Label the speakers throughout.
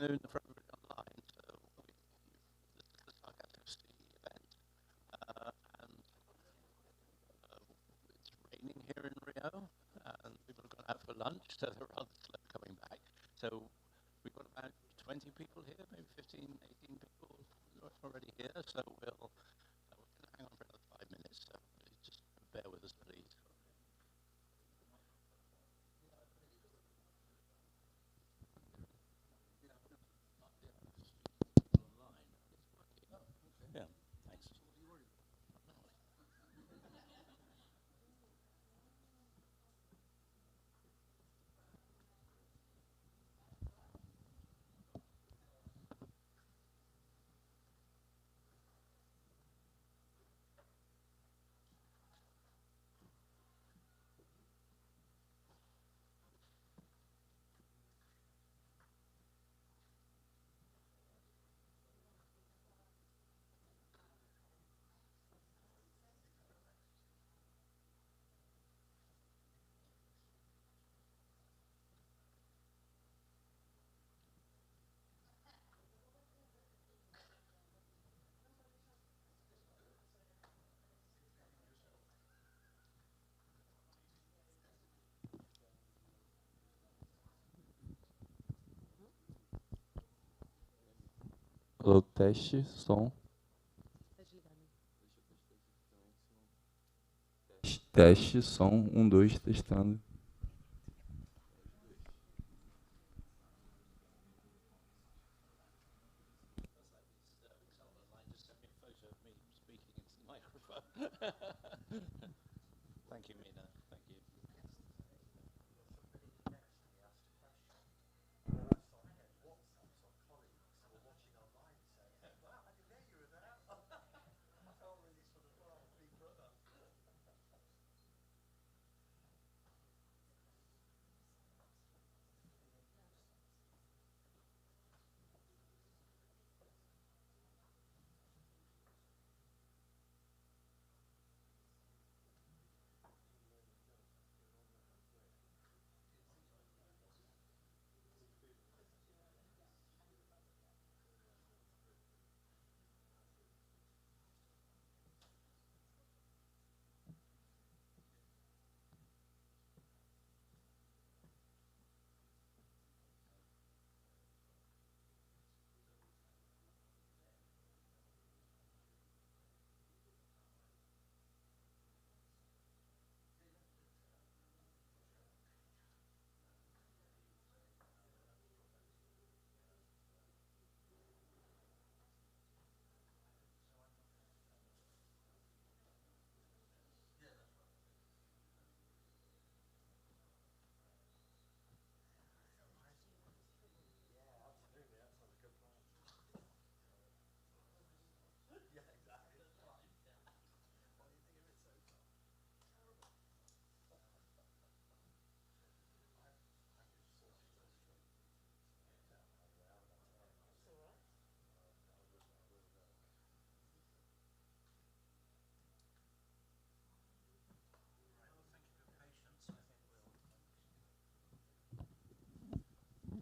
Speaker 1: afternoon for everybody online. So this is the sarcastic event, and it's raining here in Rio, and people have gone out for lunch, so they're rather slow coming back. So we've got about 20 people here, maybe 15, 18 people already here. So we'll hang on for another 5 minutes. So just bear with us, please. Yeah, thanks.
Speaker 2: Alô, teste, som. Teste, som, 1, 2, testando.
Speaker 1: Thank you, Mina. Thank you.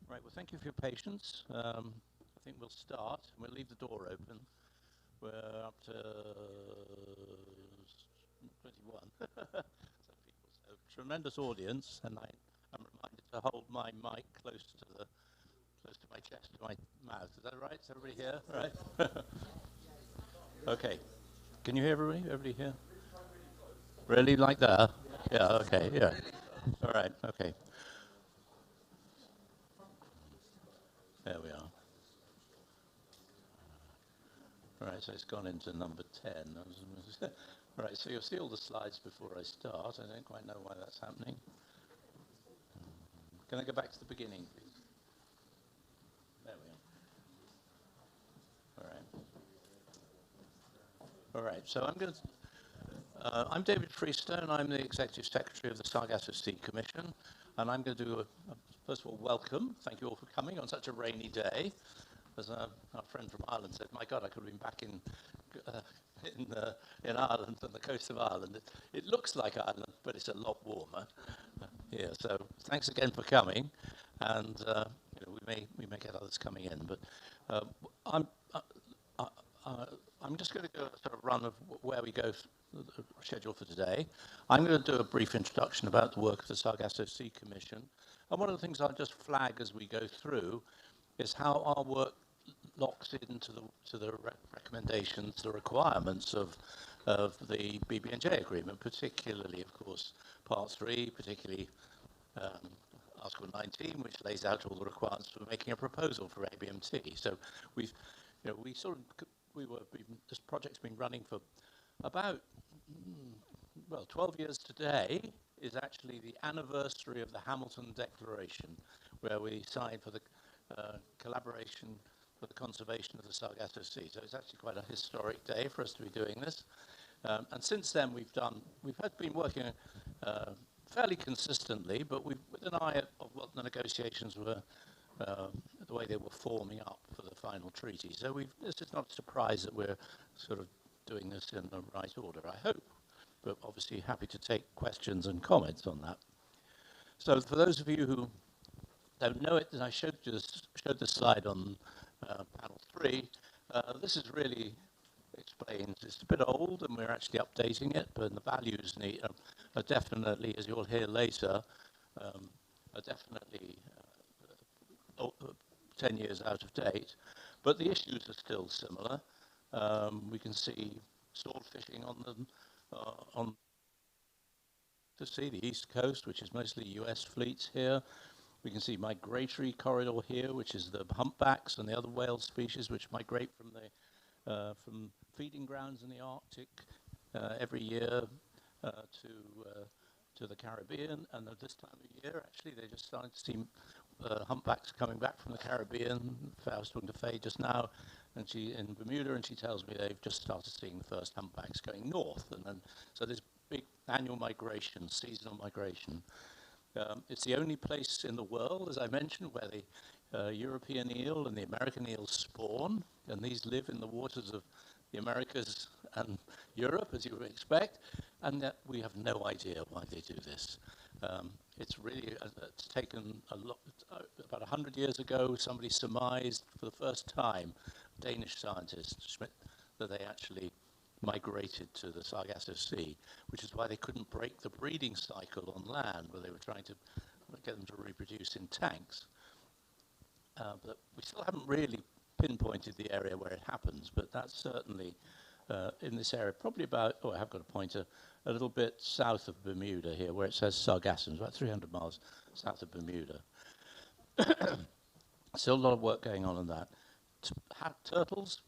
Speaker 1: Right, well, thank you for your patience. I think we'll start. We'll leave the door open. We're up to 21. So tremendous audience, and I'm reminded to hold my mic close to my chest, to my mouth. Is that right? Is everybody here? Right? Okay. Can you hear everybody? Everybody here? Really like that? Yeah. Okay. Yeah. All right. Okay. There we are. All right, so it's gone into number 10. All right, so you'll see all the slides before I start. I don't quite know why that's happening. Can I go back to the beginning, please? There we are. All right. All right, so I'm David Freestone. I'm the Executive Secretary of the Sargasso Sea Commission, and I'm going to do first of all, welcome. Thank you all for coming on such a rainy day. As our friend from Ireland said, my God, I could have been back in Ireland, on the coast of Ireland. It looks like Ireland, but it's a lot warmer here. So thanks again for coming. And we we may get others coming in, but I'm I'm just going to go a sort of run of where we go schedule for today. I'm going to do a brief introduction about the work of the Sargasso Sea Commission, and one of the things I'll just flag as we go through is how our work locks into the recommendations, the requirements of the BBNJ agreement, particularly, of course, Part 3, particularly Article 19, which lays out all the requirements for making a proposal for ABMT. So we've, this project's been running for about, well, 12 years today is actually the anniversary of the Hamilton Declaration, where we signed for the collaboration for the conservation of the Sargasso Sea. So it's actually quite a historic day for us to be doing this. And since then, we've been working fairly consistently, but with an eye at what the negotiations were, the way they were forming up for the final treaty. So this is not a surprise that we're sort of doing this in the right order, I hope, but obviously happy to take questions and comments on that. So for those of you who don't know it, then I showed this slide on panel 3. This is really explains, it's a bit old and we're actually updating it, but the values are definitely, as you'll hear later, are definitely 10 years out of date, but the issues are still similar. We can see sword fishing on the sea, the east coast, which is mostly US fleets here. We can see migratory corridor here, which is the humpbacks and the other whale species which migrate from feeding grounds in the Arctic every year to the Caribbean. And at this time of year, actually, they just started to see humpbacks coming back from the Caribbean. I was talking to Faye just now, and she in Bermuda, and she tells me they've just started seeing the first humpbacks going north. And then, so there's big annual migration, seasonal migration. It's the only place in the world, as I mentioned, where the European eel and the American eel spawn, and these live in the waters of the Americas and Europe, as you would expect, and that we have no idea why they do this. It's really, it's taken a lot, about 100 years ago, somebody surmised for the first time, Danish scientist, Schmidt, that they actually migrated to the Sargasso Sea, which is why they couldn't break the breeding cycle on land, where they were trying to get them to reproduce in tanks. But we still haven't really pinpointed the area where it happens, but that's certainly in this area, probably about, I have got a pointer, a little bit south of Bermuda here, where it says Sargassons, about 300 miles south of Bermuda. Still a lot of work going on that. Turtles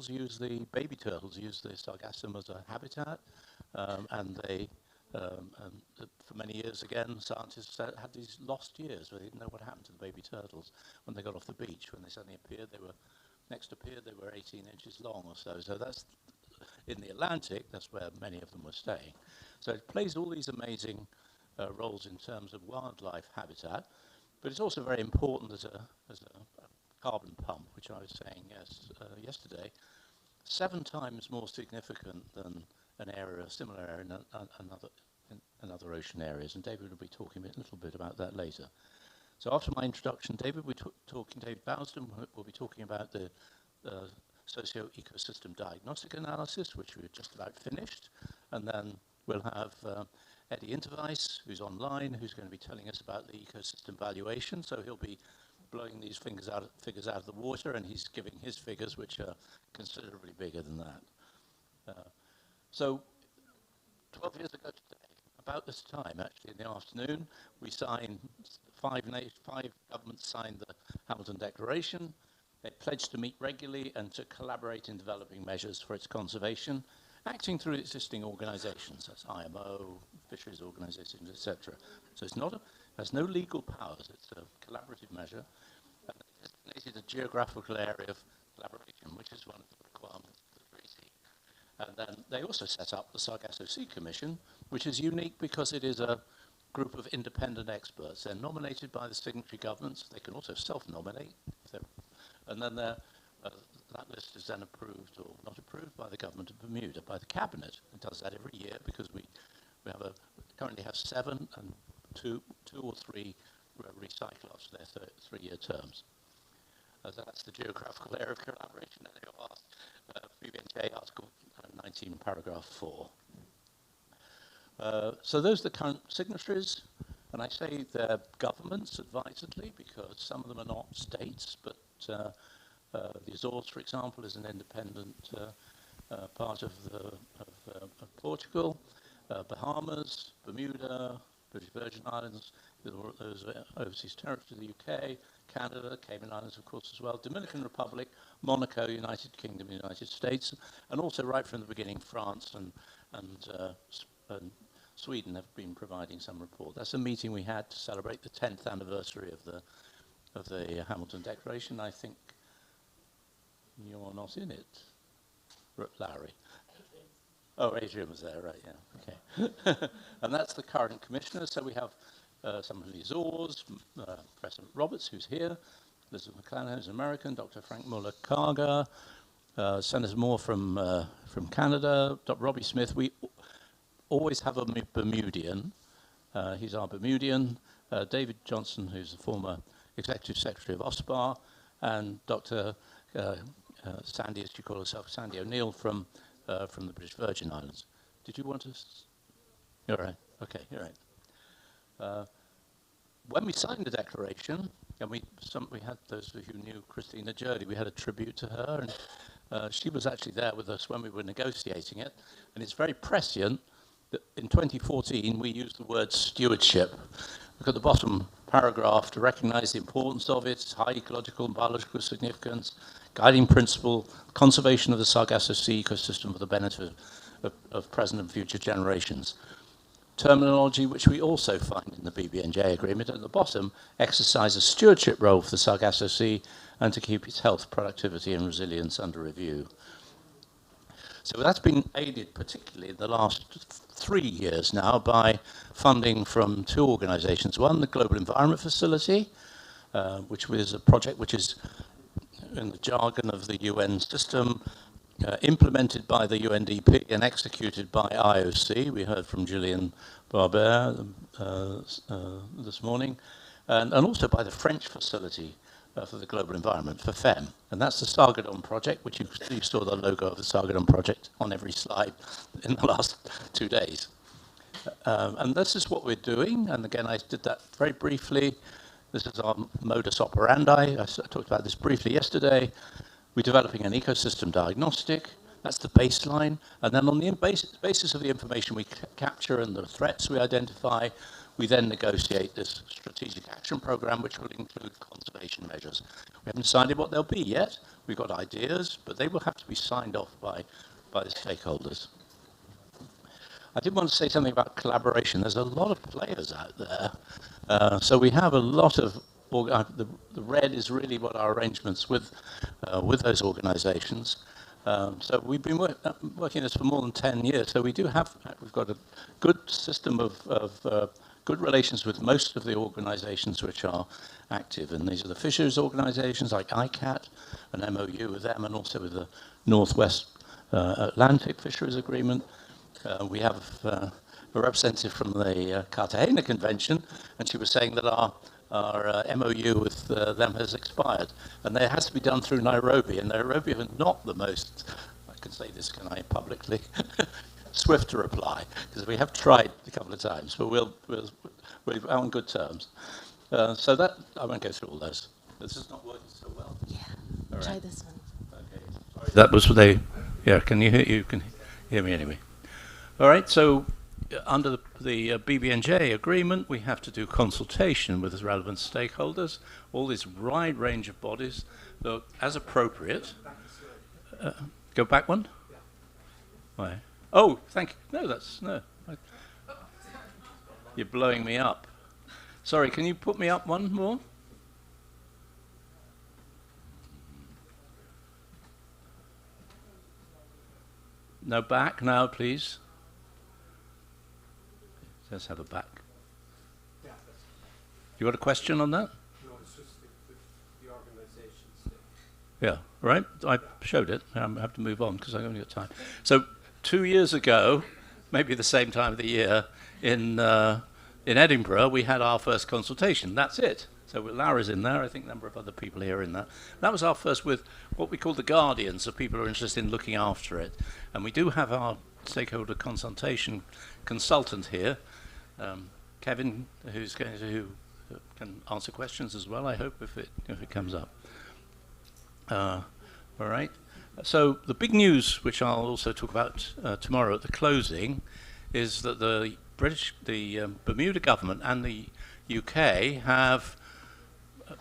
Speaker 1: use baby turtles use the Sargassum as a habitat, and they, for many years again, scientists had these lost years where they didn't know what happened to the baby turtles when they got off the beach. When they suddenly appeared, they were 18 inches long or so. So that's in the Atlantic, that's where many of them were staying. So it plays all these amazing roles in terms of wildlife habitat, but it's also very important as a carbon pump, which I was saying yesterday, 7 times more significant than an area, a similar area in other ocean areas. And David will be talking a little bit about that later. So after my introduction, David Bowsden will be talking about the socio-ecosystem diagnostic analysis, which we're just about finished. And then we'll have Eddie Intervice, who's online, who's going to be telling us about the ecosystem valuation. So he'll be blowing these figures out of the water, and he's giving his figures, which are considerably bigger than that. So 12 years ago today, about this time, actually, in the afternoon, we signed, 5 governments signed the Hamilton Declaration. They pledged to meet regularly and to collaborate in developing measures for its conservation, acting through existing organizations, that's IMO, fisheries organizations, etc. So it's not has no legal powers, it's a collaborative measure. And they designated a geographical area of collaboration, which is one of the requirements of the treaty. And then they also set up the Sargasso Sea Commission, which is unique because it is a group of independent experts. They're nominated by the signatory governments. They can also self-nominate. And then that list is then approved or not approved by the government of Bermuda, by the cabinet. It does that every year because we currently have 7 and 2 or 3 recycle after their 3-year terms. So that's the geographical area of collaboration. And they asked BBNJ Article 19, paragraph 4. So those are the current signatories, and I say they're governments advisedly because some of them are not states, but the Azores, for example, is an independent part of Portugal, Bahamas, Bermuda, British Virgin Islands, those are overseas territories of the UK, Canada, Cayman Islands, of course, as well, Dominican Republic, Monaco, United Kingdom, United States, and also right from the beginning, France and Sweden have been providing some report. That's a meeting we had to celebrate the 10th anniversary of the Hamilton Declaration. I think you're not in it, Larry. Oh, Adrian was there, right, yeah, okay. And that's the current commissioner. So we have some of the Azores, President Roberts, who's here, Elizabeth McClanahan, who's American, Dr. Frank Muller-Karga, Senator Moore from Canada, Dr. Robbie Smith. We always have a Bermudian. He's our Bermudian. David Johnson, who's the former Executive Secretary of OSPAR, and Dr. Sandy, as you call herself, Sandy O'Neill from the British Virgin Islands. Did you want to? You're right. Okay, you're right. When we signed the declaration, and we had those of you who knew Christina Jurdy, we had a tribute to her, and she was actually there with us when we were negotiating it. And it's very prescient that in 2014 we used the word stewardship. Look at the bottom paragraph to recognise the importance of it, its high ecological and biological significance, guiding principle, conservation of the Sargasso Sea ecosystem for the benefit of present and future generations. Terminology which we also find in the BBNJ agreement at the bottom, exercise a stewardship role for the Sargasso Sea and to keep its health, productivity and resilience under review. So that's been aided particularly in the last 3 years now by funding from 2 organisations. One, the Global Environment Facility, which was a project which is, in the jargon of the UN system, implemented by the UNDP and executed by IOC. We heard from Julien Barbert this morning, and also by the French facility for the global environment, for FEM. And that's the Sargadon project, which you saw the logo of the Sargadon project on every slide in the last 2 days. And this is what we're doing. And again, I did that very briefly. This is our modus operandi. I talked about this briefly yesterday. We're developing an ecosystem diagnostic. That's the baseline. And then on the basis of the information we capture and the threats we identify, we then negotiate this strategic action program, which will include conservation measures. We haven't decided what they'll be yet. We've got ideas, but they will have to be signed off by the stakeholders. I did want to say something about collaboration. There's a lot of players out there. So we have a lot of, the red is really what our arrangements with those organizations. So we've been working this for more than 10 years. So we've got a good system of good relations with most of the organizations which are active. And these are the fisheries organizations like ICAT, an MOU with them, and also with the Northwest Atlantic Fisheries Agreement. We have a representative from the Cartagena Convention, and she was saying that our MOU with them has expired. And it has to be done through Nairobi, and Nairobi are not the most, I can say this, can I, publicly, swift to reply, because we have tried a couple of times, but we're on good terms. So that, I won't go through all those. This is not working so well.
Speaker 3: Yeah,
Speaker 1: right.
Speaker 3: Try this one.
Speaker 1: Okay. Sorry. That was the, yeah, you can hear me anyway. All right, so under the BBNJ agreement, we have to do consultation with the relevant stakeholders, all this wide range of bodies, though, as appropriate. Go back one? Yeah. Why? Oh, thank you. No. You're blowing me up. Sorry, can you put me up one more? No, back now, please. Let's have a back. You got a question on that?
Speaker 4: No, it's just the organizations.
Speaker 1: Yeah, right. I showed it. I have to move on because I've only got time. So 2 years ago, maybe the same time of the year, in Edinburgh, we had our first consultation. That's it. So Laura's in there, I think a number of other people here are in that. That was our first with what we call the guardians, so people who are interested in looking after it. And we do have our stakeholder consultation consultant here, Kevin, who's going to who can answer questions as well, I hope, if it comes up. All right. So the big news, which I'll also talk about tomorrow at the closing, is that the Bermuda government and the UK have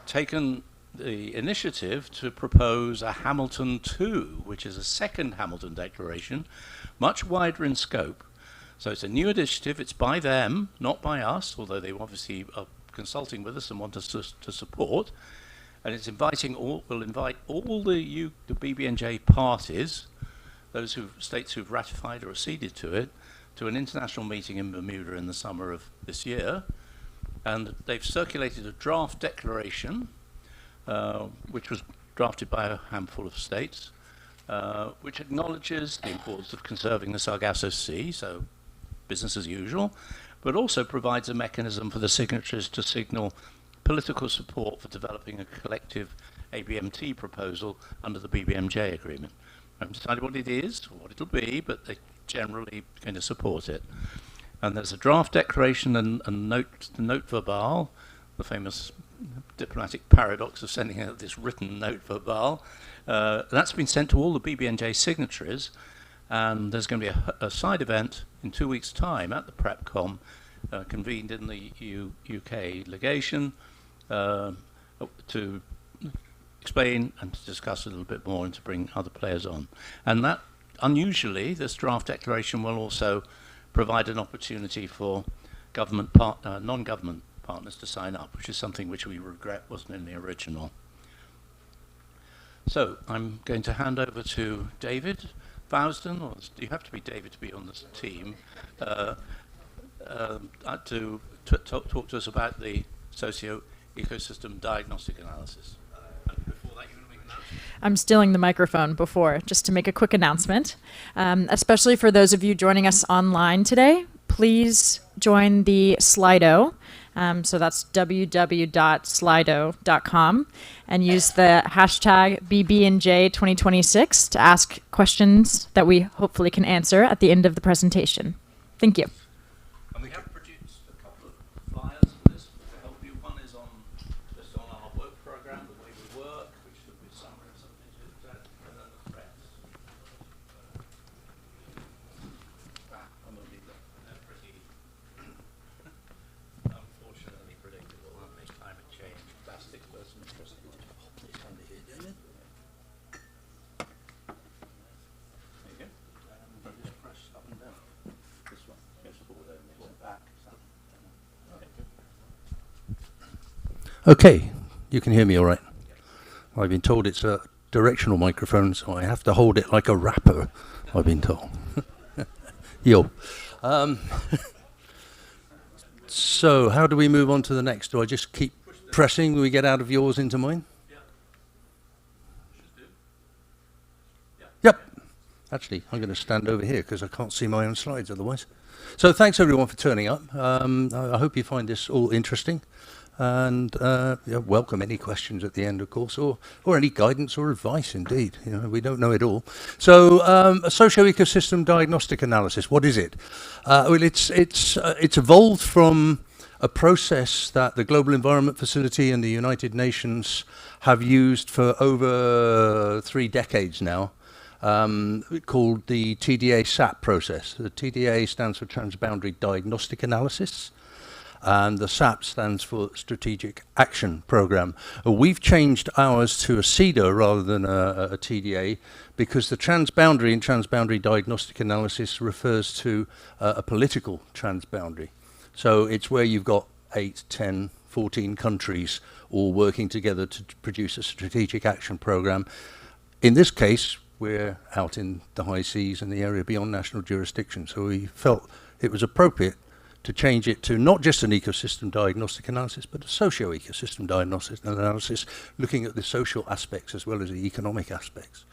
Speaker 1: taken the initiative to propose a Hamilton 2, which is a second Hamilton Declaration, much wider in scope. So it's a new initiative. It's by them, not by us, although they obviously are consulting with us and want us to support. And it's will invite all the BBNJ parties, those states who've ratified or acceded to it, to an international meeting in Bermuda in the summer of this year. And they've circulated a draft declaration, which was drafted by a handful of states, which acknowledges the importance of conserving the Sargasso Sea, so business as usual, but also provides a mechanism for the signatories to signal political support for developing a collective ABMT proposal under the BBNJ agreement. I haven't decided what it is or what it'll be, but they're generally going to support it. And there's a draft declaration and the note verbal, the famous diplomatic paradox of sending out this written note verbal. That's been sent to all the BBNJ signatories, and there's going to be a side event in 2 weeks' time at the PrepCom, convened in the UK legation, to explain and to discuss a little bit more and to bring other players on. And that, unusually, this draft declaration will also provide an opportunity for non-government partners to sign up, which is something which we regret wasn't in the original. So I'm going to hand over to David Vousden, or you have to be David to be on this team, to talk to us about the socio-ecosystem diagnostic analysis. Before that, you're going to make an announcement?
Speaker 3: I'm stealing the microphone before, just to make a quick announcement. Especially for those of you joining us online today, please join the Slido. So that's www.slido.com, and use the hashtag BBNJ2026 to ask questions that we hopefully can answer at the end of the presentation. Thank you.
Speaker 1: And we have produced a couple of flyers for this to help you. One is just on our work program, the way we work, which should be summary and something to that, and then the threats. I'm going to leave that. They're pretty unfortunately predictable, aren't they? Climate change, plastics, that's an interesting one. It's under here, David. There you go. Just press up and down. This one goes forward only, or back.
Speaker 5: Okay, you can hear me all right. I've been told it's a directional microphone, so I have to hold it like a rapper, I've been told. Yo. So how do we move on to the next? Do I just keep pressing? Do we get out of yours into mine?
Speaker 1: Yeah. Should do. Yeah.
Speaker 5: Yep. Actually, I'm going to stand over here because I can't see my own slides otherwise. So thanks everyone for turning up. I hope you find this all interesting. And welcome any questions at the end, of course, or any guidance or advice, indeed. You know, we don't know it all. So, a socio-ecosystem diagnostic analysis. What is it? Well, it's evolved from a process that the Global Environment Facility and the United Nations have used for over 3 decades now, called the TDA-SAP process. The TDA stands for Transboundary Diagnostic Analysis, and the SAP stands for Strategic Action Program. We've changed ours to a CEDA rather than a TDA because the transboundary and transboundary diagnostic analysis refers to a political transboundary. So it's where you've got 8, 10, 14 countries all working together to produce a strategic action program. In this case, we're out in the high seas and the area beyond national jurisdiction, so we felt it was appropriate to change it to not just an ecosystem diagnostic analysis, but a socio-ecosystem diagnostic analysis, looking at the social aspects as well as the economic aspects.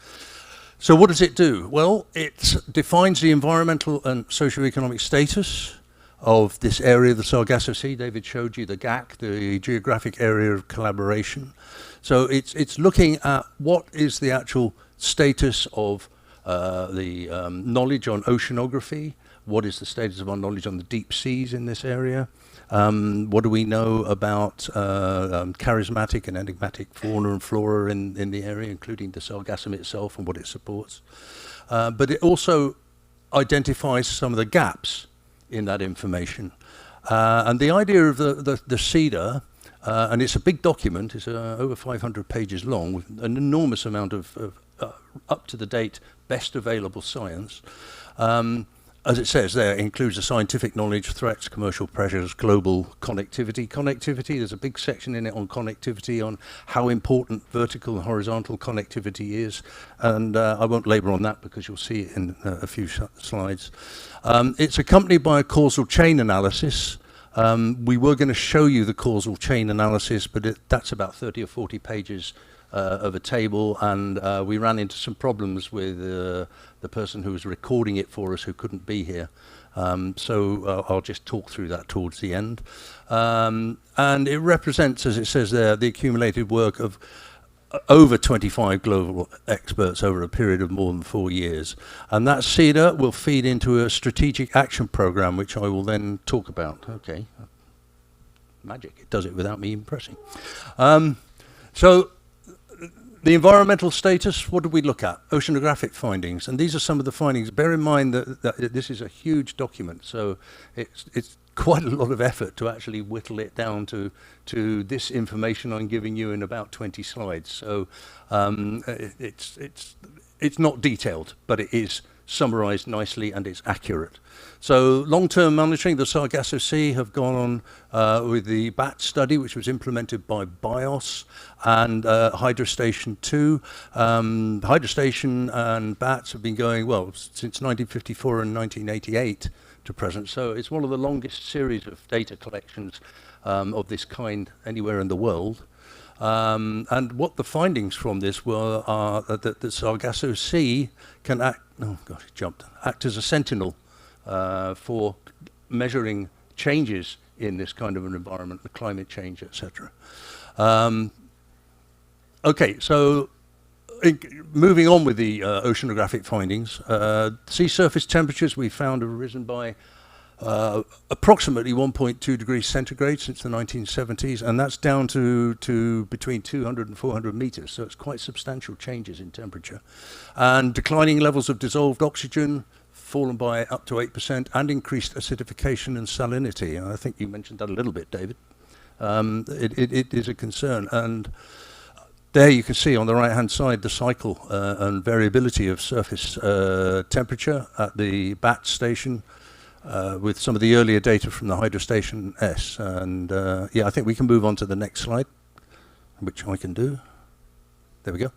Speaker 5: So what does it do? Well, it defines the environmental and socio-economic status of this area of the Sargasso Sea. David showed you the GAC, the Geographic Area of Collaboration. So it's looking at what is the actual status of the knowledge on oceanography, what is the status of our knowledge on the deep seas in this area, what do we know about charismatic and enigmatic fauna and flora in the area, including the sargassum itself and what it supports. But it also identifies some of the gaps in that information. And the idea of the CEDA, and it's a big document, it's over 500 pages long, with an enormous amount of up-to-the-date, best available science. As it says there, it includes the scientific knowledge, threats, commercial pressures, global connectivity. Connectivity, there's a big section in it on connectivity, on how important vertical and horizontal connectivity is. And I won't labor on that because you'll see it in a few slides. It's accompanied by a causal chain analysis. We were going to show you the causal chain analysis, but that's about 30 or 40 pages of a table, and we ran into some problems with the person who was recording it for us who couldn't be here. So I'll just talk through that towards the end. And it represents, as it says there, the accumulated work of over 25 global experts over a period of more than 4 years. And that CEDA will feed into a strategic action program, which I will then talk about. Okay. Magic. It does it without me even pressing. So the environmental status, what do we look at? Oceanographic findings, and these are some of the findings. Bear in mind that this is a huge document, so it's quite a lot of effort to actually whittle it down to this information I'm giving you in about 20 slides. So it's not detailed, but it is summarized nicely and it's accurate. So long-term monitoring, the Sargasso Sea have gone on with the BAT study, which was implemented by BIOS, and Hydrostation 2. Hydrostation and BATs have been going, well, since 1954 and 1988 to present. So it's one of the longest series of data collections of this kind anywhere in the world. And what the findings from this were are that the Sargasso Sea can act, oh gosh, it jumped, act as a sentinel for measuring changes in this kind of an environment, the climate change, etc. Okay, so moving on with the oceanographic findings, sea surface temperatures we found have risen by approximately 1.2 degrees centigrade since the 1970s, and that's down to between 200 and 400 meters, so it's quite substantial changes in temperature. And declining levels of dissolved oxygen, fallen by up to 8%, and increased acidification and salinity. And I think you mentioned that a little bit, David. It is a concern. And there you can see on the right-hand side the cycle and variability of surface temperature at the BAT station, with some of the earlier data from the Hydrostation S. And yeah, I think we can move on to the next slide, which I can do. There we go.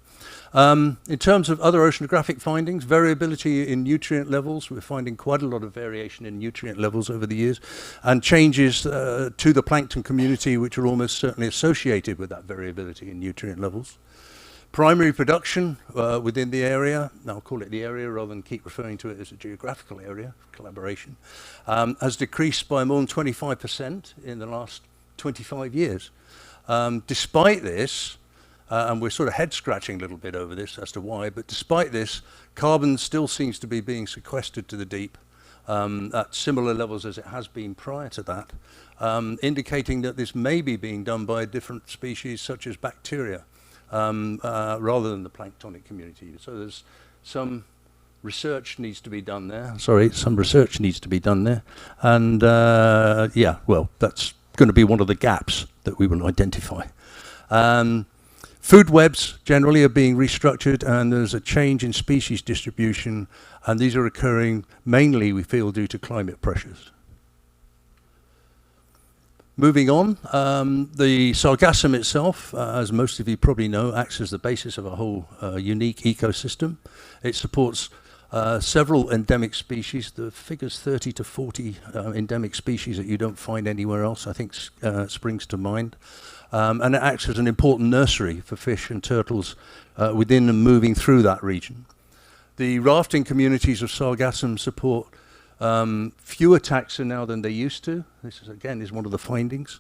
Speaker 5: In terms of other oceanographic findings, variability in nutrient levels, we're finding quite a lot of variation in nutrient levels over the years, and changes to the plankton community, which are almost certainly associated with that variability in nutrient levels. Primary production within the area, now I'll call it the area rather than keep referring to it as a geographical area of collaboration, has decreased by more than 25% in the last 25 years. Despite this, and we're sort of head scratching a little bit over this as to why, but despite this, carbon still seems to be being sequestered to the deep at similar levels as it has been prior to that, indicating that this may be being done by different species such as bacteria, rather than the planktonic community. So there's some research needs to be done there. Some research needs to be done there. And yeah, well, that's going to be one of the gaps that we will identify. Food webs generally are being restructured, and there's a change in species distribution, and these are occurring mainly, we feel, due to climate pressures. Moving on, the sargassum itself, as most of you probably know, acts as the basis of a whole unique ecosystem. It supports several endemic species. The figures 30 to 40 endemic species that you don't find anywhere else, I think, springs to mind. And it acts as an important nursery for fish and turtles within and moving through that region. The rafting communities of sargassum support Fewer taxa now than they used to. This is, again, is one of the findings,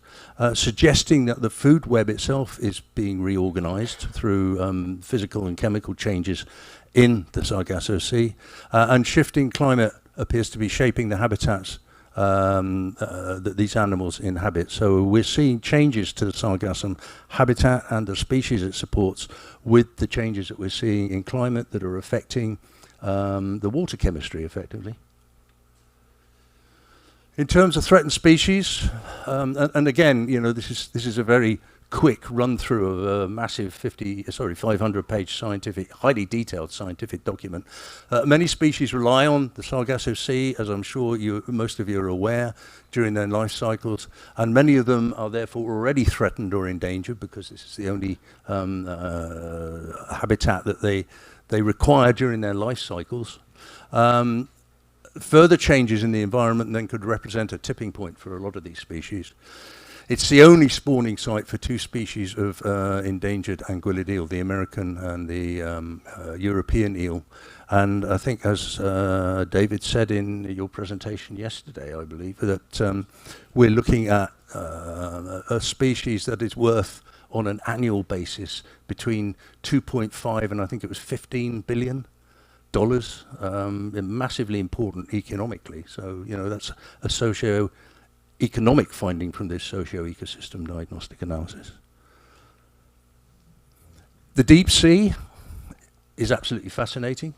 Speaker 5: suggesting that the food web itself is being reorganized through physical and chemical changes in the Sargasso Sea, and shifting climate appears to be shaping the habitats that these animals inhabit. So we're seeing changes to the sargassum habitat and the species it supports with the changes that we're seeing in climate that are affecting the water chemistry effectively. In terms of threatened species, and again, you know, this is a very quick run through of a massive 500-page scientific, highly detailed scientific document. Many species rely on the Sargasso Sea, as I'm sure most of you are aware, during their life cycles, and many of them are therefore already threatened or endangered because this is the only habitat that they require during their life cycles. Further changes in the environment then could represent a tipping point for a lot of these species. It's the only spawning site for two species of endangered anguillid eel, the American and the European eel. And I think, as David said in your presentation yesterday, I believe, that we're looking at a species that is worth, on an annual basis, between 2.5 and I think it was $15 billion. Massively important economically. So, you know, that's a socio-economic finding from this socio-ecosystem diagnostic analysis. The deep sea is absolutely fascinating.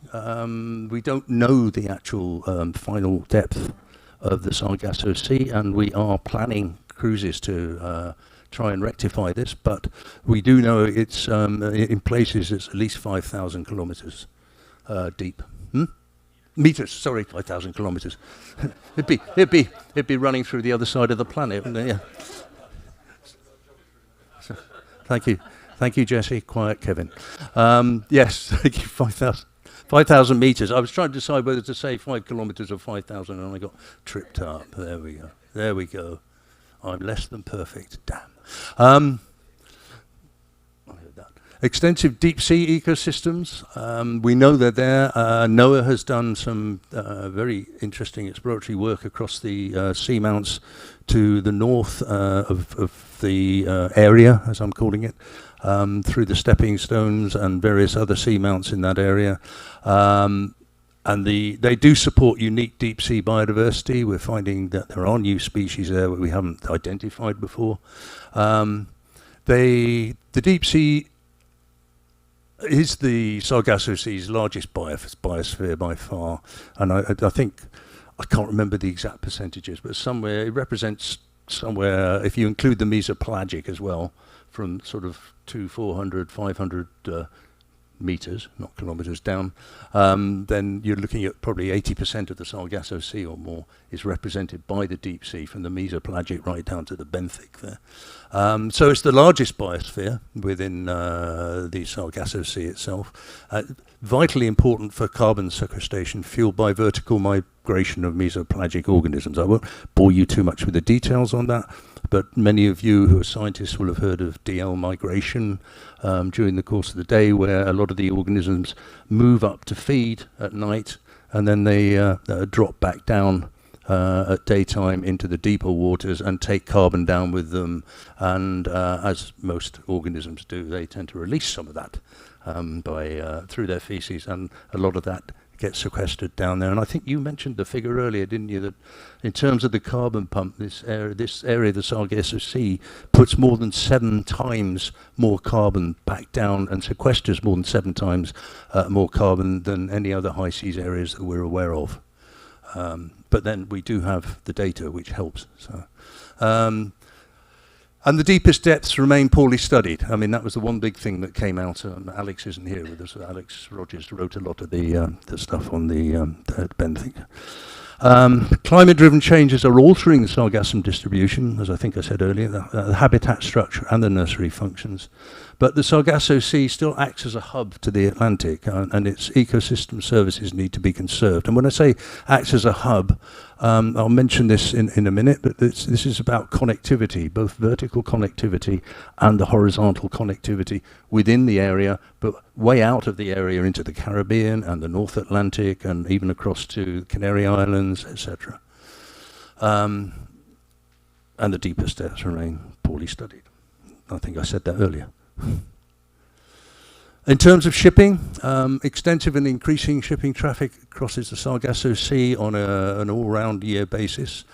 Speaker 5: We don't know the actual final depth of the Sargasso Sea, and we are planning cruises to try and rectify this, but we do know it's in places it's at least 5,000 kilometers deep. Meters, sorry, 5,000 kilometers. it'd be running through the other side of the planet, wouldn't it? Yeah. So, thank you, Jesse. Quiet, Kevin. Yes, thank you. 5,000 meters. I was trying to decide whether to say 5 kilometers or 5,000, and I got tripped up. There we go. I'm less than perfect. Damn. Extensive deep sea ecosystems. We know they're there. NOAA has done some very interesting exploratory work across the seamounts to the north of the area, as I'm calling it, through the stepping stones and various other seamounts in that area. And they do support unique deep sea biodiversity. We're finding that there are new species there that we haven't identified before. The deep sea is the Sargasso Sea's largest biosphere by far, and I think, I can't remember the exact percentages, but somewhere, it represents somewhere, if you include the mesopelagic as well, from sort of 400, 500 meters, not kilometers down, then you're looking at probably 80% of the Sargasso Sea or more is represented by the deep sea, from the mesopelagic right down to the benthic there. So it's the largest biosphere within the Sargasso Sea itself. Vitally important for carbon sequestration, fueled by vertical migration of mesopelagic organisms. I won't bore you too much with the details on that, but many of you who are scientists will have heard of DL migration during the course of the day, where a lot of the organisms move up to feed at night, and then they drop back down at daytime into the deeper waters and take carbon down with them. And as most organisms do, they tend to release some of that through their feces, and a lot of that gets sequestered down there. And I think you mentioned the figure earlier, didn't you, that in terms of the carbon pump, this area of the Sargasso Sea puts more than 7 times more carbon back down and sequesters more than 7 times more carbon than any other high seas areas that we're aware of. But then we do have the data, which helps. So, and the deepest depths remain poorly studied. I mean, that was the one big thing that came out. Alex isn't here with us. Alex Rogers wrote a lot of the stuff on the benthic. Climate-driven changes are altering the sargassum distribution, as I think I said earlier, the habitat structure and the nursery functions. But the Sargasso Sea still acts as a hub to the Atlantic, and its ecosystem services need to be conserved. And when I say acts as a hub, I'll mention this in a minute, but this is about connectivity, both vertical connectivity and the horizontal connectivity within the area, but way out of the area into the Caribbean and the North Atlantic and even across to Canary Islands, etc. And the deepest depths remain poorly studied. I think I said that earlier. In terms of shipping, extensive and increasing shipping traffic crosses the Sargasso Sea on an all-round year basis.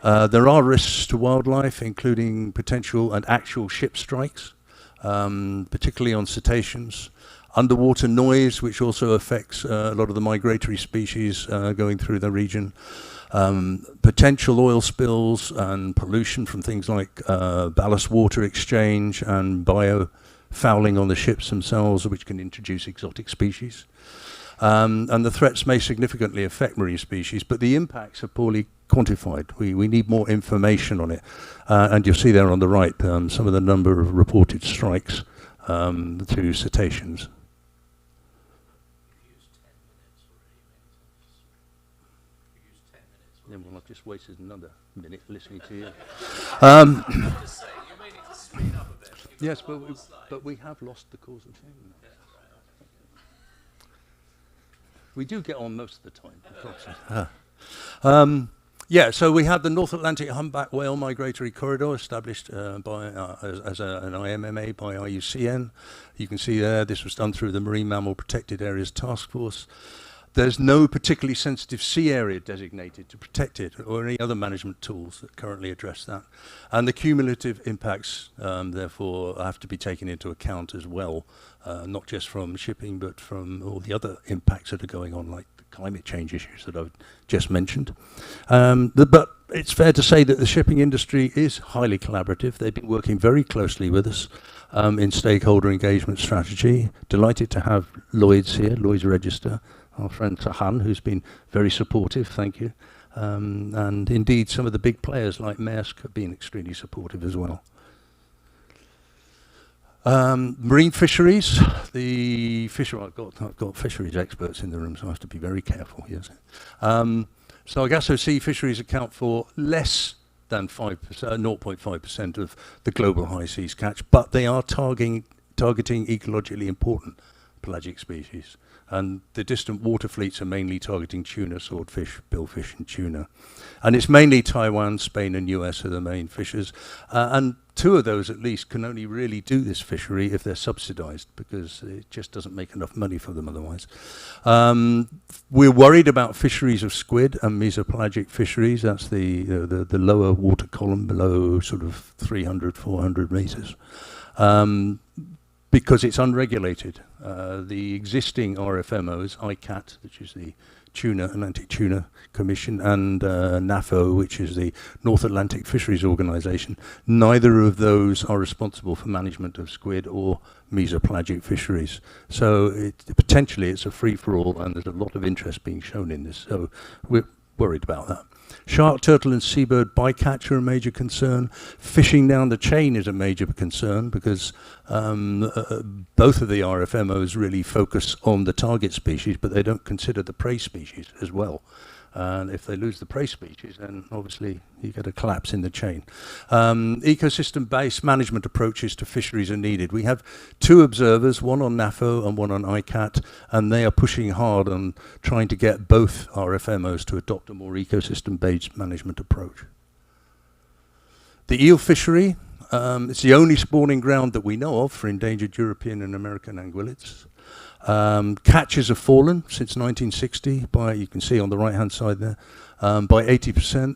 Speaker 5: There are risks to wildlife, including potential and actual ship strikes, particularly on cetaceans. Underwater noise, which also affects a lot of the migratory species going through the region. Potential oil spills and pollution from things like ballast water exchange and biofouling on the ships themselves, which can introduce exotic species. And the threats may significantly affect marine species, but the impacts are poorly quantified. We need more information on it. And you'll see there on the right some of the number of reported strikes to cetaceans. Then well, I've just wasted another minute listening to you. Yes, but we have lost the causal chain. We do get on most of the time. Yeah, so we have the North Atlantic humpback whale migratory corridor established by as an IMMA by IUCN. You can see there this was done through the Marine Mammal Protected Areas Task Force. There's no particularly sensitive sea area designated to protect it or any other management tools that currently address that. And the cumulative impacts, therefore, have to be taken into account as well, not just from shipping, but from all the other impacts that are going on, like the climate change issues that I've just mentioned. But it's fair to say that the shipping industry is highly collaborative. They've been working very closely with us in stakeholder engagement strategy. Delighted to have Lloyd's here, Lloyd's Register, our friend Tahan, who's been very supportive, thank you. And indeed, some of the big players like Maersk have been extremely supportive as well. Marine fisheries, I've got fisheries experts in the room, so I have to be very careful, yes. Sargasso Sea fisheries account for less than 0.5% of the global high seas catch, but they are targeting ecologically important pelagic species. And the distant water fleets are mainly targeting tuna, swordfish, billfish, and tuna. And it's mainly Taiwan, Spain, and US are the main fishers. And two of those, at least, can only really do this fishery if they're subsidized, because it just doesn't make enough money for them otherwise. We're worried about fisheries of squid and mesopelagic fisheries. That's the lower water column below sort of 300, 400 meters. Because it's unregulated. The existing RFMOs, ICAT, which is the Atlantic Tuna Commission, and NAFO, which is the North Atlantic Fisheries Organization, neither of those are responsible for management of squid or mesopelagic fisheries. So potentially it's a free-for-all, and there's a lot of interest being shown in this. So we're worried about that. Shark, turtle, and seabird bycatch are a major concern. Fishing down the chain is a major concern because both of the RFMOs really focus on the target species, but they don't consider the prey species as well. And if they lose the prey species, then obviously you get a collapse in the chain. Ecosystem-based management approaches to fisheries are needed. We have two observers, one on NAFO and one on ICAT, and they are pushing hard on trying to get both RFMOs to adopt a more ecosystem-based management approach. The eel fishery, it's the only spawning ground that we know of for endangered European and American anguillids. Catches have fallen since 1960 by, you can see on the right-hand side there, by 80%.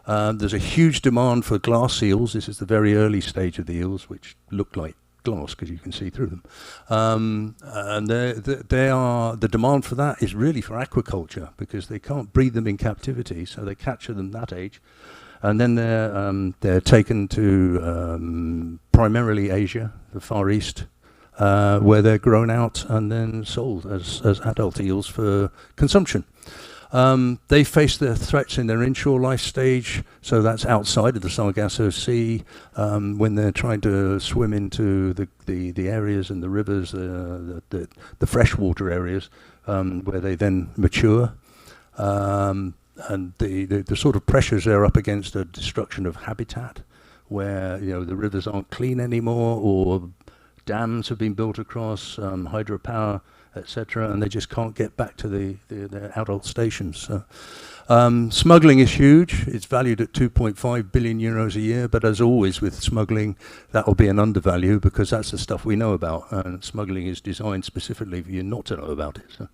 Speaker 5: There's a huge demand for glass eels. This is the very early stage of the eels, which look like glass because you can see through them. And the demand for that is really for aquaculture because they can't breed them in captivity, so they capture them that age. And then they're taken to primarily Asia, the Far East, where they're grown out and then sold as adult eels for consumption. They face the threats in their inshore life stage, so that's outside of the Sargasso Sea, when they're trying to swim into the areas and the rivers, the freshwater areas, where they then mature. And the sort of pressures they're up against are destruction of habitat, where the rivers aren't clean anymore, or dams have been built across, hydropower, etc., and they just can't get back to their adult stations. So, smuggling is huge. It's valued at 2.5 billion euros a year, but as always with smuggling, that will be an undervalue because that's the stuff we know about, and smuggling is designed specifically for you not to know about it. So,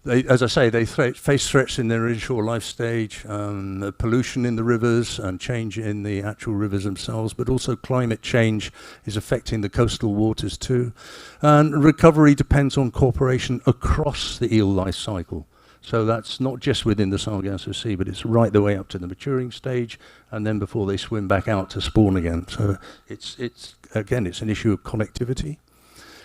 Speaker 5: as I say, they face threats in their inshore life stage, pollution in the rivers and change in the actual rivers themselves, but also climate change is affecting the coastal waters too. And recovery depends on cooperation across the eel life cycle. So that's not just within the Sargasso Sea, but it's right the way up to the maturing stage and then before they swim back out to spawn again. So it's an issue of connectivity.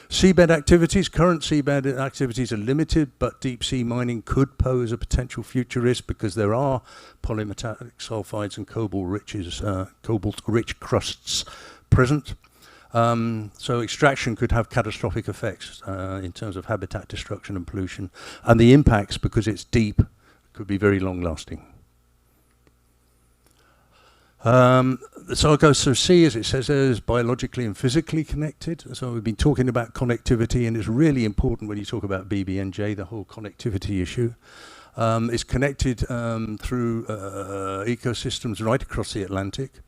Speaker 5: Seabed activities, current seabed activities are limited, but deep sea mining could pose a potential future risk because there are polymetallic sulfides and cobalt-rich crusts present. So extraction could have catastrophic effects in terms of habitat destruction and pollution, and the impacts, because it's deep, could be very long-lasting. The Sargasso Sea, as it says there, is biologically and physically connected. So we've been talking about connectivity, and it's really important when you talk about BBNJ, the whole connectivity issue. It's connected through ecosystems right across the Atlantic.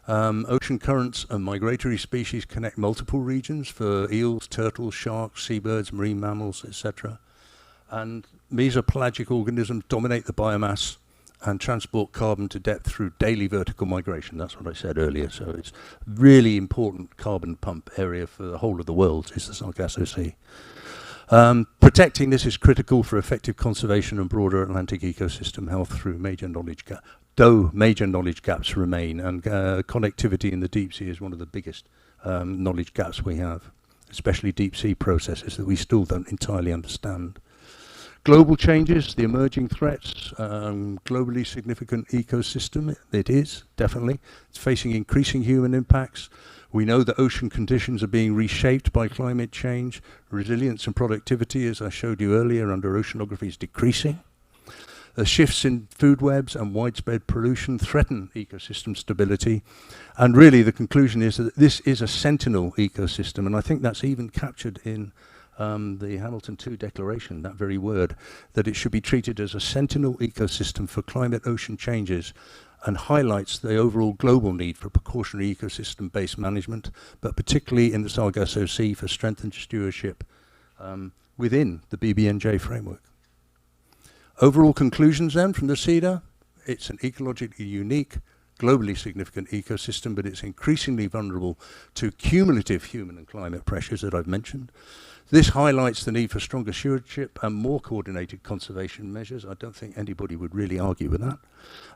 Speaker 5: Ocean currents and migratory species connect multiple regions for eels, turtles, sharks, seabirds, marine mammals, etc. And mesopelagic organisms dominate the biomass and transport carbon to depth through daily vertical migration. That's what I said earlier. So it's really important carbon pump area for the whole of the world is the Sargasso Sea. Protecting this is critical for effective conservation and broader Atlantic ecosystem health through major knowledge gaps. Though major knowledge gaps remain, and connectivity in the deep sea is one of the biggest knowledge gaps we have, especially deep sea processes that we still don't entirely understand. Global changes, the emerging threats, globally significant ecosystem, it is, definitely. It's facing increasing human impacts. We know that ocean conditions are being reshaped by climate change. Resilience and productivity, as I showed you earlier, under oceanography is decreasing. The shifts in food webs and widespread pollution threaten ecosystem stability. And really the conclusion is that this is a sentinel ecosystem, and I think that's even captured in the Hamilton II Declaration, that very word, that it should be treated as a sentinel ecosystem for climate ocean changes, and highlights the overall global need for precautionary ecosystem-based management, but particularly in the Sargasso Sea for strengthened stewardship within the BBNJ framework. Overall conclusions then from the CEDA, it's an ecologically unique, globally significant ecosystem, but it's increasingly vulnerable to cumulative human and climate pressures that I've mentioned. This highlights the need for stronger stewardship and more coordinated conservation measures. I don't think anybody would really argue with that.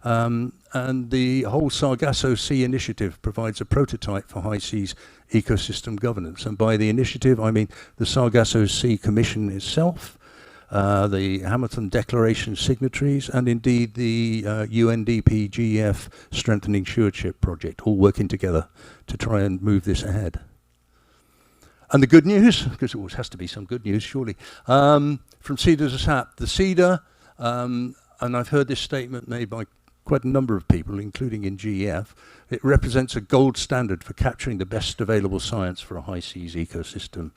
Speaker 5: And the whole Sargasso Sea initiative provides a prototype for high seas ecosystem governance. And by the initiative, I mean the Sargasso Sea Commission itself, the Hamilton Declaration signatories, and indeed the UNDP GEF Strengthening Stewardship Project, all working together to try and move this ahead. And the good news, because there always has to be some good news, surely, from CEDA to SAP. The CEDA, and I've heard this statement made by quite a number of people, including in GEF, it represents a gold standard for capturing the best available science for a high seas ecosystem.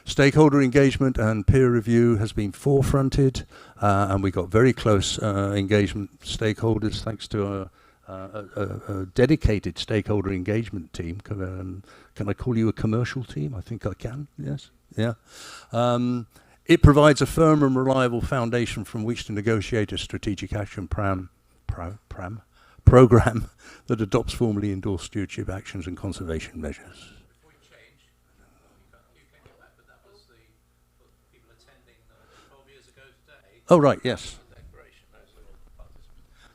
Speaker 5: Stakeholder engagement and peer review has been forefronted, and we got very close engagement stakeholders thanks to a dedicated stakeholder engagement team. Can I call you a commercial team? I think I can, yes. Yeah. It provides a firm and reliable foundation from which to negotiate a strategic action program that adopts formally endorsed stewardship actions and conservation measures.
Speaker 1: Before you change, you can go back, but that was the people attending 12 years ago today.
Speaker 5: Oh, right, yes.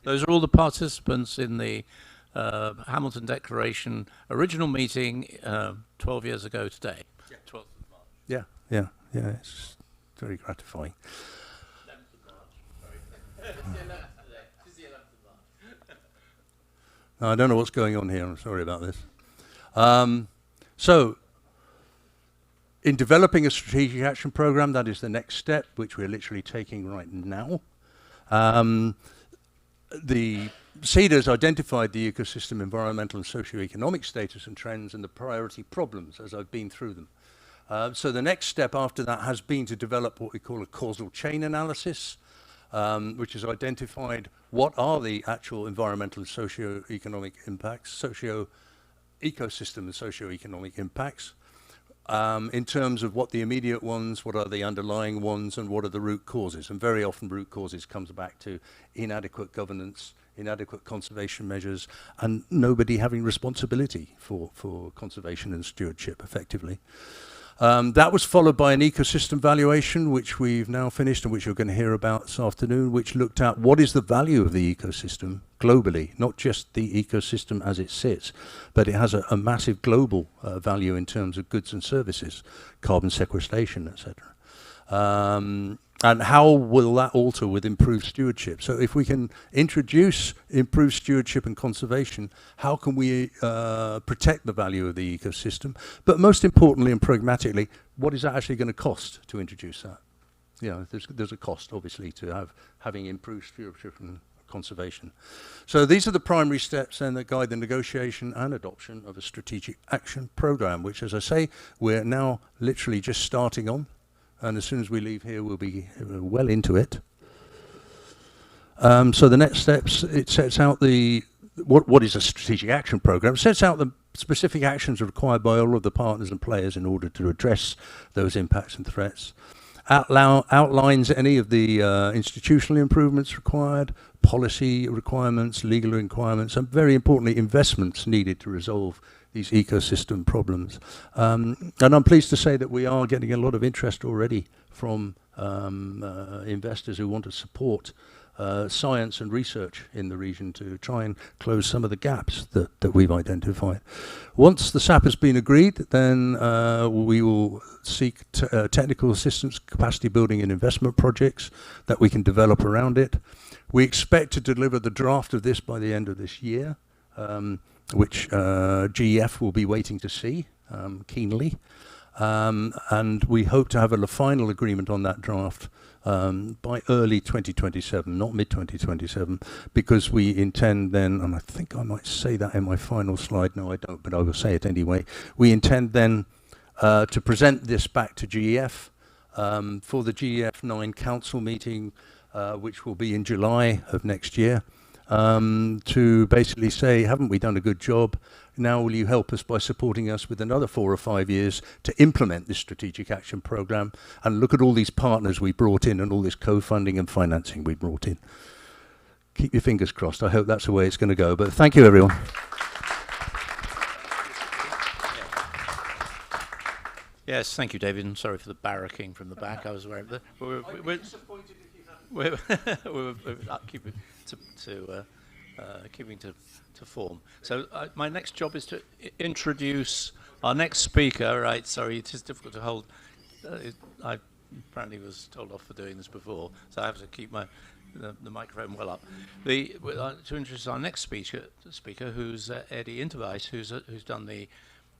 Speaker 1: Those are all the participants in the Hamilton Declaration original meeting 12 years ago today, 12th of March.
Speaker 5: Yeah, it's very gratifying.
Speaker 1: 11th of March.
Speaker 5: I don't know what's going on here. I'm sorry about this. So, in developing a strategic action program, that is the next step, which we're literally taking right now. The CEDA's identified the ecosystem, environmental and socioeconomic status and trends and the priority problems as I've been through them. So the next step after that has been to develop what we call a causal chain analysis, which has identified what are the actual environmental and socioeconomic impacts, ecosystem and socioeconomic impacts, in terms of what the immediate ones, what are the underlying ones, and what are the root causes. And very often root causes comes back to inadequate governance, inadequate conservation measures, and nobody having responsibility for conservation and stewardship effectively. That was followed by an ecosystem valuation, which we've now finished and which you're going to hear about this afternoon, which looked at what is the value of the ecosystem globally, not just the ecosystem as it sits, but it has a massive global value in terms of goods and services, carbon sequestration, etc. And how will that alter with improved stewardship? So if we can introduce improved stewardship and conservation, how can we protect the value of the ecosystem? But most importantly and pragmatically, what is that actually going to cost to introduce that? You know, there's a cost, obviously, to having improved stewardship and conservation. So these are the primary steps then that guide the negotiation and adoption of a strategic action program, which, as I say, we're now literally just starting on. And as soon as we leave here, we'll be well into it. So the next steps, it sets out what is a strategic action program. It sets out the specific actions required by all of the partners and players in order to address those impacts and threats. Outlines any of the institutional improvements required, policy requirements, legal requirements, and very importantly, investments needed to resolve these ecosystem problems. And I'm pleased to say that we are getting a lot of interest already from investors who want to support science and research in the region to try and close some of the gaps that we've identified. Once the SAP has been agreed, then we will seek technical assistance, capacity building and investment projects that we can develop around it. We expect to deliver the draft of this by the end of this year, which GEF will be waiting to see keenly. And we hope to have a final agreement on that draft by early 2027, not mid-2027, because we intend then, and I think I might say that in my final slide, no I don't, but I will say it anyway, we intend then to present this back to GEF for the GEF 9 Council meeting, which will be in July of next year, to basically say, haven't we done a good job? Now will you help us by supporting us with another 4 or 5 years to implement this strategic action program and look at all these partners we brought in and all this co-funding and financing we brought in. Keep your fingers crossed. I hope that's the way it's going to go. But thank you, everyone.
Speaker 1: Yes, thank you, David. And sorry for the barracking from the back. I was aware of that. We're disappointed if you haven't. We're keeping to form. So my next job is to introduce our next speaker. Right, sorry, it is difficult to hold. I apparently was told off for doing this before, so I have to keep the microphone well up. To introduce our next speaker, who's Eddie Intervice, who's done the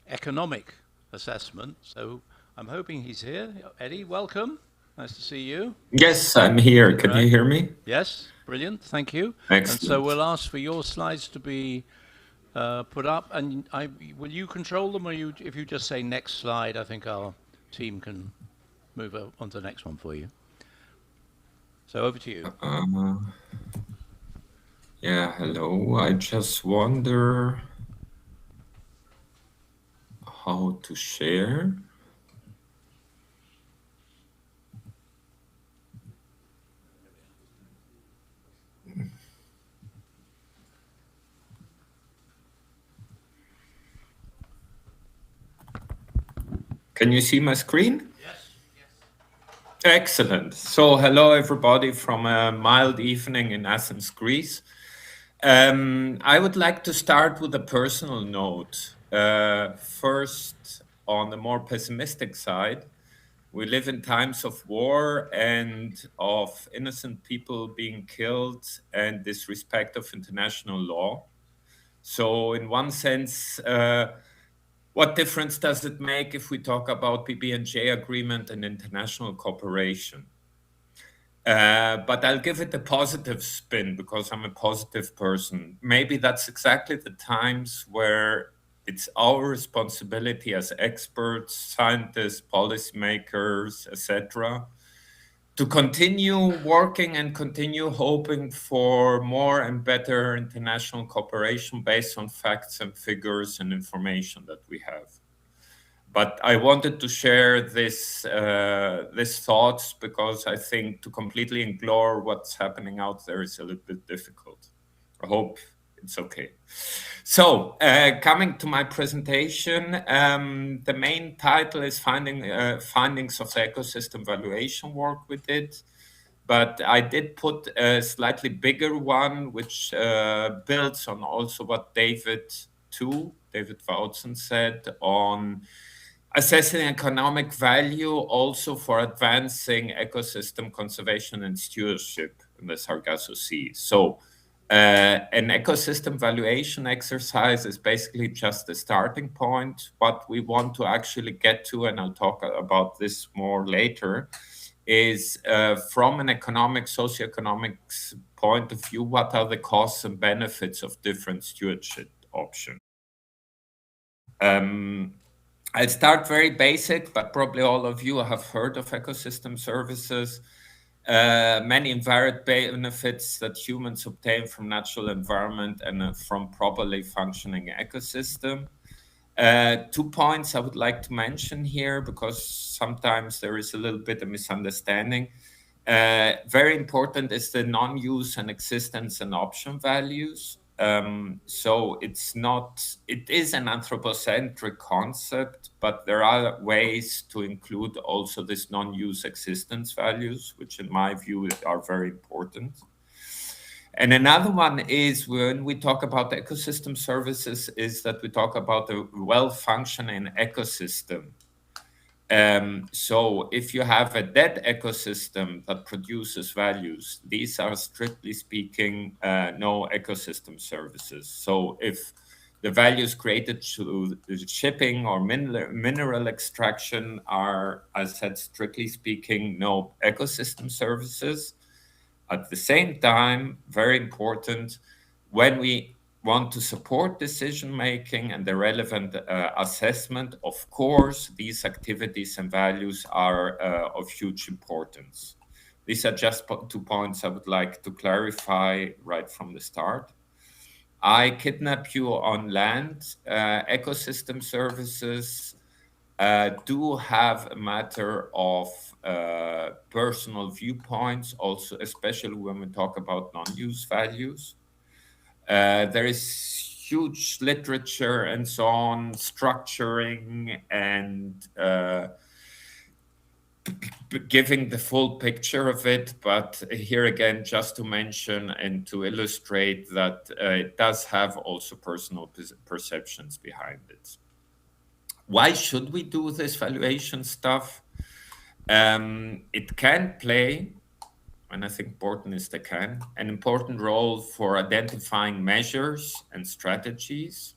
Speaker 1: economic assessment. So I'm hoping he's here. Eddie, welcome. Nice to see you.
Speaker 6: Yes, I'm here. Can you hear me?
Speaker 1: Yes, brilliant. Thank you.
Speaker 6: Excellent.
Speaker 1: And so we'll ask for your slides to be put up, and will you control them, or if you just say next slide, I think our team can move on to the next one for you. So over to you.
Speaker 6: Yeah, hello. I just wonder how to share. Can you see my screen?
Speaker 1: Yes.
Speaker 6: Excellent. So hello, everybody, from a mild evening in Athens, Greece. I would like to start with a personal note. First, on the more pessimistic side, we live in times of war and of innocent people being killed and disrespect of international law. So in one sense, what difference does it make if we talk about BBNJ agreement and international cooperation? But I'll give it a positive spin because I'm a positive person. Maybe that's exactly the times where it's our responsibility as experts, scientists, policymakers, etc., to continue working and continue hoping for more and better international cooperation based on facts and figures and information that we have. But I wanted to share this thoughts because I think to completely ignore what's happening out there is a little bit difficult. I hope it's okay. So coming to my presentation, the main title is Findings of the Ecosystem Valuation work we did. But I did put a slightly bigger one, which builds on also what David Woutsen said on assessing economic value also for advancing ecosystem conservation and stewardship in the Sargasso Sea. So an ecosystem valuation exercise is basically just the starting point. What we want to actually get to, and I'll talk about this more later, is from an socioeconomics point of view, what are the costs and benefits of different stewardship options? I'll start very basic, but probably all of you have heard of ecosystem services. Many and varied benefits that humans obtain from natural environment and from properly functioning ecosystem. 2 points I would like to mention here because sometimes there is a little bit of misunderstanding. Very important is the non-use and existence and option values. So it is an anthropocentric concept, but there are ways to include also this non-use existence values, which in my view are very important. And another one is when we talk about ecosystem services is that we talk about a well-functioning ecosystem. So if you have a dead ecosystem that produces values, these are strictly speaking no ecosystem services. So if the values created through shipping or mineral extraction are, as I said, strictly speaking, no ecosystem services. At the same time, very important, when we want to support decision-making and the relevant assessment, of course, these activities and values are of huge importance. These are just 2 points I would like to clarify right from the start. I kidnap you on land. Ecosystem services do have a matter of personal viewpoints, also, especially when we talk about non-use values. There is huge literature and so on, structuring and giving the full picture of it. But here again, just to mention and to illustrate that it does have also personal perceptions behind it. Why should we do this valuation stuff? It can play, and I think important is an important role for identifying measures and strategies,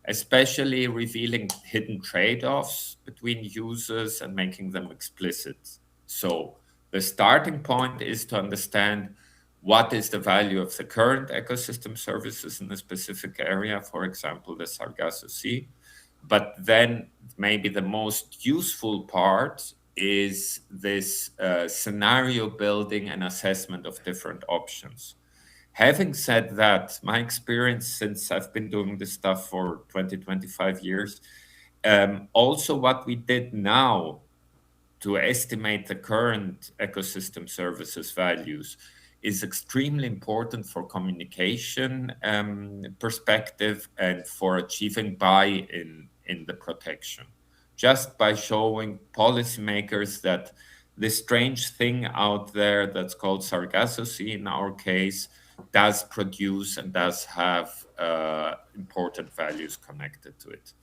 Speaker 6: especially revealing hidden trade-offs between users and making them explicit. So the starting point is to understand what is the value of the current ecosystem services in a specific area, for example, the Sargasso Sea. But then maybe the most useful part is this scenario building and assessment of different options. Having said that, my experience since I've been doing this stuff for 25 years, also what we did now to estimate the current ecosystem services values is extremely important for communication perspective and for achieving buy-in in the protection. Just by showing policymakers that this strange thing out there that's called Sargasso Sea in our case does produce and does have important values connected to it.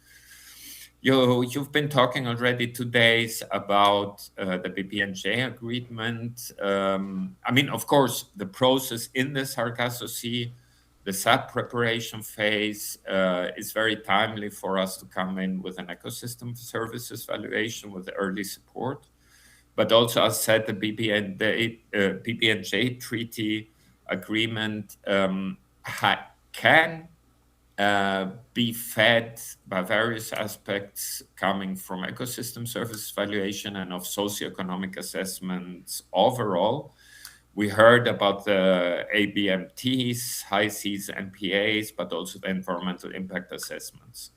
Speaker 6: You've been talking already 2 days about the BBNJ agreement. I mean, of course, the process in the Sargasso Sea The SAP preparation phase is very timely for us to come in with an ecosystem services valuation with early support. But also, as said, the BBNJ treaty agreement can be fed by various aspects coming from ecosystem services valuation and of socioeconomic assessments overall. We heard about the ABMTs, high seas NPAs, but also the environmental impact assessments.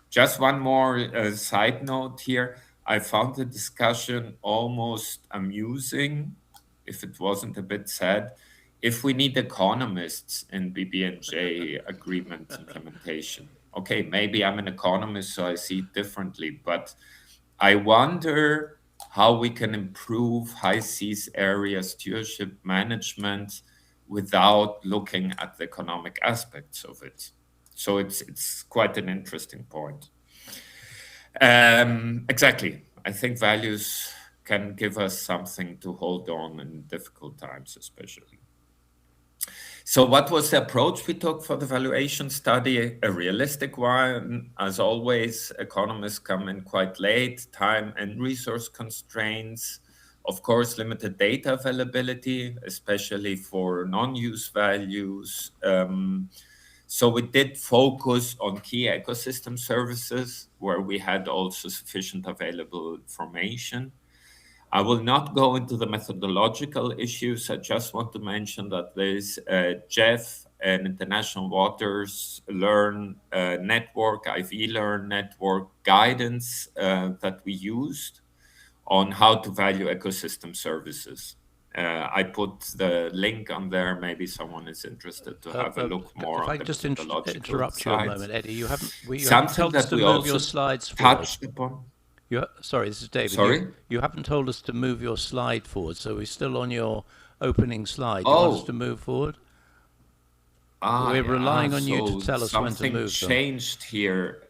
Speaker 6: Just one more side note here. I found the discussion almost amusing, if it wasn't a bit sad, if we need economists in BBNJ agreement implementation. Okay, maybe I'm an economist, so I see it differently, but I wonder how we can improve high seas area stewardship management without looking at the economic aspects of it. So it's quite an interesting point. Exactly. I think values can give us something to hold on in difficult times, especially. So what was the approach we took for the valuation study? A realistic one. As always, economists come in quite late, time and resource constraints. Of course, limited data availability, especially for non-use values. So we did focus on key ecosystem services where we had also sufficient available information. I will not go into the methodological issues. I just want to mention that there's Jeff, an International Waters Learn network, IV Learn network guidance that we used on how to value ecosystem services. I put the link on there. Maybe someone is interested to have a look more on the methodological side.
Speaker 5: Interrupt you a moment, Eddie. You haven't
Speaker 6: Something
Speaker 5: told us
Speaker 6: that
Speaker 5: to
Speaker 6: we
Speaker 5: move
Speaker 6: also
Speaker 5: your slides forward.
Speaker 6: touched upon.
Speaker 5: Sorry, this is David.
Speaker 6: Sorry?
Speaker 5: You haven't told us to move your slide forward, so we're still on your opening slide. You want us to move forward? We're relying on you to tell us when to move them.
Speaker 6: Something changed here.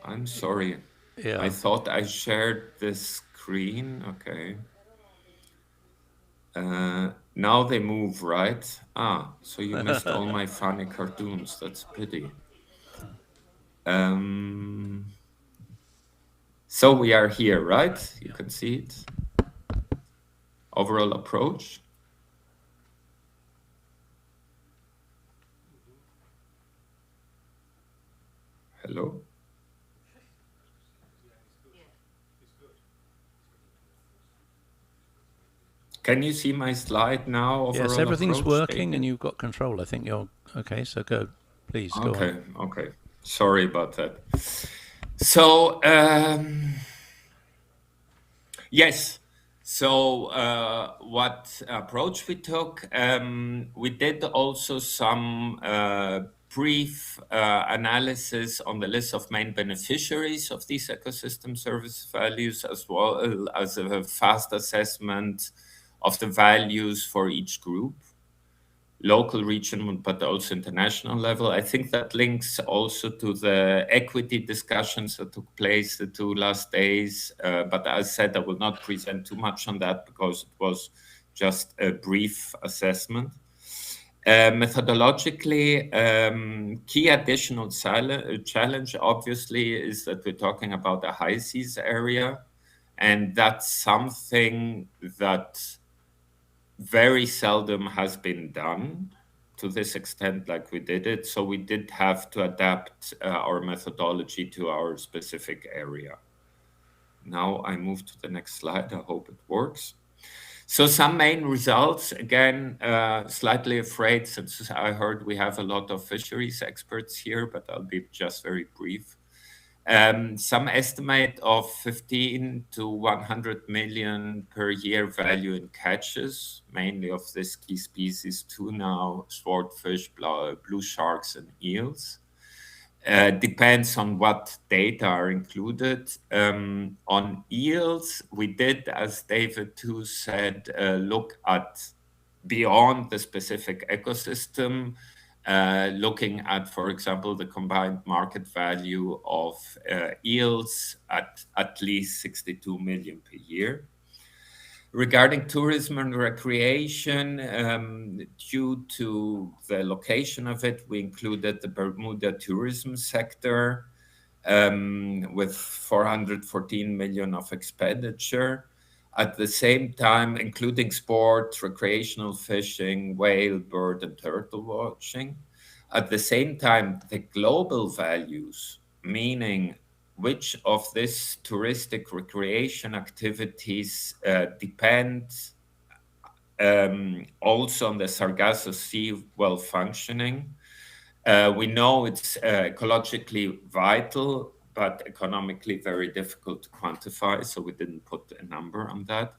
Speaker 6: I'm sorry.
Speaker 5: Yeah.
Speaker 6: I thought I shared the screen. Okay. Now they move, right? So you missed all my funny cartoons. That's a pity. So we are here, right? You can see it. Overall approach. Hello? Can you see my slide now? Overall
Speaker 5: Yes, everything's
Speaker 6: approach,
Speaker 5: working
Speaker 6: David?
Speaker 5: and you've got control. I think you're okay, so go. Please, go on.
Speaker 6: Okay. Sorry about that. So, yes. So, what approach we took? We did also some brief analysis on the list of main beneficiaries of these ecosystem service values, as well as a fast assessment of the values for each group, local, regional, but also international level. I think that links also to the equity discussions that took place the 2 last days. But as I said, I will not present too much on that because it was just a brief assessment. Methodologically, key additional challenge, obviously, is that we're talking about a high seas area. And that's something that very seldom has been done to this extent like we did it. So we did have to adapt our methodology to our specific area. Now I move to the next slide. I hope it works. So some main results, again, slightly afraid since I heard we have a lot of fisheries experts here, but I'll be just very brief. Some estimate of 15 to 100 million per year value in catches, mainly of this key species, tuna, swordfish, blue sharks, and eels. Depends on what data are included. On eels, we did, as David too said, look at beyond the specific ecosystem, looking at, for example, the combined market value of eels at least 62 million per year. Regarding tourism and recreation, due to the location of it, we included the Bermuda tourism sector with 414 million of expenditure. At the same time, including sports, recreational fishing, whale, bird, and turtle watching. At the same time, the global values, meaning which of these touristic recreation activities depend also on the Sargasso Sea well functioning. We know it's ecologically vital, but economically very difficult to quantify, so we didn't put a number on that.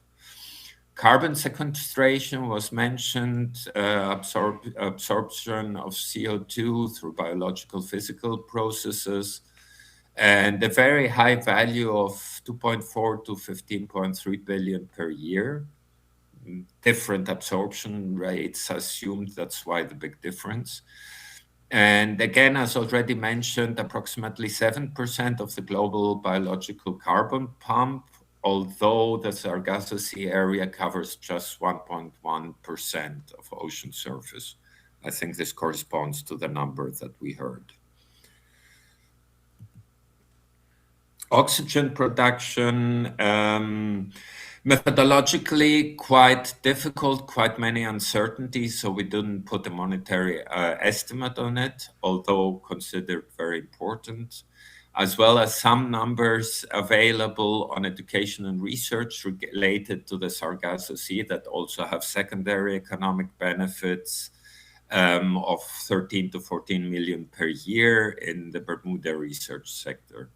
Speaker 6: Carbon sequestration was mentioned, absorption of CO2 through biological physical processes, and a very high value of 2.4 to 15.3 billion per year. Different absorption rates assumed, that's why the big difference. And again, as already mentioned, approximately 7% of the global biological carbon pump, although the Sargasso Sea area covers just 1.1% of ocean surface. I think this corresponds to the number that we heard. Oxygen production, methodologically quite difficult, quite many uncertainties, so we didn't put a monetary estimate on it, although considered very important, as well as some numbers available on education and research related to the Sargasso Sea that also have secondary economic benefits of 13 to 14 million per year in the Bermuda research sector.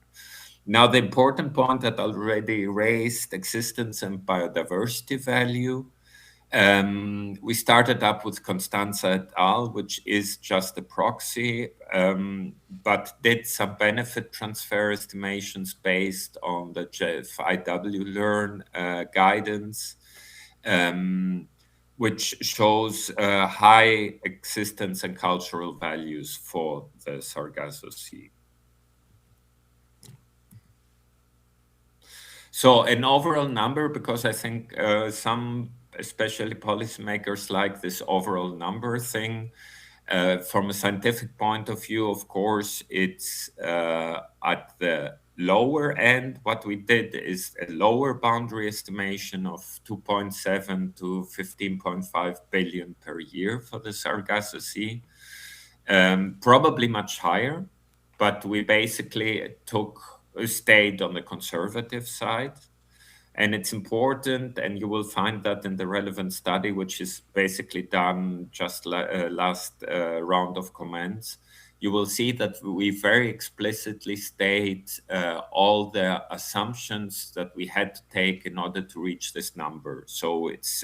Speaker 6: Now, the important point that already raised, existence and biodiversity value. We started up with Constanza et al., which is just a proxy, but did some benefit transfer estimations based on the JFIW Learn guidance, which shows high existence and cultural values for the Sargasso Sea. So an overall number, because I think some, especially policymakers, like this overall number thing. From a scientific point of view, of course, it's at the lower end. What we did is a lower boundary estimation of 2.7 to 15.5 billion per year for the Sargasso Sea. Probably much higher, but we basically stayed on the conservative side. And it's important, and you will find that in the relevant study, which is basically done just last round of comments. You will see that we very explicitly state all the assumptions that we had to take in order to reach this number. So it's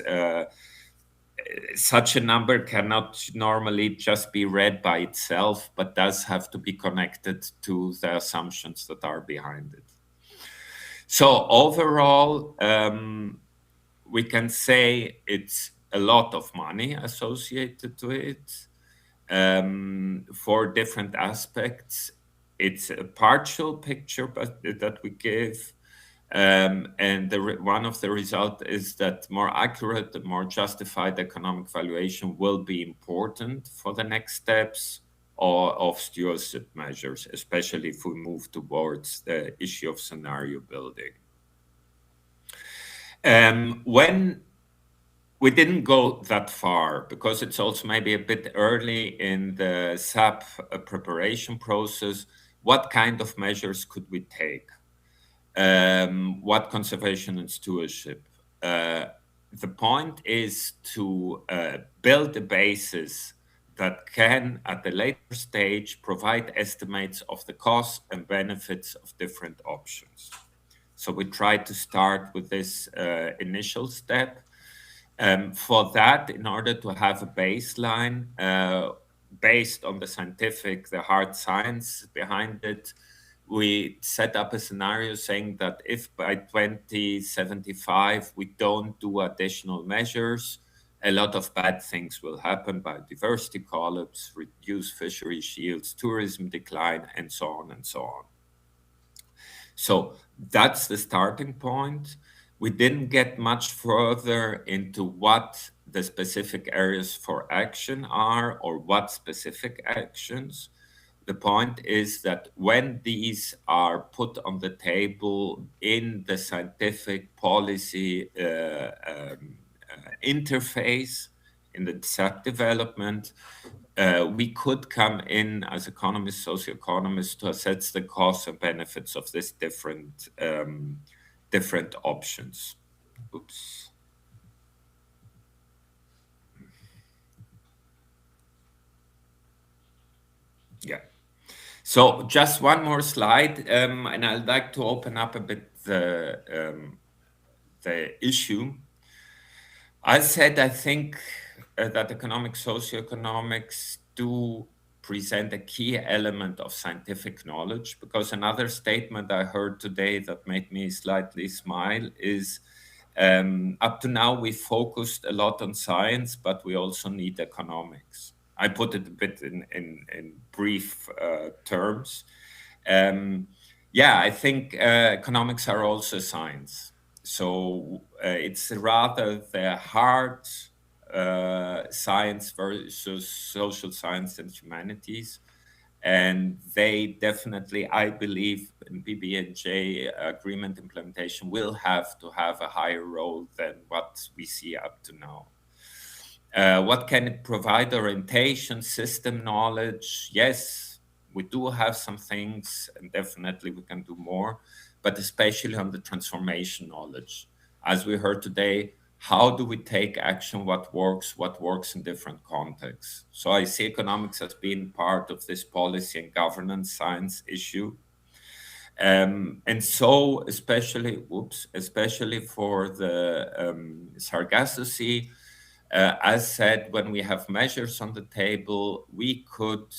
Speaker 6: such a number cannot normally just be read by itself, but does have to be connected to the assumptions that are behind it. So overall, we can say it's a lot of money associated to it for different aspects. It's a partial picture that we give. And one of the results is that more accurate and more justified economic valuation will be important for the next steps of stewardship measures, especially if we move towards the issue of scenario building. When we didn't go that far, because it's also maybe a bit early in the SAP preparation process, what kind of measures could we take? What conservation and stewardship? The point is to build a basis that can, at a later stage, provide estimates of the costs and benefits of different options. So we try to start with this initial step. For that, in order to have a baseline based on the scientific, the hard science behind it, we set up a scenario saying that if by 2075 we don't do additional measures, a lot of bad things will happen: biodiversity collapse, reduced fishery shields, tourism decline, and so on and so on. So that's the starting point. we didn't get much further into what the specific areas for action are or what specific actions. The point is that when these are put on the table in the scientific policy interface, in the development, we could come in as economists, socioeconomists, to assess the costs and benefits of these different options. Oops. Yeah. So just one more slide, and I'd like to open up a bit the issue. I said I think that economics, socioeconomics do present a key element of scientific knowledge, because another statement I heard today that made me slightly smile is up to now we focused a lot on science, but we also need economics. I put it a bit in brief terms. Yeah, I think economics are also science. So it's rather the hard science versus social science and humanities. And they definitely, I believe, in BBNJ agreement implementation will have to have a higher role than what we see up to now. What can it provide? Orientation, system knowledge. Yes, we do have some things, and definitely we can do more, but especially on the transformation knowledge. As we heard today, how do we take action? What works in different contexts? So I see economics as being part of this policy and governance science issue. And so especially for the Sargasso Sea, as said, when we have measures on the table, we could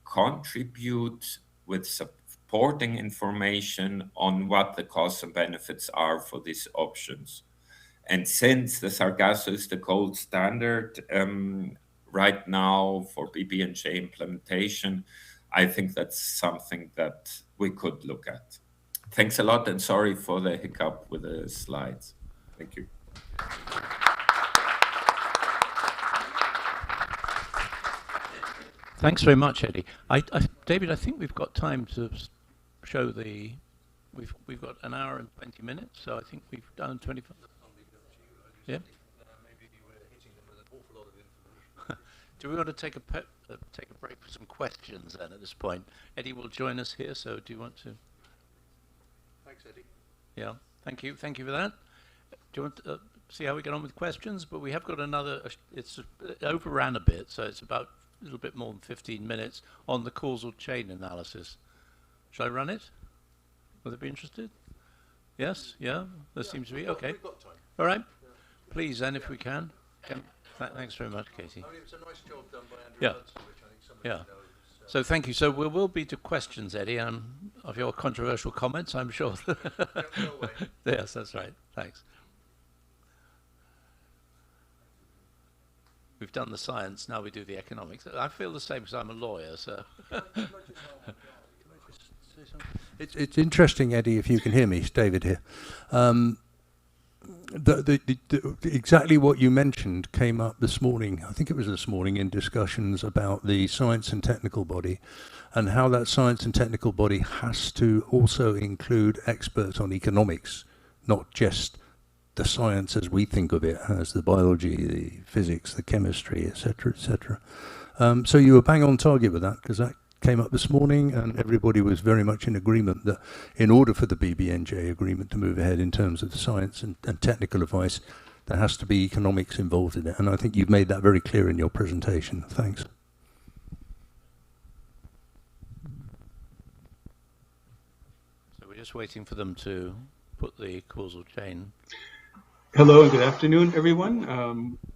Speaker 6: contribute with supporting information on what the costs and benefits are for these options. And since the Sargasso is the gold standard right now for BBNJ implementation, I think that's something that we could look at. Thanks a lot, and sorry for the hiccup with the slides. Thank you.
Speaker 1: Thanks very much, Eddie. David, I think we've got time to show the. We've got an hour and 20 minutes, so I think we've done 25. Yeah.
Speaker 5: Maybe we're hitting them with an awful lot of information.
Speaker 1: Do we want to take a break for some questions then at this point? Eddie will join us here, so do you want to?
Speaker 5: Thanks, Eddie.
Speaker 1: Yeah, thank you for that. Do you want to see how we get on with questions? But we have got another, it overran a bit, so it's about a little bit more than 15 minutes on the causal chain analysis. Shall I run it? Will they be interested? Yes? Yeah? There seems to be? Okay.
Speaker 5: We've got time.
Speaker 1: All right. Please, then, if we can. Thanks very much, Katie.
Speaker 5: I mean, it's a nice job done by Andrew
Speaker 1: Yeah.
Speaker 5: Hudson, which I think somebody
Speaker 1: Yeah.
Speaker 5: knows.
Speaker 1: So thank you. So we will be to questions, Eddie, of your controversial comments, I'm sure.
Speaker 5: Don't go away.
Speaker 1: Yes, that's right. Thanks. We've done the science, now we do the economics. I feel the same because I'm a lawyer, so.
Speaker 5: It's interesting, Eddie, if you can hear me. It's David here. Exactly what you mentioned came up this morning. I think it was this morning in discussions about the science and technical body and how that science and technical body has to also include experts on economics, not just the science as we think of it, as the biology, the physics, the chemistry, etc., etc. So you were bang on target with that, because that came up this morning and everybody was very much in agreement that in order for the BBNJ agreement to move ahead in terms of the science and technical advice, there has to be economics involved in it. And I think you've made that very clear in your presentation. Thanks.
Speaker 1: So we're just waiting for them to put the causal chain.
Speaker 7: Hello and good afternoon, everyone.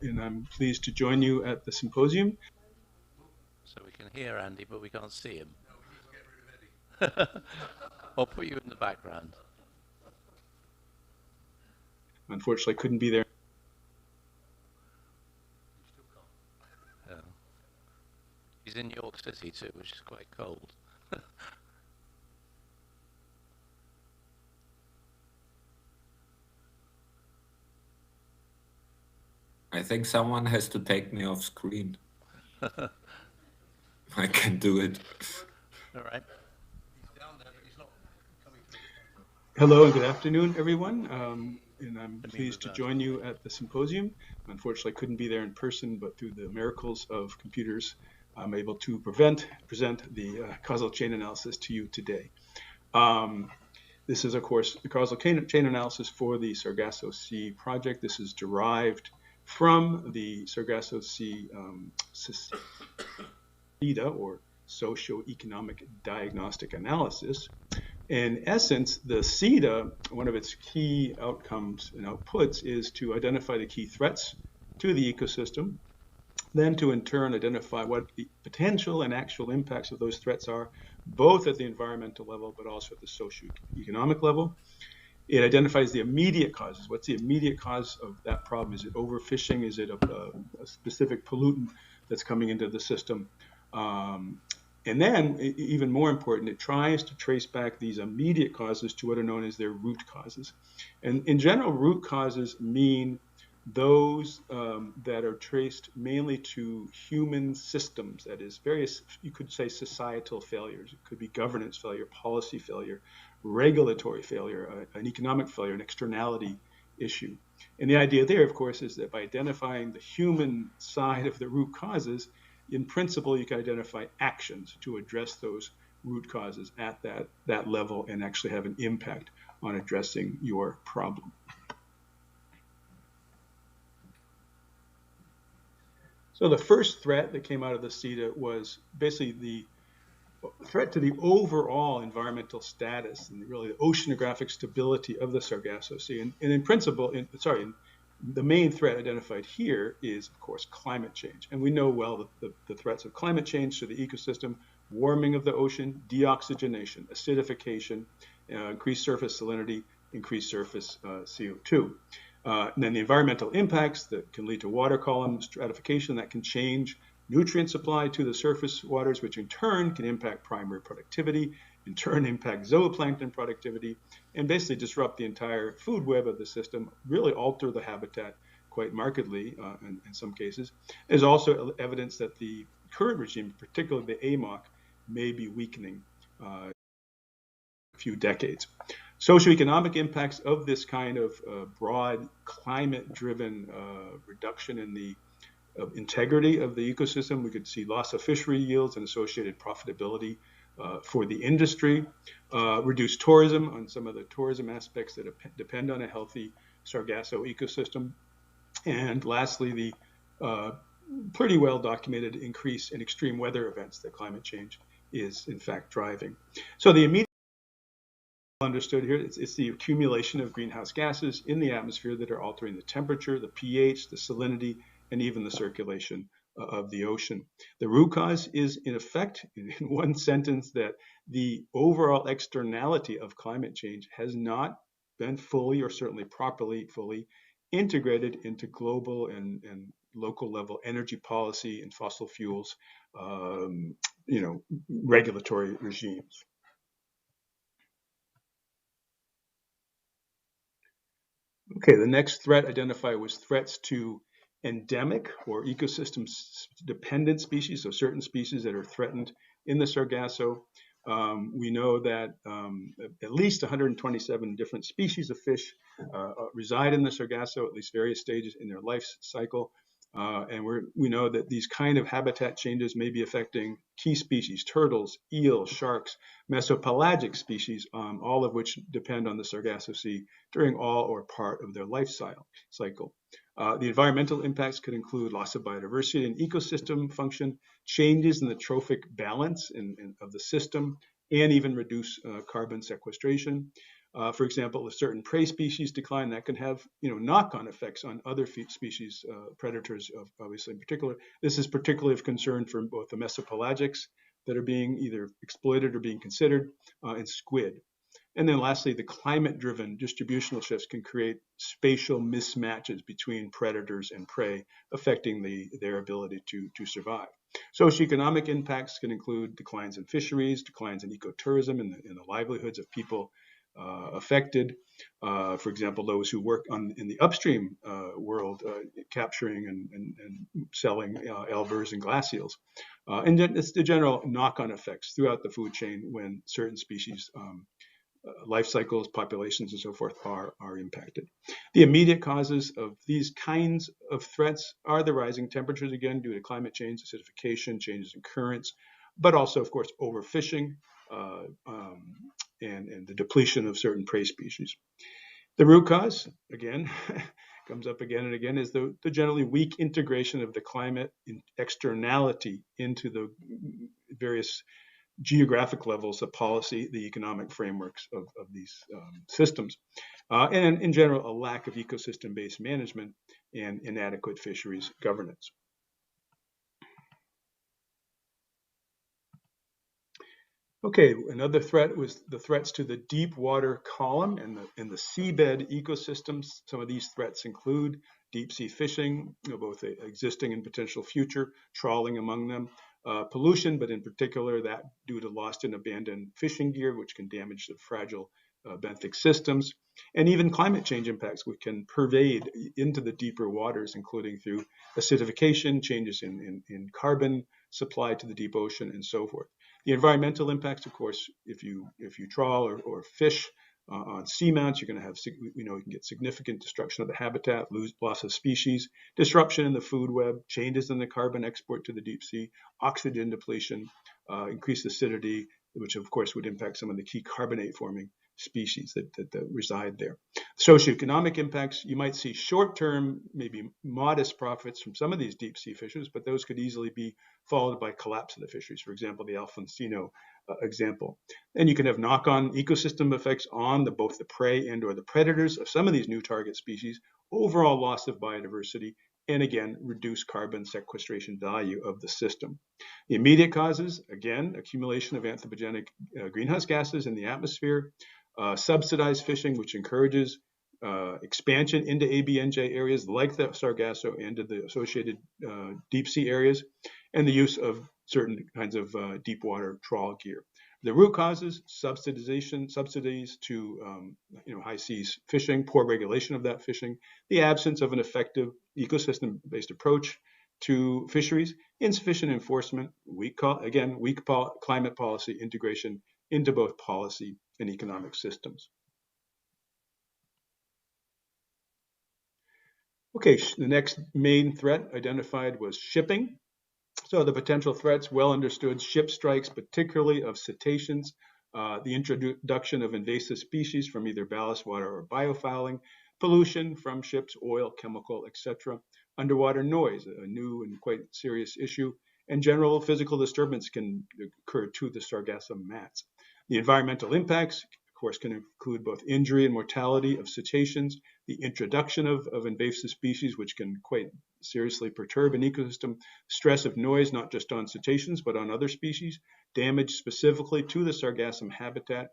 Speaker 7: And I'm pleased to join you at the symposium.
Speaker 1: So we can hear Andy, but we can't see him. No, we need to get rid of Eddie. I'll put you in the background.
Speaker 7: Unfortunately, I couldn't be there.
Speaker 1: He's in York City too, which is quite cold.
Speaker 6: I think someone has to take me off screen. I can do it.
Speaker 1: All right.
Speaker 7: Hello and good afternoon, everyone. And I'm pleased to join you at the symposium. Unfortunately, I couldn't be there in person, but through the miracles of computers, I'm able to present the causal chain analysis to you today. This is, of course, the causal chain analysis for the Sargasso Sea project. This is derived from the Sargasso Sea SEDA, or Socioeconomic Diagnostic Analysis. In essence, the SEDA, one of its key outcomes and outputs is to identify the key threats to the ecosystem, then to in turn identify what the potential and actual impacts of those threats are, both at the environmental level, but also at the socioeconomic level. It identifies the immediate causes. What's the immediate cause of that problem? Is it overfishing? Is it a specific pollutant that's coming into the system? And then, even more important, it tries to trace back these immediate causes to what are known as their root causes. And in general, root causes mean those that are traced mainly to human systems, that is, various, you could say, societal failures. It could be governance failure, policy failure, regulatory failure, an economic failure, an externality issue. And the idea there, of course, is that by identifying the human side of the root causes, in principle, you can identify actions to address those root causes at that level and actually have an impact on addressing your problem. So the first threat that came out of the SEDA was basically the threat to the overall environmental status and really the oceanographic stability of the Sargasso Sea. And in principle, the main threat identified here is, of course, climate change. And we know well the threats of climate change to the ecosystem: warming of the ocean, deoxygenation, acidification, increased surface salinity, increased surface CO2. And then the environmental impacts that can lead to water column stratification that can change nutrient supply to the surface waters, which in turn can impact primary productivity, in turn impact zooplankton productivity, and basically disrupt the entire food web of the system, really alter the habitat quite markedly in some cases. There's also evidence that the current regime, particularly the AMOC, may be weakening in a few decades. Socioeconomic impacts of this kind of broad climate-driven reduction in the integrity of the ecosystem. We could see loss of fishery yields and associated profitability for the industry, reduced tourism on some of the tourism aspects that depend on a healthy Sargasso ecosystem, and lastly, the pretty well documented increase in extreme weather events that climate change is in fact driving. So the immediate understood here, it's the accumulation of greenhouse gases in the atmosphere that are altering the temperature, the pH, the salinity, and even the circulation of the ocean. The root cause is, in effect, in one sentence, that the overall externality of climate change has not been fully, or certainly properly, fully integrated into global and local level energy policy and fossil fuels, regulatory regimes. Okay, the next threat identified was threats to endemic or ecosystem dependent species, so certain species that are threatened in the Sargasso. We know that at least 127 different species of fish reside in the Sargasso, at least various stages in their life cycle. And we know that these kind of habitat changes may be affecting key species: turtles, eels, sharks, mesopelagic species, all of which depend on the Sargasso Sea during all or part of their life cycle. The environmental impacts could include loss of biodiversity and ecosystem function, changes in the trophic balance of the system, and even reduce carbon sequestration. For example, if certain prey species decline, that can have knock-on effects on other species, predators, obviously in particular. This is particularly of concern for both the mesopelagics that are being either exploited or being considered, and squid. And then lastly, the climate-driven distributional shifts can create spatial mismatches between predators and prey, affecting their ability to survive. Socioeconomic impacts can include declines in fisheries, declines in ecotourism, and the livelihoods of people affected. For example, those who work in the upstream world, capturing and selling albers and glass seals. And it's the general knock-on effects throughout the food chain when certain species life cycles, populations, and so forth are impacted. The immediate causes of these kinds of threats are the rising temperatures, again, due to climate change, acidification, changes in currents, but also, of course, overfishing and the depletion of certain prey species. The root cause, again, comes up again and again, is the generally weak integration of the climate externality into the various geographic levels of policy, the economic frameworks of these systems, and in general, a lack of ecosystem-based management and inadequate fisheries governance. Okay, another threat was the threats to the deep water column and the seabed ecosystems. Some of these threats include deep sea fishing, both existing and potential future, trawling among them, pollution, but in particular that due to lost and abandoned fishing gear, which can damage the fragile benthic systems, and even climate change impacts, which can pervade into the deeper waters, including through acidification, changes in carbon supply to the deep ocean, and so forth. The environmental impacts, of course, if you trawl or fish on seamounts, you're going to have, you can get significant destruction of the habitat, loss of species, disruption in the food web, changes in the carbon export to the deep sea, oxygen depletion, increased acidity, which of course would impact some of the key carbonate forming species that reside there. Socioeconomic impacts, you might see short-term, maybe modest profits from some of these deep sea fishers, but those could easily be followed by collapse of the fisheries. For example, the Alfonsino example. And you can have knock-on ecosystem effects on both the prey and or the predators of some of these new target species, overall loss of biodiversity, and again, reduce carbon sequestration value of the system. The immediate causes, again, accumulation of anthropogenic greenhouse gases in the atmosphere, subsidized fishing, which encourages expansion into ABNJ areas like the Sargasso and to the associated deep sea areas, and the use of certain kinds of deep water trawl gear. The root causes, subsidies to high seas fishing, poor regulation of that fishing, the absence of an effective ecosystem-based approach to fisheries, insufficient enforcement, weak climate policy integration into both policy and economic systems. Okay, the next main threat identified was shipping. So the potential threats, well understood, ship strikes, particularly of cetaceans, the introduction of invasive species from either ballast water or biofouling, pollution from ships, oil, chemical, etc., underwater noise, a new and quite serious issue, and general physical disturbance can occur to the Sargasso mats. The environmental impacts, of course, can include both injury and mortality of cetaceans, the introduction of invasive species, which can quite seriously perturb an ecosystem, stress of noise, not just on cetaceans, but on other species, damage specifically to the Sargassum habitat,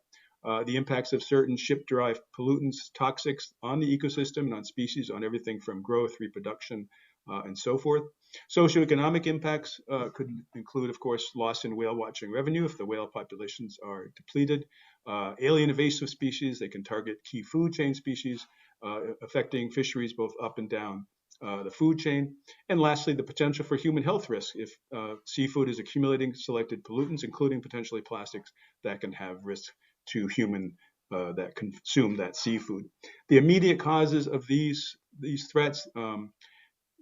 Speaker 7: the impacts of certain ship-derived pollutants, toxics on the ecosystem and on species, on everything from growth, reproduction, and so forth. Socioeconomic impacts could include, of course, loss in whale watching revenue if the whale populations are depleted, alien invasive species, they can target key food chain species, affecting fisheries both up and down the food chain. And lastly, the potential for human health risks if seafood is accumulating selected pollutants, including potentially plastics that can have risks to human that consume that seafood. The immediate causes of these threats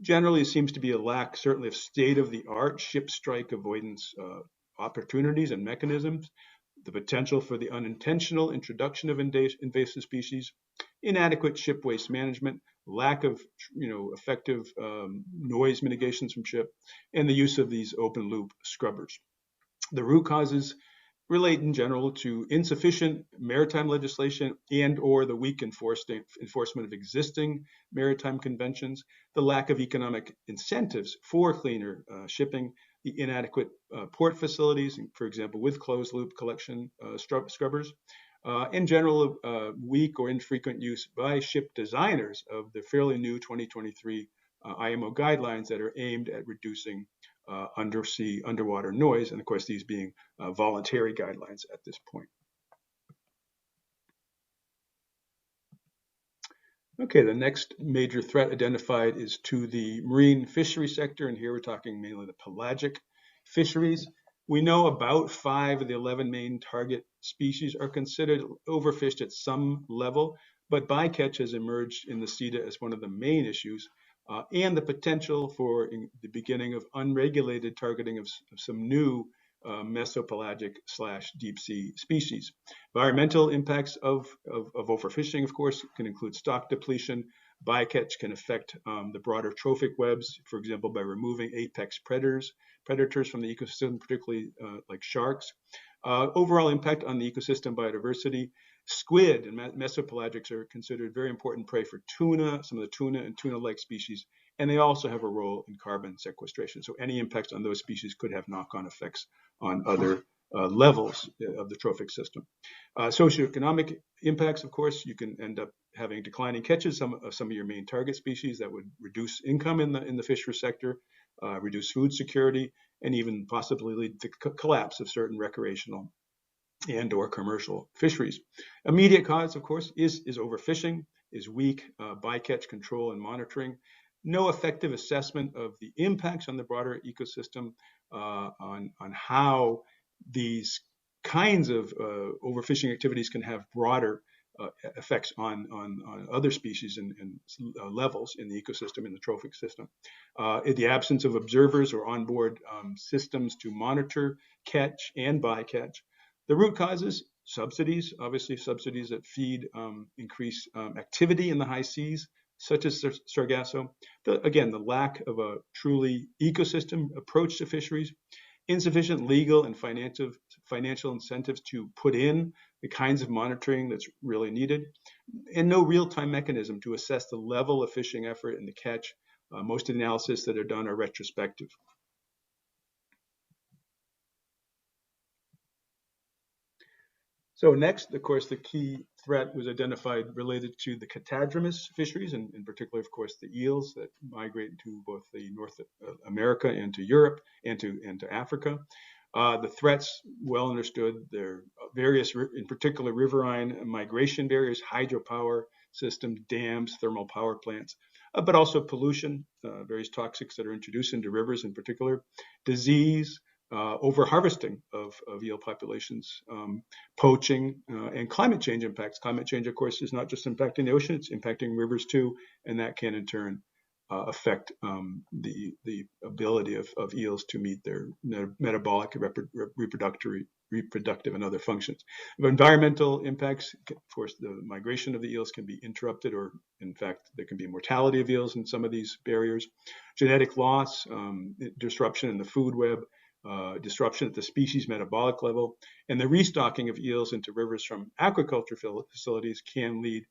Speaker 7: generally seems to be a lack, certainly, of state-of-the-art ship strike avoidance opportunities and mechanisms, the potential for the unintentional introduction of invasive species, inadequate ship waste management, lack of effective noise mitigations from ship, and the use of these open loop scrubbers. The root causes relate in general to insufficient maritime legislation and or the weak enforcement of existing maritime conventions, the lack of economic incentives for cleaner shipping, the inadequate port facilities, for example, with closed loop collection scrubbers, in general, weak or infrequent use by ship designers of the fairly new 2023 IMO guidelines that are aimed at reducing underwater noise, and of course these being voluntary guidelines at this point. Okay, the next major threat identified is to the marine fishery sector, and here we're talking mainly the pelagic fisheries. We know about 5 of the 11 main target species are considered overfished at some level, but bycatch has emerged in the CETA as one of the main issues, and the potential for the beginning of unregulated targeting of some new mesopelagic / deep sea species. Environmental impacts of overfishing, of course, can include stock depletion. Bycatch can affect the broader trophic webs, for example, by removing apex predators from the ecosystem, particularly like sharks. Overall impact on the ecosystem biodiversity. Squid and mesopelagics are considered very important prey for tuna, some of the tuna and tuna-like species, and they also have a role in carbon sequestration. So any impacts on those species could have knock-on effects on other levels of the trophic system. Socioeconomic impacts, of course, you can end up having declining catches of some of your main target species that would reduce income in the fishery sector, reduce food security, and even possibly lead to collapse of certain recreational and or commercial fisheries. Immediate cause, of course, is overfishing, is weak bycatch control and monitoring, no effective assessment of the impacts on the broader ecosystem, on how these kinds of overfishing activities can have broader effects on other species and levels in the ecosystem, in the trophic system. In the absence of observers or onboard systems to monitor catch and bycatch. The root causes, subsidies, obviously subsidies that feed increase activity in the high seas, such as Sargasso. Again, the lack of a truly ecosystem approach to fisheries, insufficient legal and financial incentives to put in the kinds of monitoring that's really needed, and no real-time mechanism to assess the level of fishing effort and the catch. Most of the analysis that are done are retrospective. So next, of course, the key threat was identified related to the catadromous fisheries, and in particular, of course, the eels that migrate to both the North America and to Europe and to Africa. The threats, well understood, there are various, in particular, riverine migration barriers, hydropower systems, dams, thermal power plants, but also pollution, various toxics that are introduced into rivers in particular, disease, over-harvesting of eel populations, poaching, and climate change impacts. Climate change, of course, is not just impacting the ocean, it's impacting rivers too, and that can in turn affect the ability of eels to meet their metabolic, reproductive, and other functions. Environmental impacts, of course, the migration of the eels can be interrupted, or in fact, there can be mortality of eels in some of these barriers. Genetic loss, disruption in the food web, disruption at the species metabolic level, and the restocking of eels into rivers from aquaculture facilities can lead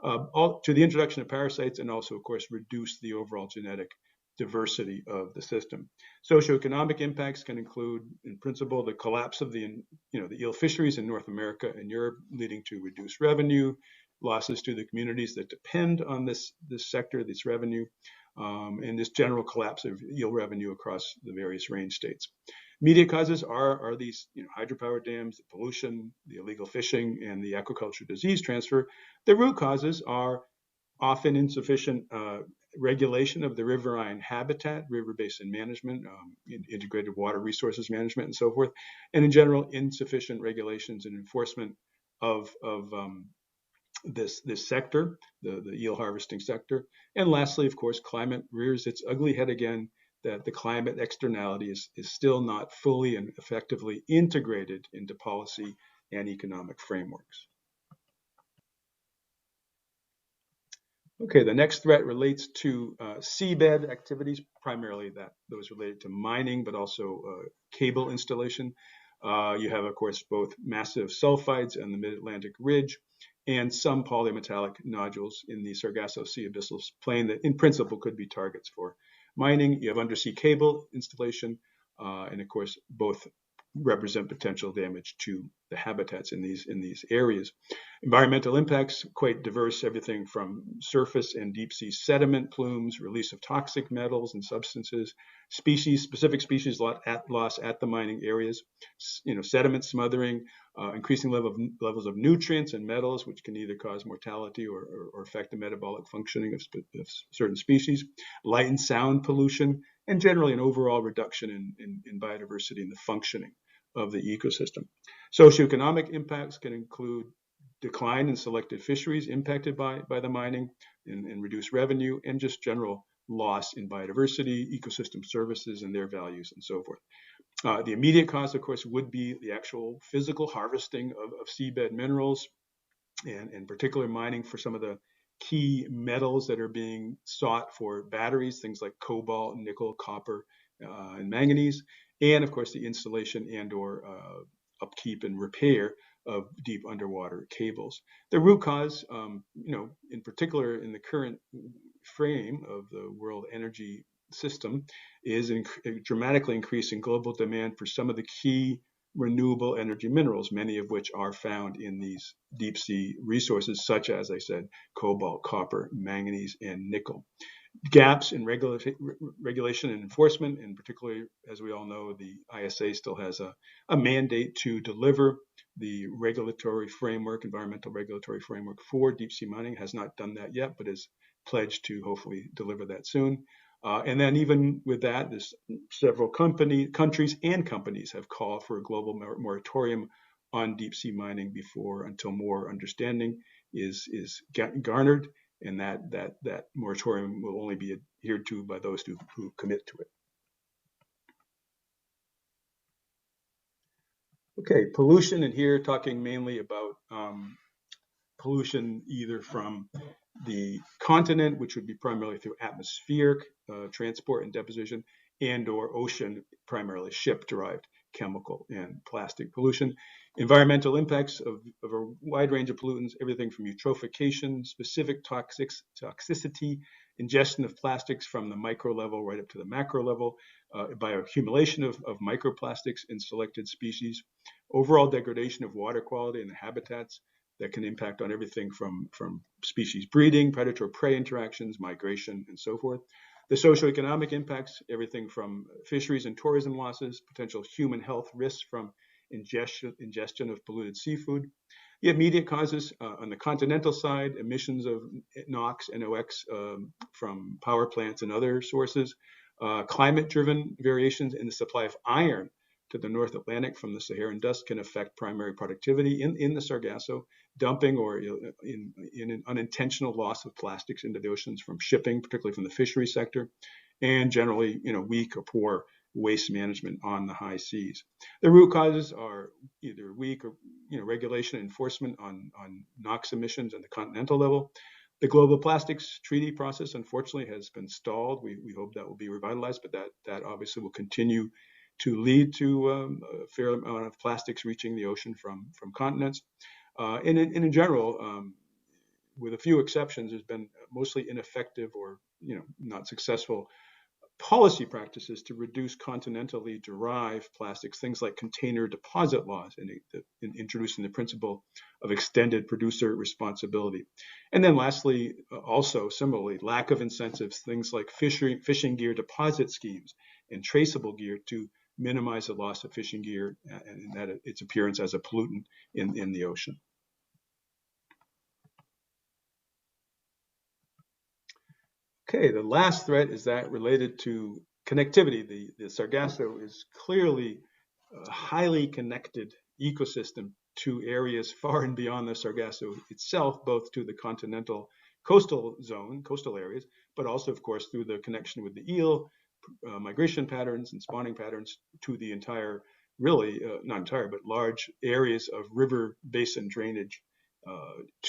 Speaker 7: to the introduction of parasites and also, of course, reduce the overall genetic diversity of the system. Socioeconomic impacts can include, in principle, the collapse of the eel fisheries in North America and Europe, leading to reduced revenue, losses to the communities that depend on this sector, this revenue, and this general collapse of eel revenue across the various range states. Immediate causes are these hydropower dams, the pollution, the illegal fishing, and the aquaculture disease transfer. The root causes are often insufficient regulation of the riverine habitat, river basin management, integrated water resources management, and so forth, and in general, insufficient regulations and enforcement of this sector, the eel harvesting sector. And lastly, of course, climate rears its ugly head again, that the climate externality is still not fully and effectively integrated into policy and economic frameworks. Okay, the next threat relates to seabed activities, primarily those related to mining, but also cable installation. You have, of course, both massive sulfides on the Mid-Atlantic ridge and some polymetallic nodules in the Sargasso Sea abyssal plain that in principle could be targets for mining. You have undersea cable installation, and of course, both represent potential damage to the habitats in these areas. Environmental impacts quite diverse, everything from surface and deep sea sediment plumes, release of toxic metals and substances, specific species loss at the mining areas, sediment smothering, increasing levels of nutrients and metals, which can either cause mortality or affect the metabolic functioning of certain species, light and sound pollution, and generally an overall reduction in biodiversity and the functioning of the ecosystem. Socioeconomic impacts can include decline in selected fisheries impacted by the mining and reduced revenue, and just general loss in biodiversity, ecosystem services and their values, and so forth. The immediate cause, of course, would be the actual physical harvesting of seabed minerals, and in particular mining for some of the key metals that are being sought for batteries, things like cobalt, nickel, copper, and manganese, and of course the installation and or upkeep and repair of deep underwater cables. The root cause, in particular in the current frame of the world energy system, is dramatically increasing global demand for some of the key renewable energy minerals, many of which are found in these deep sea resources, such as I said, cobalt, copper, manganese, and nickel. Gaps in regulation and enforcement, and particularly, as we all know, the ISA still has a mandate to deliver the regulatory framework, environmental regulatory framework for deep sea mining. Has not done that yet, but is pledged to hopefully deliver that soon. And then even with that, there's several countries and companies have called for a global moratorium on deep sea mining until more understanding is garnered, and that moratorium will only be adhered to by those who commit to it. Okay, pollution, and here talking mainly about pollution either from the continent, which would be primarily through atmospheric transport and deposition, and or ocean, primarily ship-derived chemical and plastic pollution. Environmental impacts of a wide range of pollutants, everything from eutrophication, specific toxicity, ingestion of plastics from the micro level right up to the macro level, bioaccumulation of microplastics in selected species, overall degradation of water quality and the habitats that can impact on everything from species breeding, predator-prey interactions, migration, and so forth. The socioeconomic impacts, everything from fisheries and tourism losses, potential human health risks from ingestion of polluted seafood. The immediate causes on the continental side, emissions of NOx, NOx from power plants and other sources, climate-driven variations in the supply of iron to the North Atlantic from the Saharan dust can affect primary productivity in the Sargasso, dumping or in an unintentional loss of plastics into the oceans from shipping, particularly from the fishery sector, and generally, weak or poor waste management on the high seas. The root causes are either weak or regulation and enforcement on NOx emissions at the continental level. The global plastics treaty process, unfortunately, has been stalled. We hope that will be revitalized, but that obviously will continue to lead to a fair amount of plastics reaching the ocean from continents. And in general, with a few exceptions, there's been mostly ineffective or not successful policy practices to reduce continentally derived plastics, things like container deposit laws, and introducing the principle of extended producer responsibility. And then lastly, also similarly, lack of incentives, things like fishing gear deposit schemes and traceable gear to minimize the loss of fishing gear and that its appearance as a pollutant in the ocean. Okay, the last threat is that related to connectivity. The Sargasso is clearly a highly connected ecosystem to areas far and beyond the Sargasso itself, both to the continental coastal zone, coastal areas, but also, of course, through the connection with the eel, migration patterns and spawning patterns to the entire, really, not entire, but large areas of river basin drainage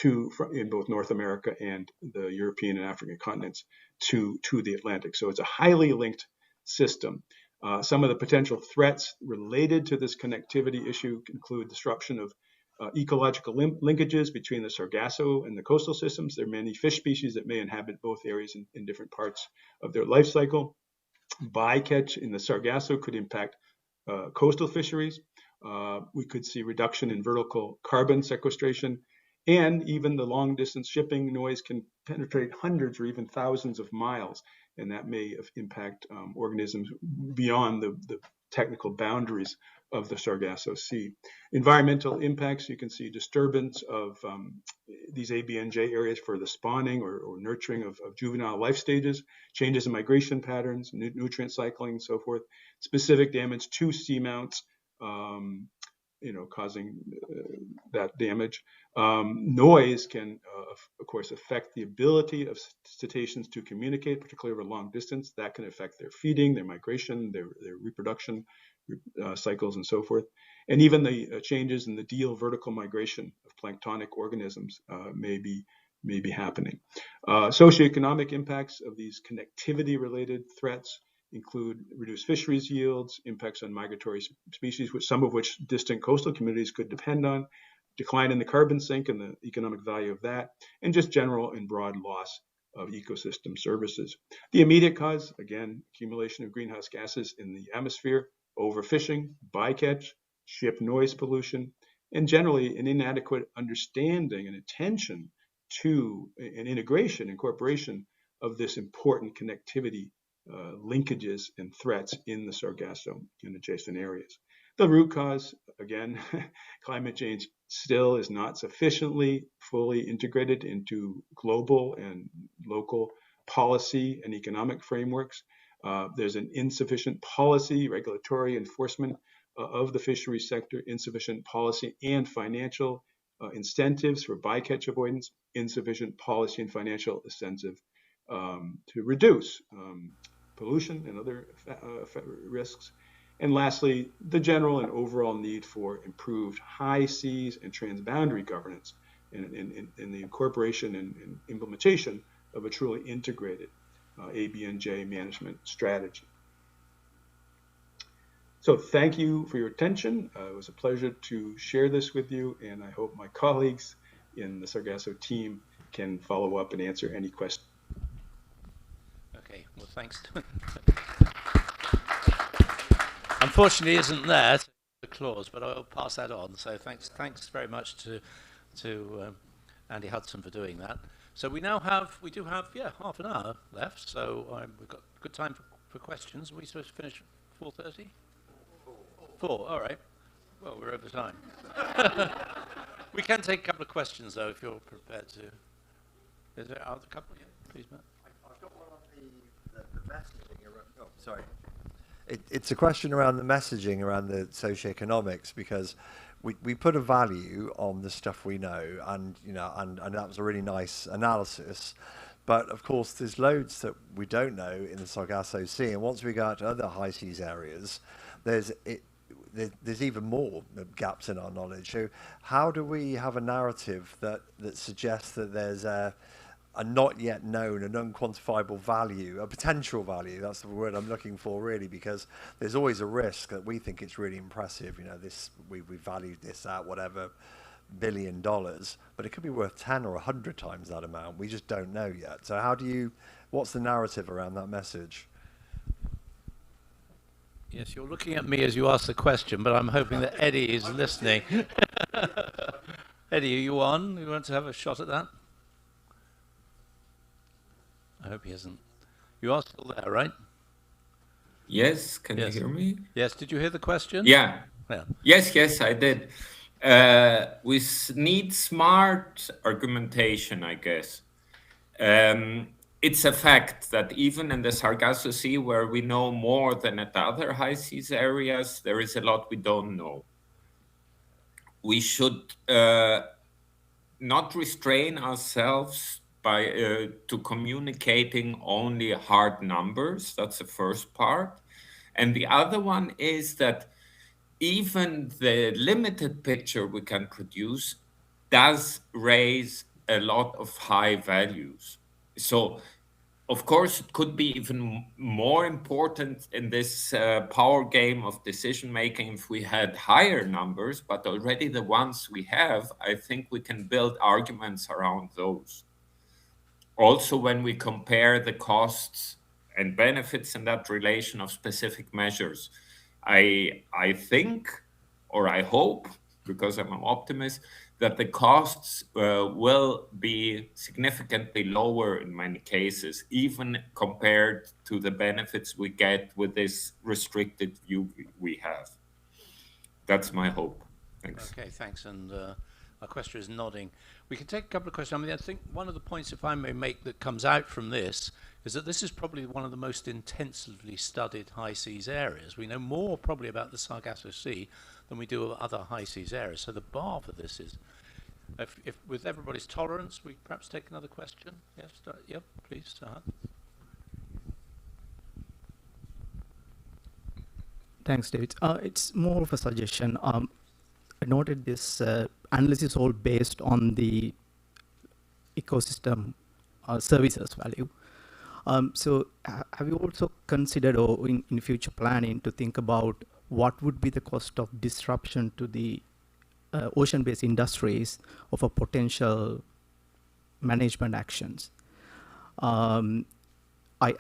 Speaker 7: in both North America and the European and African continents to the Atlantic. So it's a highly linked system. Some of the potential threats related to this connectivity issue include disruption of ecological linkages between the Sargasso and the coastal systems. There are many fish species that may inhabit both areas in different parts of their life cycle. Bycatch in the Sargasso could impact coastal fisheries. We could see reduction in vertical carbon sequestration, and even the long distance shipping noise can penetrate hundreds or even thousands of miles, and that may impact organisms beyond the technical boundaries of the Sargasso Sea. Environmental impacts, you can see disturbance of these ABNJ areas for the spawning or nurturing of juvenile life stages, changes in migration patterns, nutrient cycling, and so forth, specific damage to seamounts, causing that damage. Noise can, of course, affect the ability of cetaceans to communicate, particularly over long distance. That can affect their feeding, their migration, their reproduction cycles, and so forth. And even the changes in the diel vertical migration of planktonic organisms may be happening. Socioeconomic impacts of these connectivity-related threats include reduced fisheries yields, impacts on migratory species, some of which distant coastal communities could depend on, decline in the carbon sink and the economic value of that, and just general and broad loss of ecosystem services. The immediate cause, again, accumulation of greenhouse gases in the atmosphere, overfishing, bycatch, ship noise pollution, and generally an inadequate understanding and attention to an integration, incorporation of this important connectivity linkages and threats in the Sargasso and adjacent areas. The root cause, again, climate change still is not sufficiently fully integrated into global and local policy and economic frameworks. There's an insufficient policy, regulatory enforcement of the fisheries sector, insufficient policy and financial incentives for bycatch avoidance, insufficient policy and financial incentive to reduce pollution and other risks. And lastly, the general and overall need for improved high seas and transboundary governance in the incorporation and implementation of a truly integrated ABNJ management strategy. So thank you for your attention. It was a pleasure to share this with you, and I hope my colleagues in the Sargasso team can follow up and answer any questions.
Speaker 1: Okay, well, thanks. Unfortunately, isn't there the clause, but I'll pass that on. So thanks very much to Andy Hudson for doing that. So we do have half an hour left. So we've got good time for questions. Are we supposed to finish at 4:30? 4. All right. Well, we're over time. We can take a couple of questions though, if you're prepared to. Is there a couple? Yeah, please, Matt.
Speaker 8: I've got one on the messaging around. Oh, sorry. It's a question around the messaging around the socioeconomics, because we put a value on the stuff we know, and and that was a really nice analysis. But of course, there's loads that we don't know in the Sargasso Sea, and once we go out to other high seas areas, there's even more gaps in our knowledge. So how do we have a narrative that suggests that there's a not yet known, an unquantifiable value, a potential value? That's the word I'm looking for, really, because there's always a risk that we think it's really impressive. We valued this at whatever $1 billion, but it could be worth 10 or 100 times that amount. We just don't know yet. So what's the narrative around that message?
Speaker 1: Yes, you're looking at me as you ask the question, but I'm hoping that Eddie is listening. Eddie, are you on? You want to have a shot at that? I hope he isn't. You are still there, right?
Speaker 6: Yes, can you hear me?
Speaker 1: Yes, did you hear the question?
Speaker 6: Yeah.
Speaker 1: Yeah.
Speaker 6: Yes, I did. We need smart argumentation, I guess. It's a fact that even in the Sargasso Sea, where we know more than at the other high seas areas, there is a lot we don't know. We should not restrain ourselves to communicating only hard numbers. That's the first part. And the other one is that even the limited picture we can produce does raise a lot of high values. So, of course, it could be even more important in this power game of decision making if we had higher numbers, but already the ones we have, I think we can build arguments around those. Also, when we compare the costs and benefits in that relation of specific measures, I think or I hope, because I'm an optimist, that the costs will be significantly lower in many cases, even compared to the benefits we get with this restricted view we have. That's my hope. Thanks.
Speaker 5: Okay, thanks. And our questioner is nodding. We can take a couple of questions. I mean, I think one of the points, if I may make, that comes out from this is that this is probably one of the most intensively studied high seas areas. We know more probably about the Sargasso Sea than we do of other high seas areas. So the bar for this is, if with everybody's tolerance, we perhaps take another question. Yes, yep, please.
Speaker 9: Thanks, David. It's more of a suggestion. I noted this analysis all based on the ecosystem services value. So have you also considered, or in future planning, to think about what would be the cost of disruption to the ocean-based industries of a potential management actions? I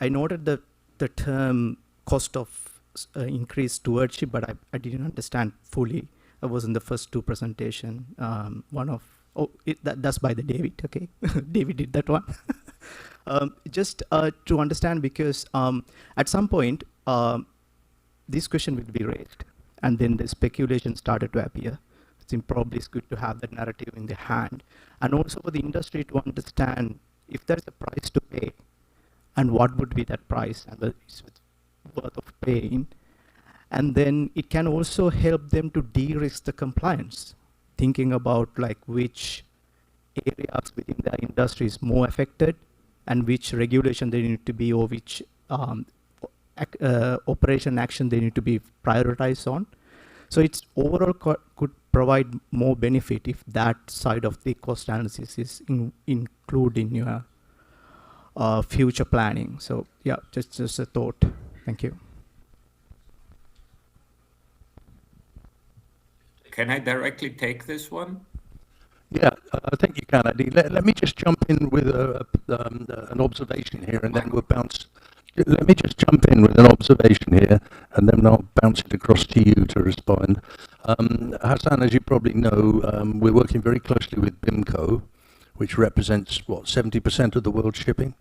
Speaker 9: noted the term cost of increased stewardship, but I didn't understand fully. I was in the first two presentation. That's by the David, okay? David did that one. Just to understand, because at some point, this question will be raised, and then the speculation started to appear. It's probably it's good to have that narrative in the hand, and also for the industry to understand if there is a price to pay, and what would be that price, and whether it's worth of paying. And then it can also help them to de-risk the compliance, thinking about like which areas within the industry is more affected, and which regulation they need to be, or which operation action they need to be prioritized on. So it's overall could provide more benefit if that side of the cost analysis is included in your future planning. So yeah, just a thought. Thank you.
Speaker 6: Can I directly take this one?
Speaker 5: Yeah, I think you can, Andy. Let me just jump in with an observation here, and then we'll bounce. Let me just jump in with an observation here, and then I'll bounce it across to you to respond. Hassan, as you probably know, we're working very closely with BIMCO, which represents, 70% of the world's shipping.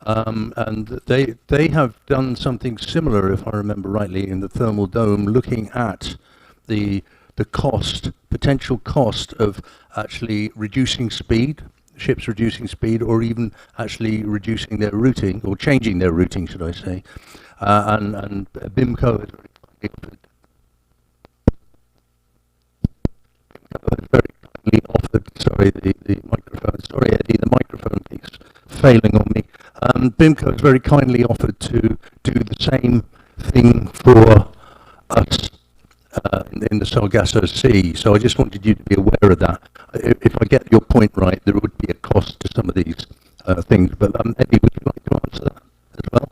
Speaker 5: And they have done something similar, if I remember rightly, in the thermal dome, looking at the potential cost of actually reducing speed, ships reducing speed, or even actually reducing their routing, or changing their routing, should I say. And BIMCO has very kindly offered, sorry, the microphone, sorry Eddie, the microphone keeps failing on me. BIMCO has very kindly offered to do the same thing for us in the Sargasso Sea. So I just wanted you to be aware of that. If I get your point right, there would be a cost to some of these things. But Eddie, would you like to answer that as well?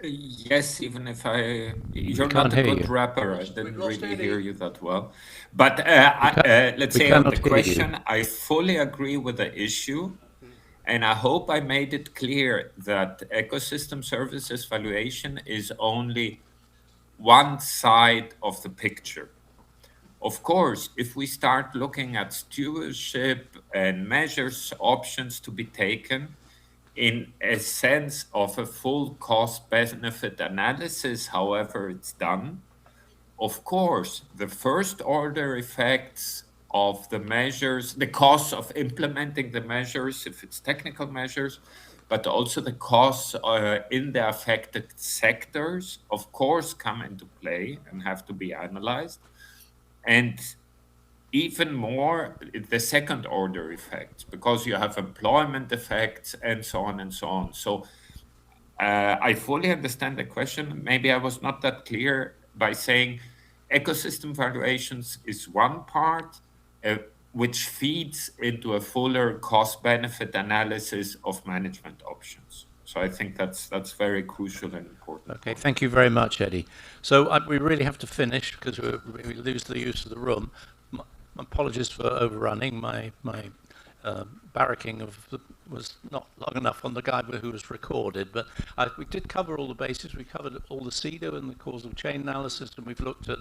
Speaker 6: Yes, even if you're not a good rapper, I didn't really hear you that well. But let's say on the question, I fully agree with the issue. And I hope I made it clear that ecosystem services valuation is only one side of the picture. Of course, if we start looking at stewardship and measures, options to be taken, in a sense of a full cost-benefit analysis, however it's done, of course, the first order effects of the measures, the costs of implementing the measures, if it's technical measures, but also the costs in the affected sectors, of course, come into play and have to be analyzed. And even more, the second order effects, because you have employment effects and so on and so on. So I fully understand the question. Maybe I was not that clear by saying ecosystem valuations is one part, which feeds into a fuller cost-benefit analysis of management options. So I think that's very crucial and important.
Speaker 5: Okay, thank you very much, Eddie. So we really have to finish because we lose the use of the room. My apologies for overrunning. My
Speaker 1: barracking was not long enough on the guy who was recorded, but we did cover all the bases. We covered all the CEDA and the causal chain analysis, and we've looked at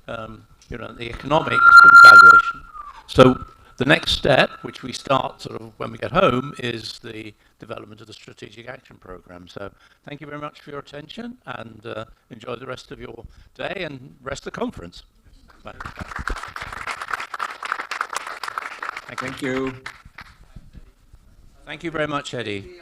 Speaker 1: the economics of valuation. So the next step, which we start sort of when we get home, is the development of the strategic action program. So thank you very much for your attention, and enjoy the rest of your day and rest of the conference. Bye.
Speaker 6: Thank you.
Speaker 1: Thank you very much, Eddie.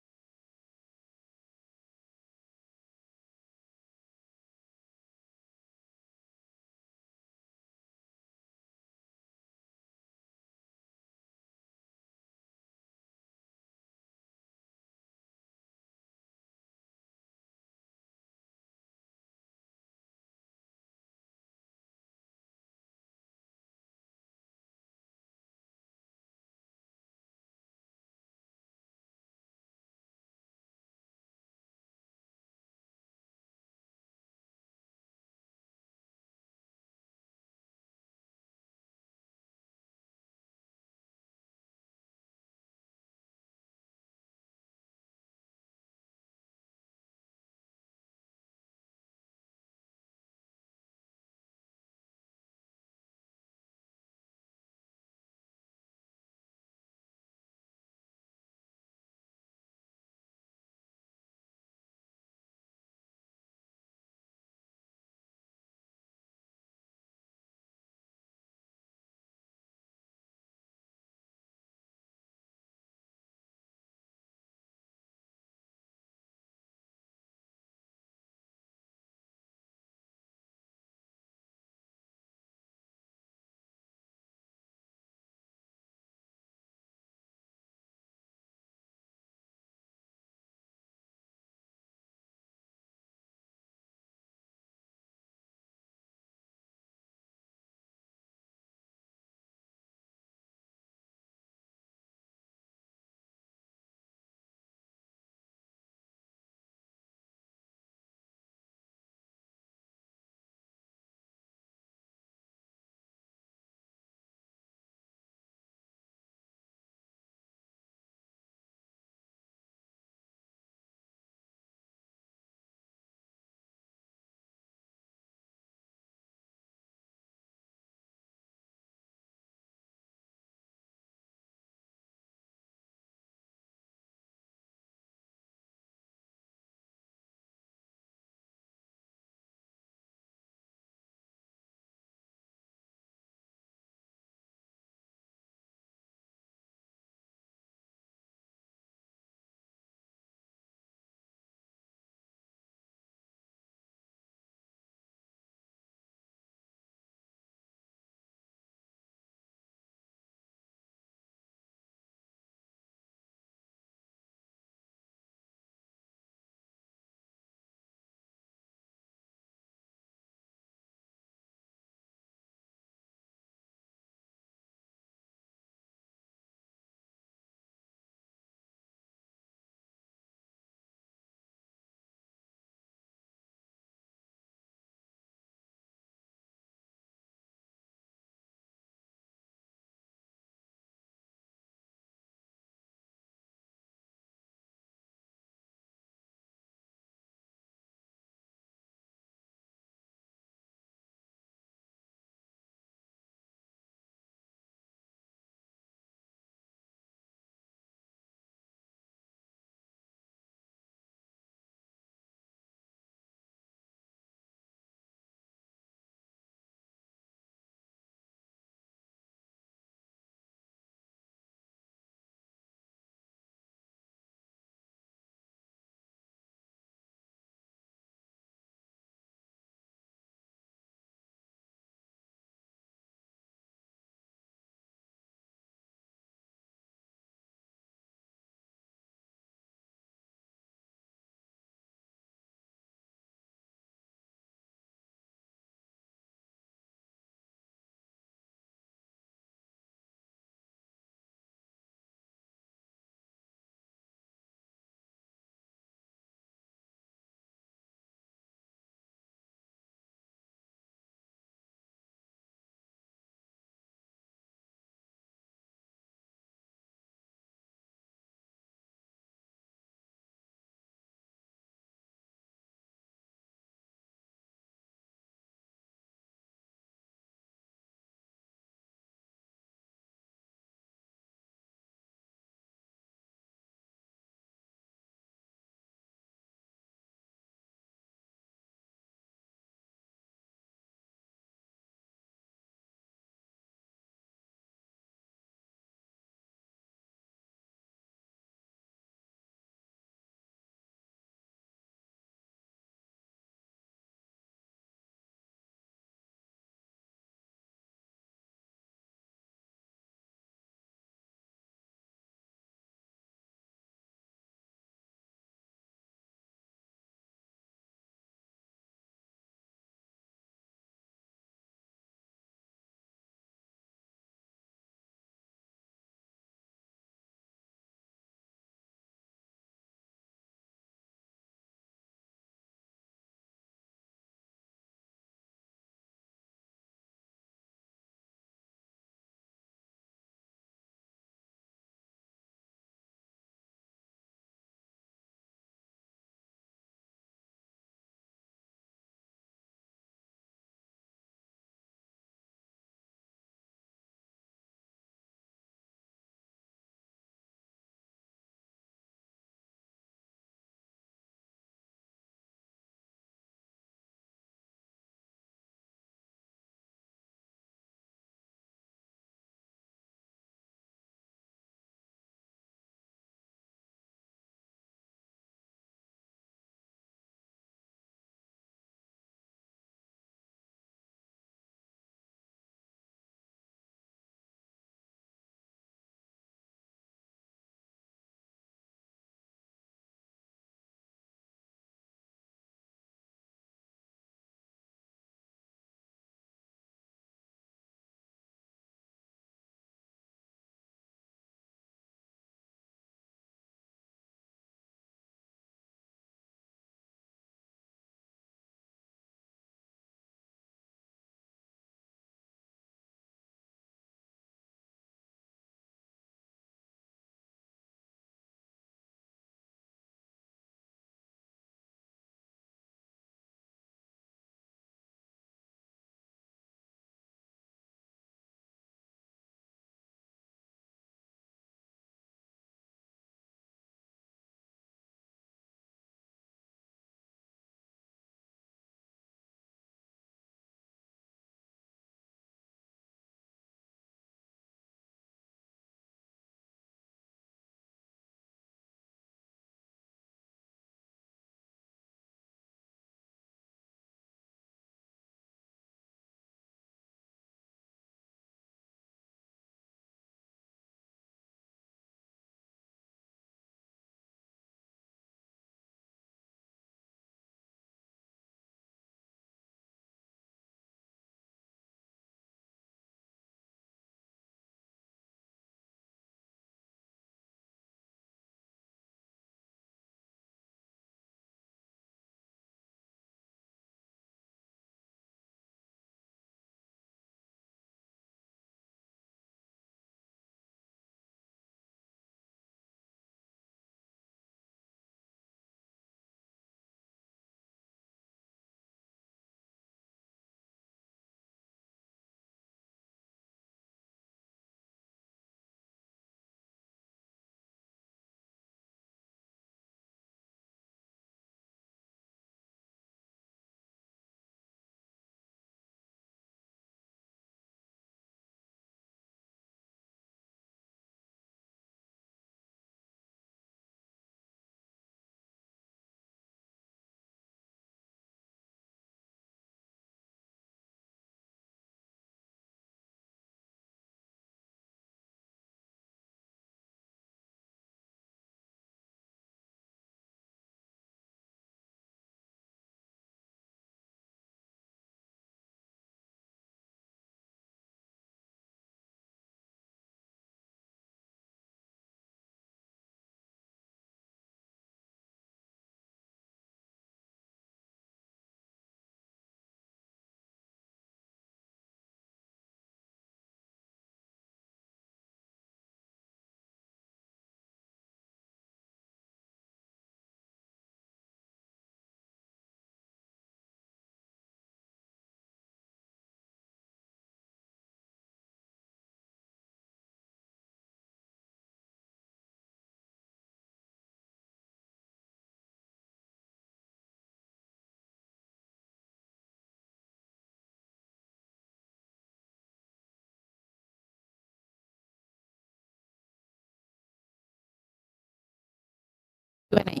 Speaker 10: Q&A.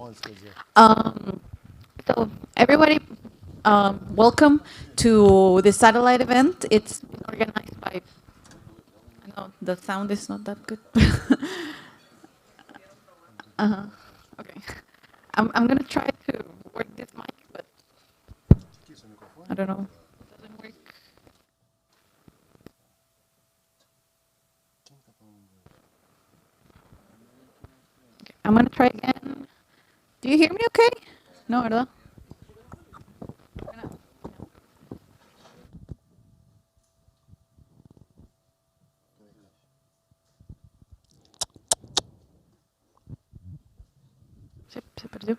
Speaker 10: So everybody, welcome to the satellite event. It's been organized by, I know the sound is not that good. Okay. I'm going to try to work this mic, but I don't know. It doesn't work. Okay, I'm going to try again. Do you hear me okay? No, ¿verdad? Se perdió.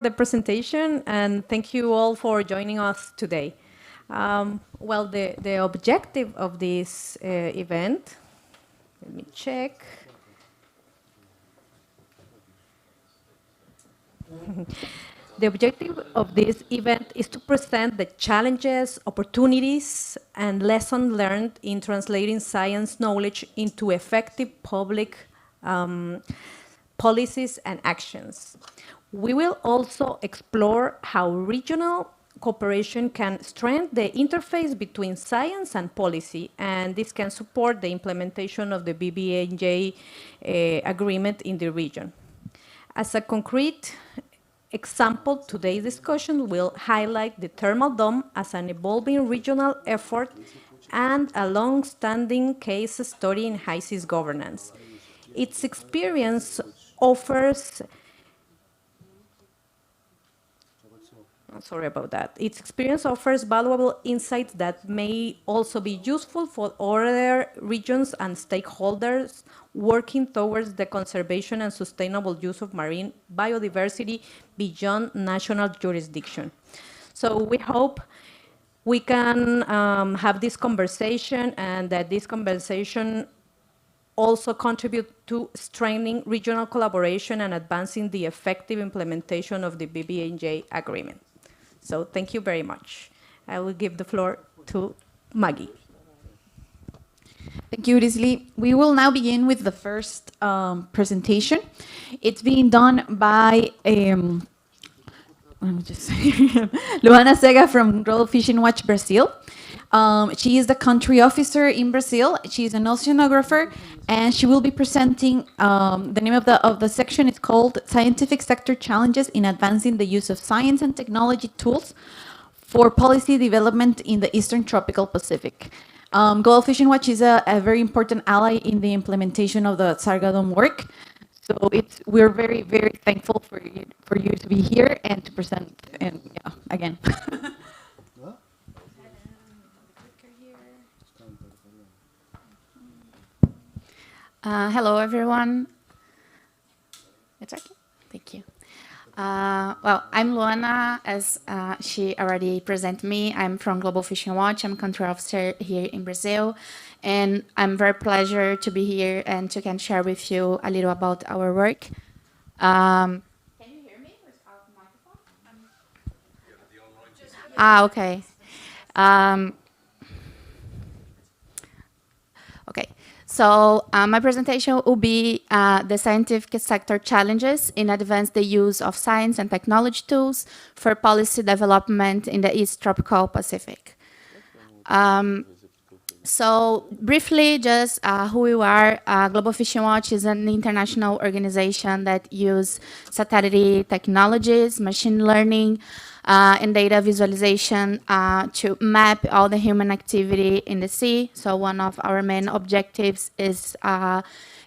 Speaker 10: The presentation, and thank you all for joining us today. Well, the objective of this event, let me check. The objective of this event is to present the challenges, opportunities, and lessons learned in translating science knowledge into effective public policies and actions. We will also explore how regional cooperation can strengthen the interface between science and policy, and this can support the implementation of the BBNJ agreement in the region. As a concrete example, today's discussion will highlight the thermal dome as an evolving regional effort and a long-standing case study in high seas governance. Its experience offers Sorry about that. Its experience offers valuable insights that may also be useful for other regions and stakeholders working towards the conservation and sustainable use of marine biodiversity beyond national jurisdiction. So we hope we can have this conversation, and that this conversation also contribute to strengthening regional collaboration and advancing the effective implementation of the BBNJ agreement. So thank you very much. I will give the floor to Maggie.
Speaker 11: Thank you, Rizli. We will now begin with the first presentation. It's being done by let me just Luana Sega from Global Fishing Watch Brazil. She is the country officer in Brazil. She is an oceanographer, and she will be presenting the name of the section is called Scientific Sector Challenges in Advancing the Use of Science and Technology Tools for Policy Development in the Eastern Tropical Pacific. Global Fishing Watch is a very important ally in the implementation of the Sargadon work. So we're very, very thankful for you to be here and to present, and yeah, again.
Speaker 12: Hello, everyone. It's okay. Thank you. Well, I'm Luana, as she already presented me. I'm from Global Fishing Watch. I'm country officer here in Brazil, and I'm very pleasure to be here and to can share with you a little about our work. Can you hear me without the microphone? Okay. Okay. So my presentation will be the scientific sector challenges in advance the use of science and technology tools for policy development in the East Tropical Pacific. So briefly, just who we are. Global Fishing Watch is an international organization that uses satellite technologies, machine learning, and data visualization to map all the human activity in the sea. So one of our main objectives is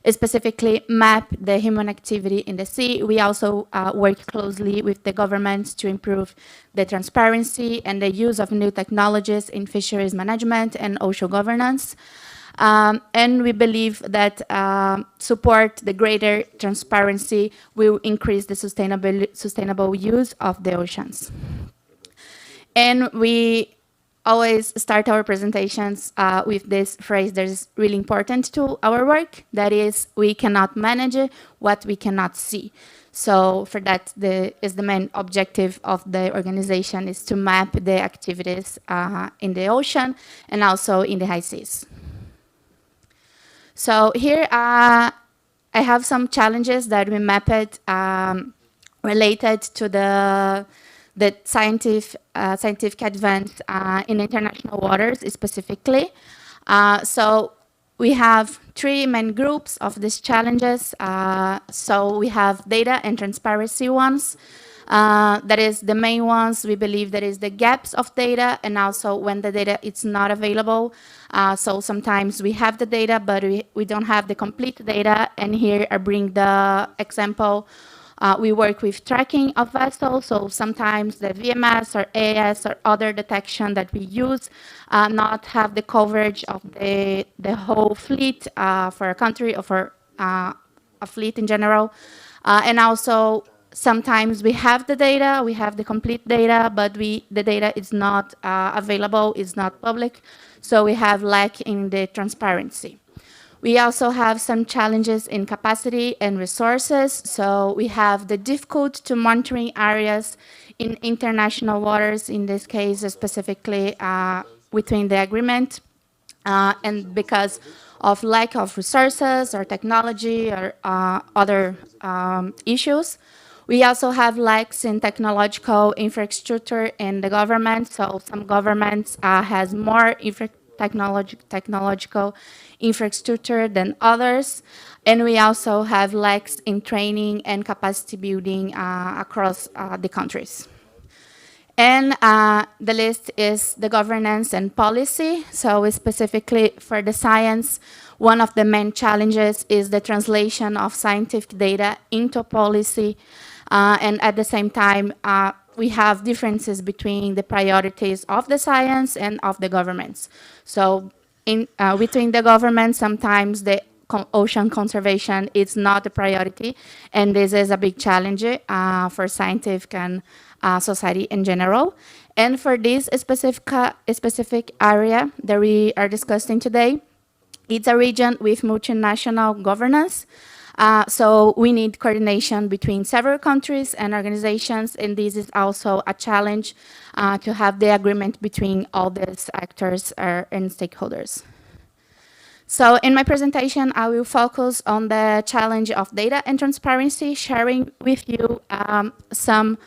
Speaker 12: specifically map the human activity in the sea. We also work closely with the governments to improve the transparency and the use of new technologies in fisheries management and ocean governance. And we believe that support the greater transparency will increase the sustainable use of the oceans. And we always start our presentations with this phrase that is really important to our work. That is, we cannot manage what we cannot see. So for that, the main objective of the organization is to map the activities in the ocean and also in the high seas. So here I have some challenges that we mapped related to the scientific advance in international waters specifically. So we have three main groups of these challenges. So we have data and transparency ones. That is the main ones. We believe that is the gaps of data, and also when the data is not available. So sometimes we have the data, but we don't have the complete data. And here I bring the example. We work with tracking of vessels, so sometimes the VMS or AS or other detection that we use not have the coverage of the whole fleet for a country or for a fleet in general. And also, sometimes we have the data, we have the complete data, but the data is not available, is not public, so we have lack in the transparency. We also have some challenges in capacity and resources. So we have the difficult to monitoring areas in international waters, in this case specifically within the agreement, and because of lack of resources or technology or other issues. We also have lacks in technological infrastructure in the government. So some governments has more technological infrastructure than others. And we also have lacks in training and capacity building across the countries. And the list is the governance and policy. So specifically for the science, one of the main challenges is the translation of scientific data into policy. And at the same time, we have differences between the priorities of the science and of the governments. So between the governments, sometimes the ocean conservation is not a priority, and this is a big challenge for scientific and society in general. And for this specific area that we are discussing today, it's a region with multinational governance. So we need coordination between several countries and organizations, and this is also a challenge to have the agreement between all these actors and stakeholders. So in my presentation, I will focus on the challenge of data and transparency, sharing with you some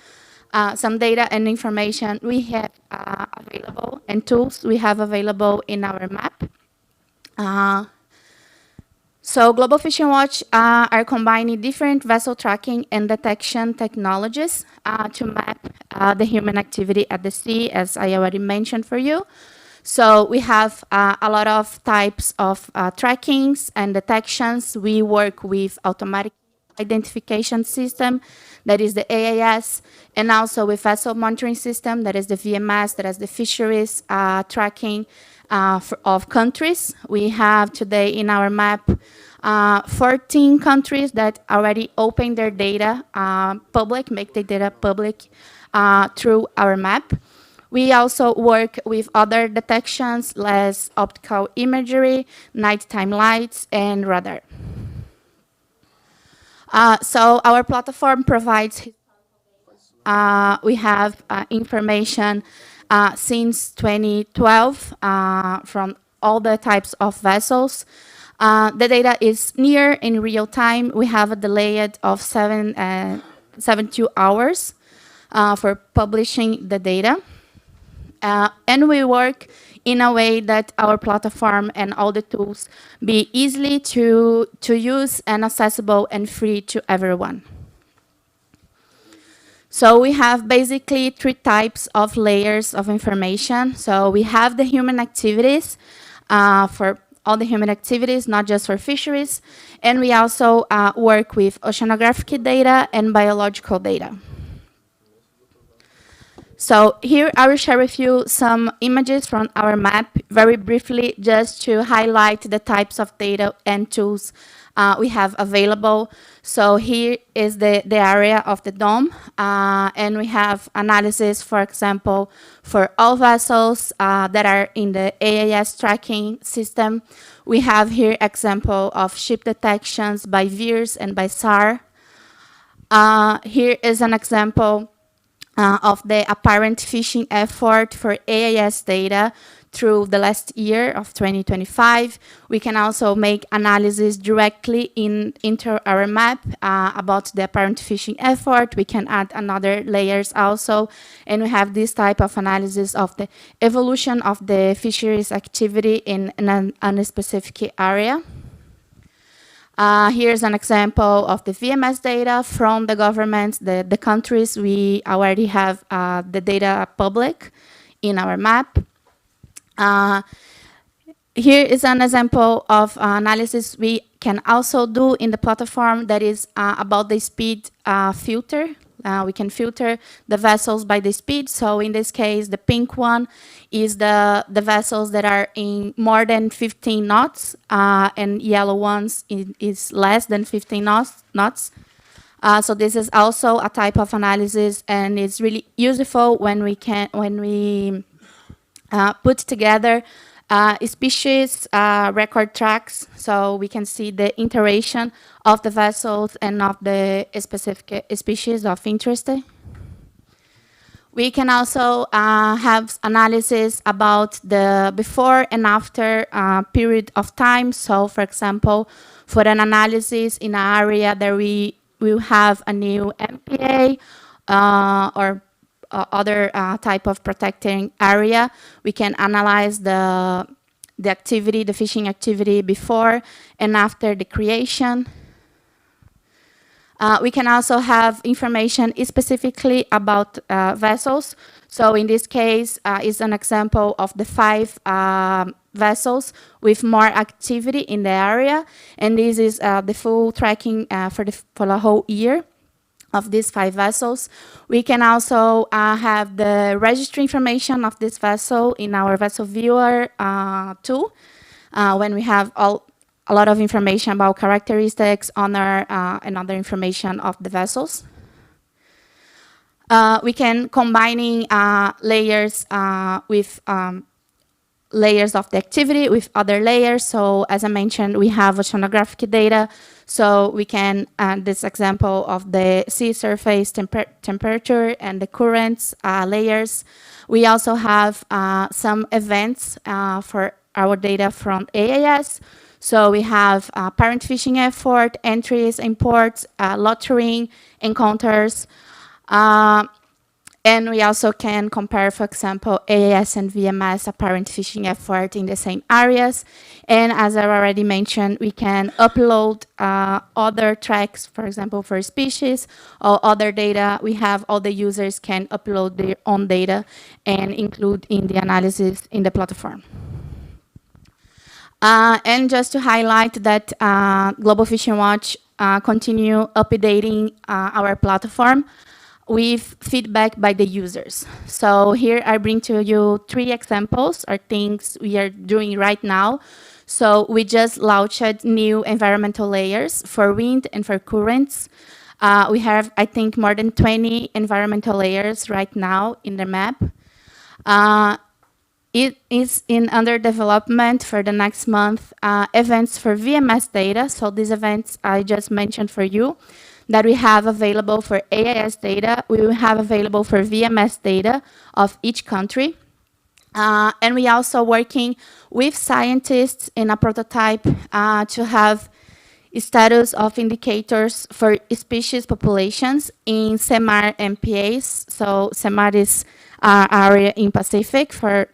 Speaker 12: data and information we have available and tools we have available in our map. So Global Fishing Watch are combining different vessel tracking and detection technologies to map the human activity at the sea, as I already mentioned for you. So we have a lot of types of trackings and detections. We work with automatic identification system, that is the AIS, and also with vessel monitoring system, that is the VMS, that is the fisheries tracking of countries. We have today in our map 14 countries that already open their data public, make the data public through our map. We also work with other detections, less optical imagery, nighttime lights, and radar. So our platform provides, we have information since 2012 from all the types of vessels. The data is near in real time. We have a delay of 72 hours for publishing the data. And we work in a way that our platform and all the tools be easily to use and accessible and free to everyone. So we have basically 3 types of layers of information. So we have the human activities for all the human activities, not just for fisheries. And we also work with oceanographic data and biological data. So here I will share with you some images from our map very briefly, just to highlight the types of data and tools we have available. So here is the area of the dome, and we have analysis, for example, for all vessels that are in the AIS tracking system. We have here example of ship detections by VIRS and by SAR. Here is an example of the apparent fishing effort for AIS data through the last year of 2025. We can also make analysis directly into our map about the apparent fishing effort. We can add another layers also, and we have this type of analysis of the evolution of the fisheries activity in a specific area. Here's an example of the VMS data from the governments, the countries. We already have the data public in our map. Here is an example of analysis we can also do in the platform that is about the speed filter. We can filter the vessels by the speed. So in this case, the pink one is the vessels that are in more than 15 knots, and yellow ones is less than 15 knots. So this is also a type of analysis, and it's really useful when we put together species record tracks, so we can see the interaction of the vessels and of the specific species of interest. We can also have analysis about the before and after period of time. So for example, for an analysis in an area that we will have a new MPA or other type of protecting area, we can analyze the activity, the fishing activity before and after the creation. We can also have information specifically about vessels. So in this case is an example of the 5 vessels with more activity in the area, and this is the full tracking for the whole year of these 5 vessels. We can also have the registry information of this vessel in our vessel viewer tool, when we have a lot of information about characteristics, honor, and other information of the vessels. We can combining layers with layers of the activity with other layers. So as I mentioned, we have oceanographic data. So we can, this example of the sea surface temperature and the currents layers. We also have some events for our data from AIS. So we have parent fishing effort, entries, imports, loitering, encounters. And we also can compare, for example, AIS and VMS apparent fishing effort in the same areas. And as I already mentioned, we can upload other tracks, for example, for species or other data. We have all the users can upload their own data and include in the analysis in the platform. And just to highlight that Global Fishing Watch continue updating our platform with feedback by the users. So here I bring to you 3 examples or things we are doing right now. So we just launched new environmental layers for wind and for currents. We have, I think, more than 20 environmental layers right now in the map. It is in under development for the next month, events for VMS data. So these events I just mentioned for you, that we have available for AIS data, we will have available for VMS data of each country. And we also working with scientists in a prototype to have status of indicators for species populations in CEMAR MPAs. So CEMAR is area in Pacific for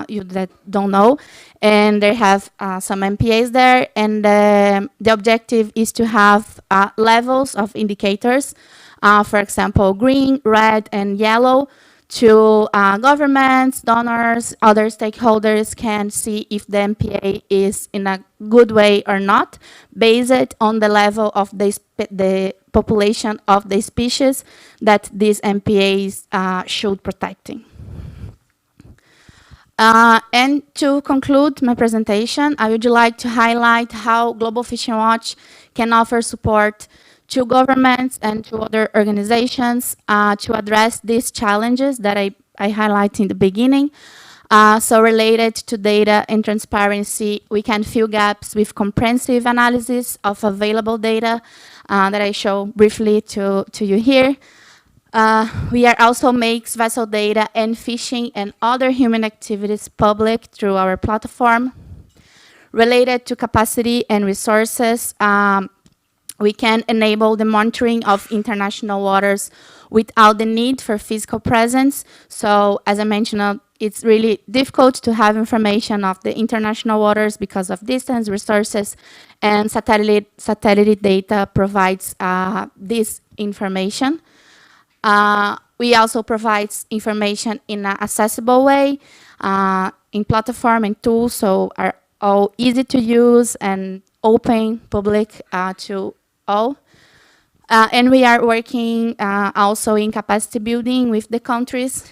Speaker 12: you that don't know. And they have some MPAs there. And the objective is to have levels of indicators, for example, green, red, and yellow, to governments, donors, other stakeholders can see if the MPA is in a good way or not, based on the level of the population of the species that these MPAs should protecting. And to conclude my presentation, I would like to highlight how Global Fishing Watch can offer support to governments and to other organizations to address these challenges that I highlighted in the beginning. So related to data and transparency, we can fill gaps with comprehensive analysis of available data that I show briefly to you here. We are also makes vessel data and fishing and other human activities public through our platform. Related to capacity and resources, we can enable the monitoring of international waters without the need for physical presence. So as I mentioned, it's really difficult to have information of the international waters because of distance, resources, and satellite data provides this information. We also provide information in an accessible way in platform and tools, so are all easy to use and open, public to all. And we are working also in capacity building with the countries.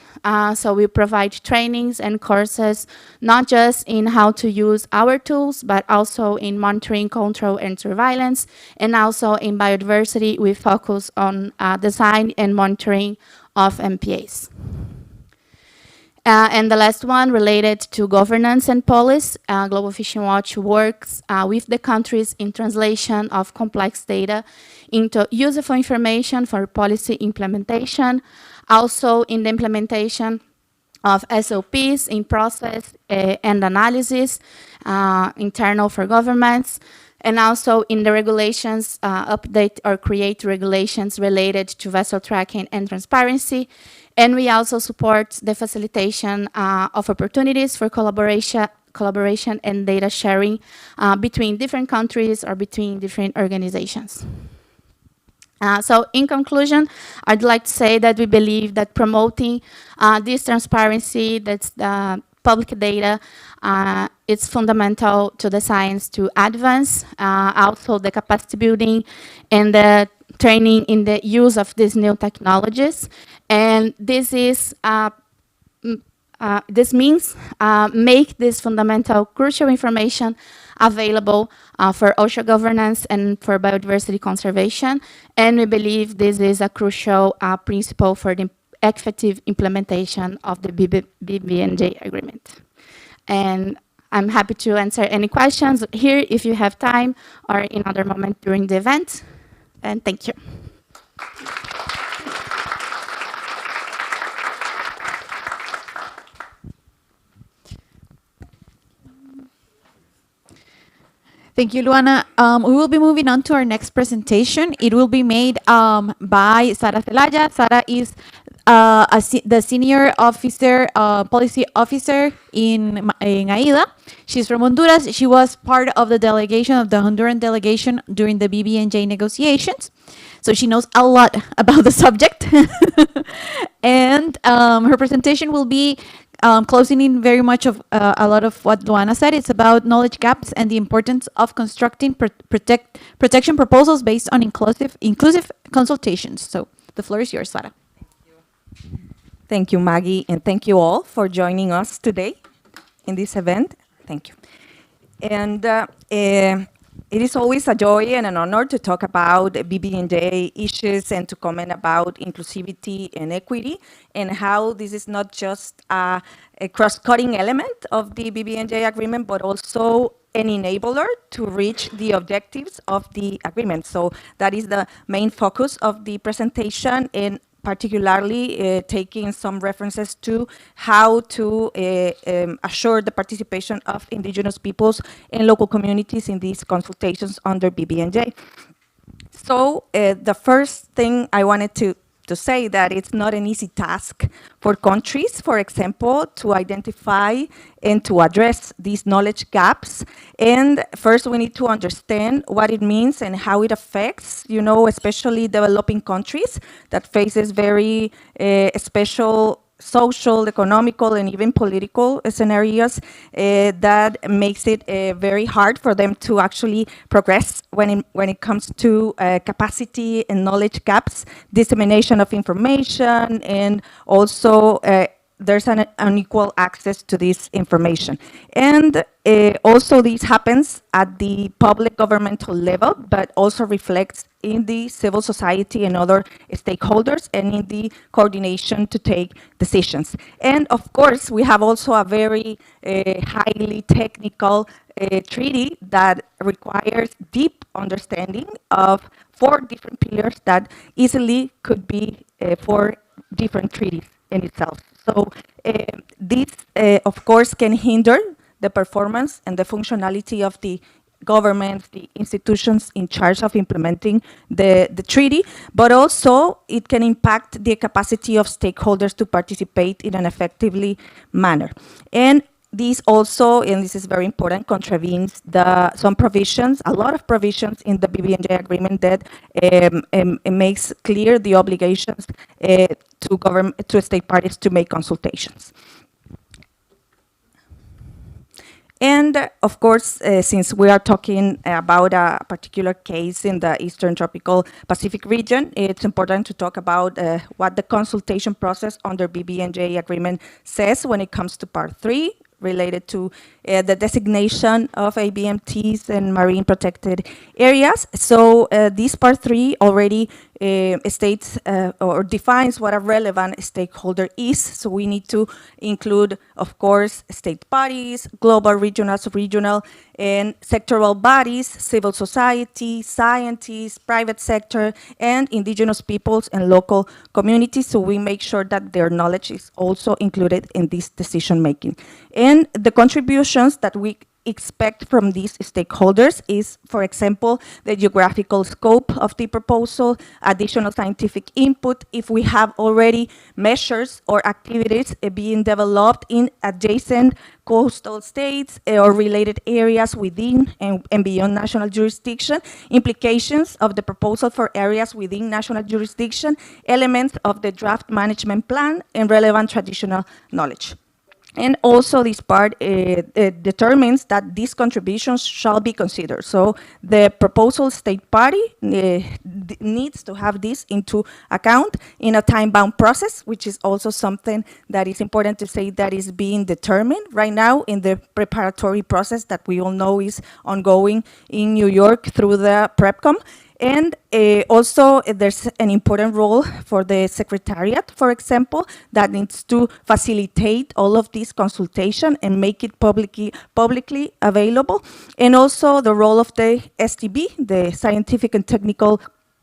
Speaker 12: So we provide trainings and courses, not just in how to use our tools, but also in monitoring, control, and surveillance, and also in biodiversity. We focus on design and monitoring of MPAs. And the last one, related to governance and policy, Global Fishing Watch works with the countries in translation of complex data into useful information for policy implementation, also in the implementation of SOPs in process and analysis, internal for governments, and also in the regulations, update or create regulations related to vessel tracking and transparency. And we also support the facilitation of opportunities for collaboration and data sharing between different countries or between different organizations. So in conclusion, I'd like to say that we believe that promoting this transparency, that's the public data, it's fundamental to the science to advance, also the capacity building and the training in the use of these new technologies. And this is this means make this fundamental, crucial information available for ocean governance and for biodiversity conservation. And we believe this is a crucial principle for the effective implementation of the BBNJ agreement. And I'm happy to answer any questions here if you have time or in other moment during the event. And thank you.
Speaker 11: Thank you, Luana. We will be moving on to our next presentation. It will be made by Sara Celaya. Sara is the senior officer, policy officer in AIDA. She's from Honduras. She was part of the delegation, of the Honduran delegation during the BBNJ negotiations. So she knows a lot about the subject. And her presentation will be closing in very much of a lot of what Luana said. It's about knowledge gaps and the importance of constructing protection proposals based on inclusive consultations. So the floor is yours, Sara.
Speaker 13: Thank you, Maggie, and thank you all for joining us today in this event. Thank you. And it is always a joy and an honor to talk about BBNJ issues and to comment about inclusivity and equity and how this is not just a cross-cutting element of the BBNJ agreement, but also an enabler to reach the objectives of the agreement. So that is the main focus of the presentation, and particularly taking some references to how to assure the participation of indigenous peoples and local communities in these consultations under BBNJ. So the first thing I wanted to say that it's not an easy task for countries, for example, to identify and to address these knowledge gaps. And first we need to understand what it means and how it affects, you know, especially developing countries that faces very special social, economical, and even political scenarios that makes it very hard for them to actually progress when it comes to capacity and knowledge gaps, dissemination of information, and also there's an unequal access to this information. And also this happens at the public governmental level, but also reflects in the civil society and other stakeholders and in the coordination to take decisions. And of course, we have also a very highly technical treaty that requires deep understanding of 4 different pillars that easily could be 4 different treaties in itself. So this, of course, can hinder the performance and the functionality of the governments, the institutions in charge of implementing the treaty, but also it can impact the capacity of stakeholders to participate in an effectively manner. And this also, and this is very important, contravenes some provisions, a lot of provisions in the BBNJ agreement that makes clear the obligations to state parties to make consultations. And of course, since we are talking about a particular case in the Eastern Tropical Pacific region, it's important to talk about what the consultation process under BBNJ agreement says when it comes to part 3, related to the designation of ABMTs and marine protected areas. So this part 3 already states or defines what a relevant stakeholder is. So we need to include, of course, state bodies, global, regional, sub-regional, and sectoral bodies, civil society, scientists, private sector, and indigenous peoples and local communities. So we make sure that their knowledge is also included in this decision making. And the contributions that we expect from these stakeholders is, for example, the geographical scope of the proposal, additional scientific input, if we have already measures or activities being developed in adjacent coastal states or related areas within and beyond national jurisdiction, implications of the proposal for areas within national jurisdiction, elements of the draft management plan, and relevant traditional knowledge. And also this part determines that these contributions shall be considered. So the proposal state party needs to have this into account in a time-bound process, which is also something that is important to say that is being determined right now in the preparatory process that we all know is ongoing in New York through the PrepCom. And also, there's an important role for the Secretariat, for example, that needs to facilitate all of this consultation and make it publicly available. And also the role of the STB, the Scientific and Technical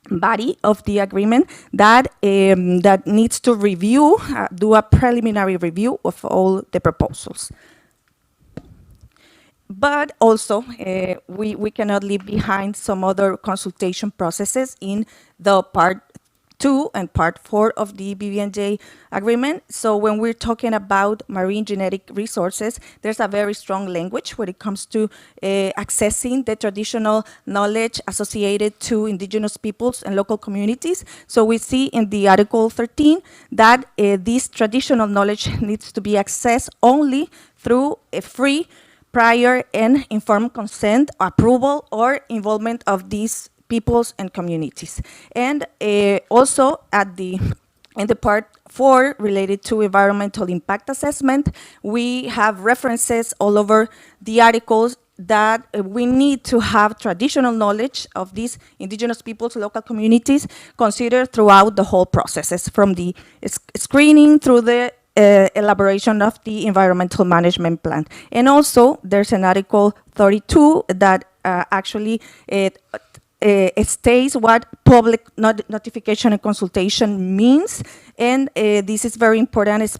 Speaker 13: body of the agreement, that that needs to review, do a preliminary review of all the proposals. But also, we cannot leave behind some other consultation processes in the Part 2 and Part 4 of the BBNJ agreement. So when we're talking about marine genetic resources, there's a very strong language when it comes to accessing the traditional knowledge associated to indigenous peoples and local communities. So we see in the Article 13 that this traditional knowledge needs to be accessed only through a free, prior and informed consent, approval, or involvement of these peoples and communities. And also in the Part 4 related to environmental impact assessment, we have references all over the articles that we need to have traditional knowledge of these indigenous peoples, local communities, considered throughout the whole processes, from the screening through the elaboration of the environmental management plan. And also, there's an Article 32 that actually it states what public notification and consultation means, and this is very important,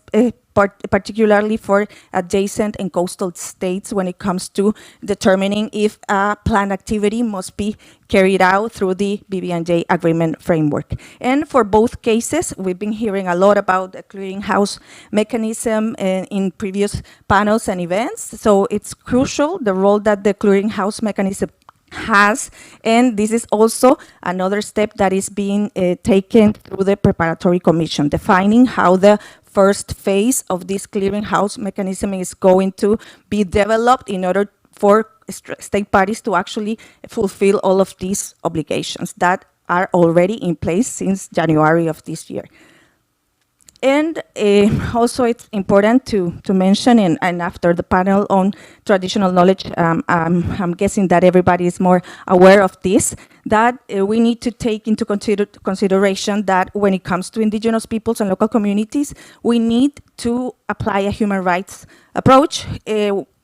Speaker 13: particularly for adjacent and coastal states when it comes to determining if a planned activity must be carried out through the BBNJ agreement framework. And for both cases, we've been hearing a lot about the clearinghouse mechanism in previous panels and events, so it's crucial the role that the clearinghouse mechanism has, and this is also another step that is being taken through the preparatory commission, defining how the first phase of this clearinghouse mechanism is going to be developed in order for state parties to actually fulfill all of these obligations that are already in place since January of this year. And also it's important to mention, and after the panel on traditional knowledge, I'm guessing that everybody is more aware of this, that we need to take into consideration that when it comes to indigenous peoples and local communities, we need to apply a human rights approach,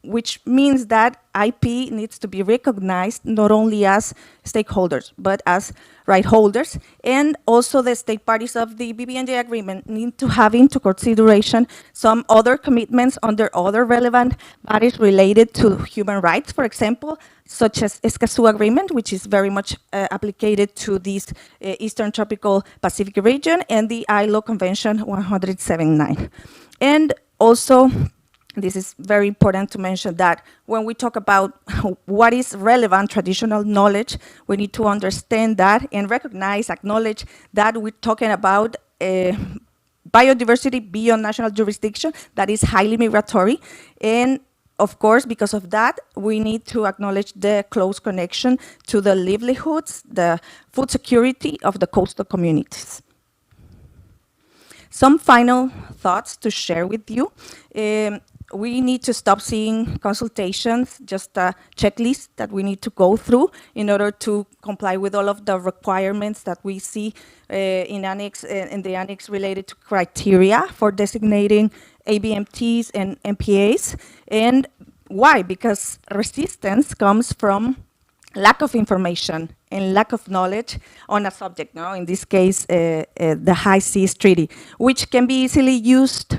Speaker 13: which means that IP needs to be recognized not only as stakeholders, but as right holders. And also the state parties of the BBNJ agreement need to have into consideration some other commitments under other relevant bodies related to human rights, for example, such as Escazú Agreement, which is very much applied to this Eastern Tropical Pacific region, and the ILO Convention 179. And also, this is very important to mention that when we talk about what is relevant traditional knowledge, we need to understand that and recognize, acknowledge that we're talking about biodiversity beyond national jurisdiction that is highly migratory. And of course, because of that, we need to acknowledge the close connection to the livelihoods, the food security of the coastal communities. Some final thoughts to share with you. We need to stop seeing consultations, just a checklist that we need to go through in order to comply with all of the requirements that we see in the annex related to criteria for designating ABMTs and MPAs. And why? Because resistance comes from lack of information and lack of knowledge on a subject, no? In this case, the High Seas Treaty, which can be easily used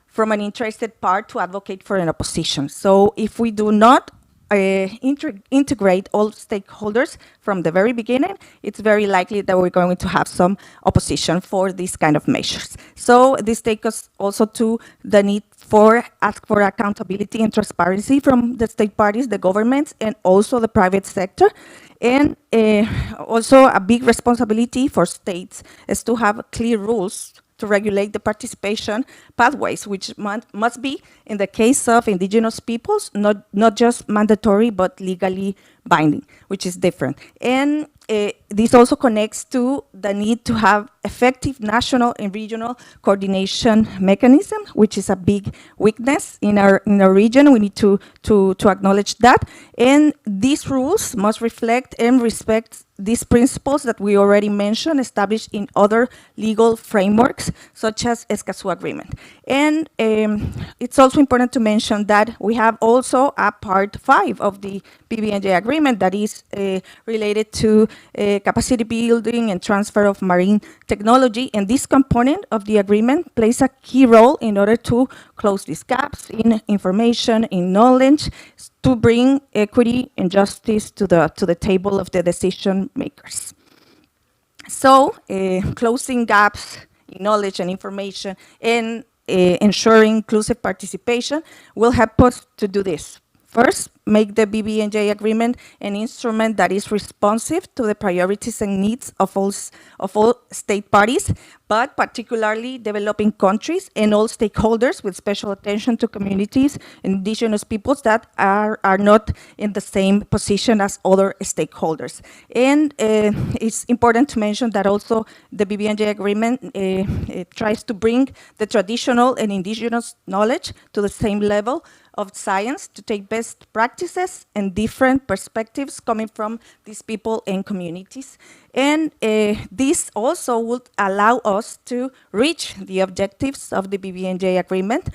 Speaker 13: from an interested part to advocate for an opposition. So if we do not integrate all stakeholders from the very beginning, it's very likely that we're going to have some opposition for these kind of measures. So this takes us also to the need for ask for accountability and transparency from the state parties, the governments, and also the private sector. And also a big responsibility for states is to have clear rules to regulate the participation pathways, which must be, in the case of indigenous peoples, not just mandatory, but legally binding, which is different. And this also connects to the need to have effective national and regional coordination mechanism, which is a big weakness in our region. We need to acknowledge that. And these rules must reflect and respect these principles that we already mentioned, established in other legal frameworks, such as Escazú Agreement. And it's also important to mention that we have also a part 5 of the BBNJ agreement that is related to capacity building and transfer of marine technology. And this component of the agreement plays a key role in order to close these gaps in information, in knowledge, to bring equity and justice to the table of the decision makers. So closing gaps in knowledge and information and ensuring inclusive participation will help us to do this. First, make the BBNJ agreement an instrument that is responsive to the priorities and needs of all state parties, but particularly developing countries and all stakeholders, with special attention to communities, indigenous peoples that are not in the same position as other stakeholders. And it's important to mention that also the BBNJ agreement it tries to bring the traditional and indigenous knowledge to the same level of science, to take best practices and different perspectives coming from these people and communities. And this also would allow us to reach the objectives of the BBNJ agreement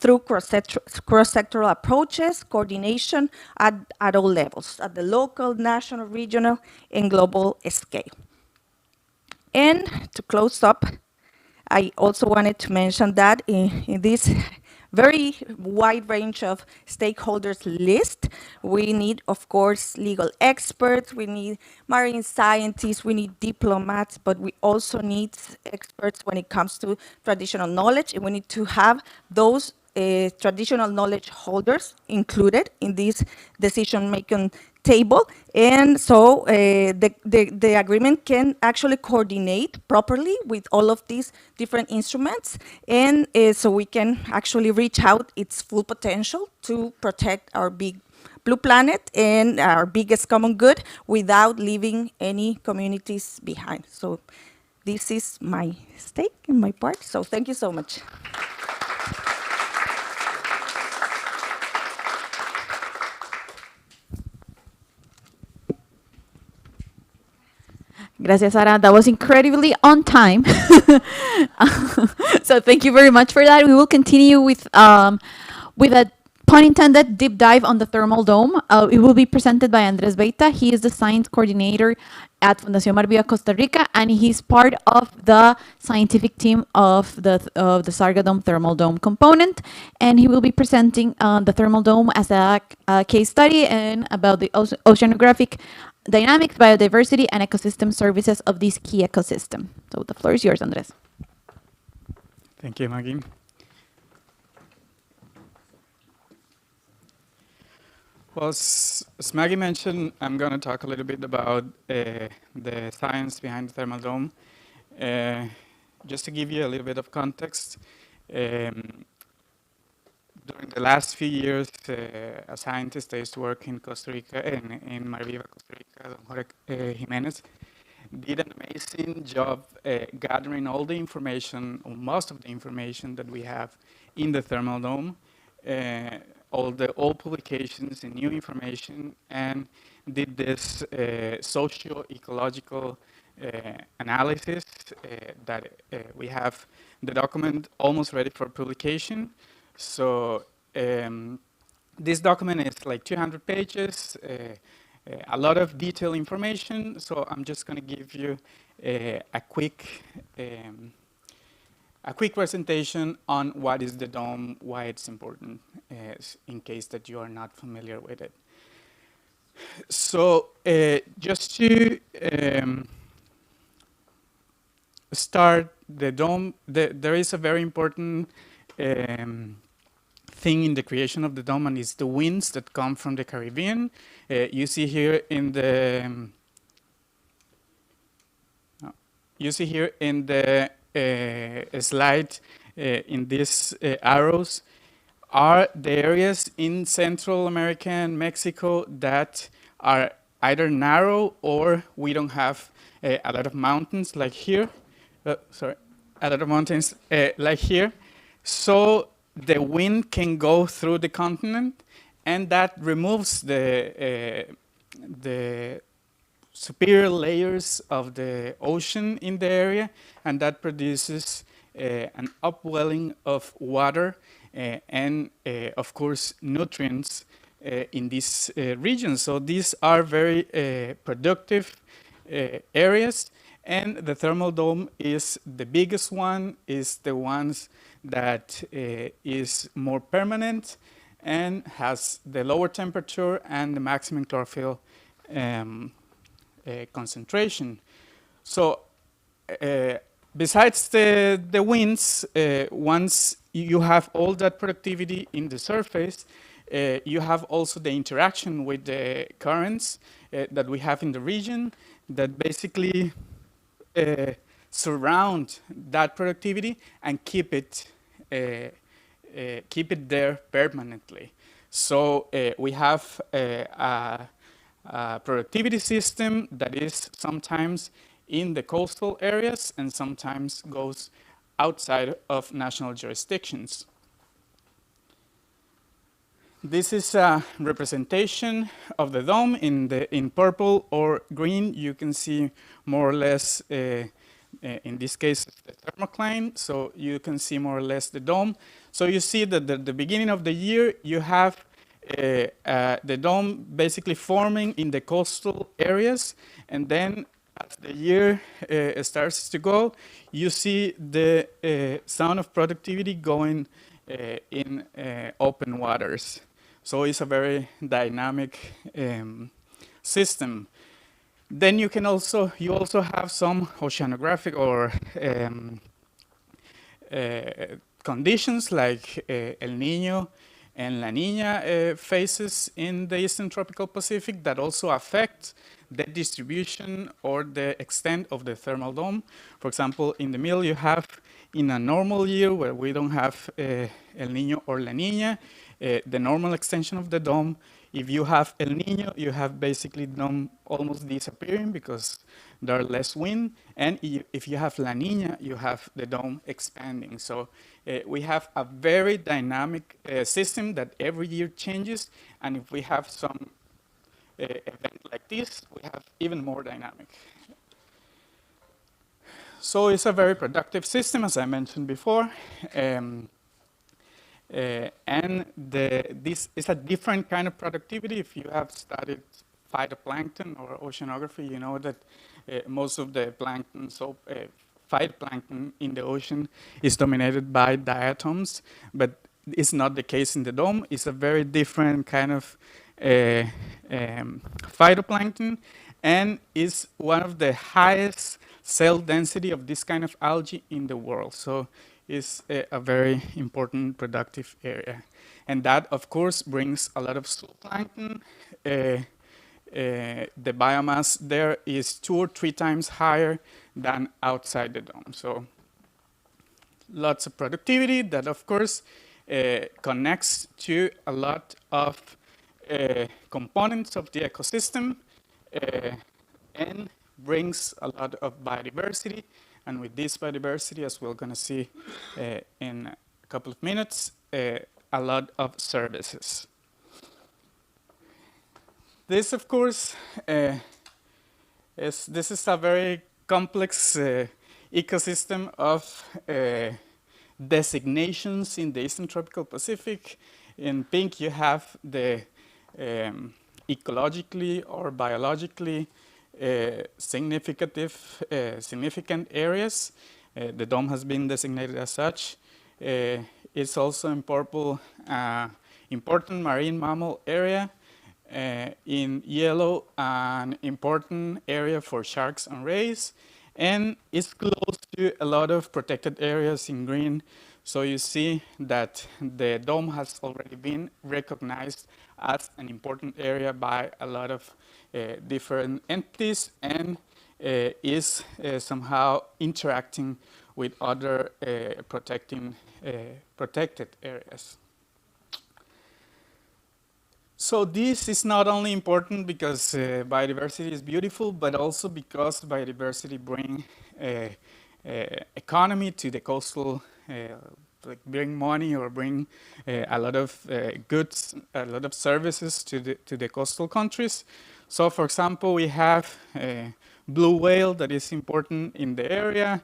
Speaker 13: through cross-sectoral approaches, coordination at all levels, at the local, national, regional, and global scale. And to close up, I also wanted to mention that in this very wide range of stakeholders list, we need, of course, legal experts, we need marine scientists, we need diplomats, but we also need experts when it comes to traditional knowledge, and we need to have those traditional knowledge holders included in this decision-making table. And so the agreement can actually coordinate properly with all of these different instruments, and so we can actually reach out its full potential to protect our big blue planet and our biggest common good without leaving any communities behind. So this is my stake and my part, so thank you so much.
Speaker 11: Gracias, Sara. That was incredibly on time. So thank you very much for that. We will continue with a pun intended deep dive on the thermal dome. It will be presented by Andres Beita. He is the science coordinator at Fundación Mar Viva Costa Rica, and he's part of the scientific team of the Sarga Dome thermal dome component. And he will be presenting the thermal dome as a case study and about the oceanographic dynamics, biodiversity, and ecosystem services of this key ecosystem. So the floor is yours, Andres.
Speaker 14: Thank you, Maggie. Well, as Maggie mentioned, I'm going to talk a little bit about the science behind the thermal dome. Just to give you a little bit of context, during the last few years, a scientist I used to work in Costa Rica, in Mar Viva, Costa Rica, Don Jorge Jimenez, did an amazing job gathering all the information, or most of the information that we have in the thermal dome, all publications and new information, and did this socio-ecological analysis that we have the document almost ready for publication. So this document is like 200 pages, a lot of detailed information. So I'm just going to give you a quick presentation on what is the dome, why it's important, in case that you are not familiar with it. So just to start the dome, there is a very important thing in the creation of the dome, and it's the winds that come from the Caribbean. You see here in the slide in these arrows are the areas in Central America and Mexico that are either narrow or we don't have a lot of mountains like here. A lot of mountains like here. So the wind can go through the continent, and that removes the superior layers of the ocean in the area, and that produces an upwelling of water and, of course, nutrients in this region. So these are very productive areas, and the thermal dome is the biggest one, is the ones that is more permanent and has the lower temperature and the maximum chlorophyll concentration. So besides the winds, once you have all that productivity in the surface, you have also the interaction with the currents that we have in the region that basically surround that productivity and keep it there permanently. So we have a productivity system that is sometimes in the coastal areas and sometimes goes outside of national jurisdictions. This is a representation of the dome. In purple or green, you can see more or less, in this case, the thermocline. So you can see more or less the dome. So you see that at the beginning of the year, you have the dome basically forming in the coastal areas. And then as the year starts to go, you see the zone of productivity going in open waters. So it's a very dynamic system. Then you also have some oceanographic or conditions like El Niño and La Niña phases in the Eastern Tropical Pacific that also affect the distribution or the extent of the thermal dome. For example, in the middle you have, in a normal year where we don't have El Niño or La Niña, the normal extension of the dome. If you have El Niño, you have basically the dome almost disappearing because there are less wind. And if you have La Niña, you have the dome expanding. So we have a very dynamic system that every year changes. And if we have some event like this, we have even more dynamic. So it's a very productive system, as I mentioned before. And this is a different kind of productivity. If you have studied phytoplankton or oceanography, you know that most of the plankton, phytoplankton in the ocean is dominated by diatoms, but it's not the case in the dome. It's a very different kind of phytoplankton, and is one of the highest cell density of this kind of algae in the world. So it's a very important productive area. And that, of course, brings a lot of zooplankton. The biomass there is 2 or 3 times higher than outside the dome. So lots of productivity that, of course, connects to a lot of components of the ecosystem and brings a lot of biodiversity. And with this biodiversity, as we're going to see in a couple of minutes, a lot of services. This, of course, this is a very complex ecosystem of designations in the Eastern Tropical Pacific. In pink, you have the ecologically or biologically significant areas. The dome has been designated as such. It's also in purple, important marine mammal area. In yellow, an important area for sharks and rays. And it's close to a lot of protected areas in green. So you see that the dome has already been recognized as an important area by a lot of different entities and is somehow interacting with other protected areas. So this is not only important because biodiversity is beautiful, but also because biodiversity brings economy to the coastal, like bring money or bring a lot of goods, a lot of services to the coastal countries. So, for example, we have blue whale that is important in the area.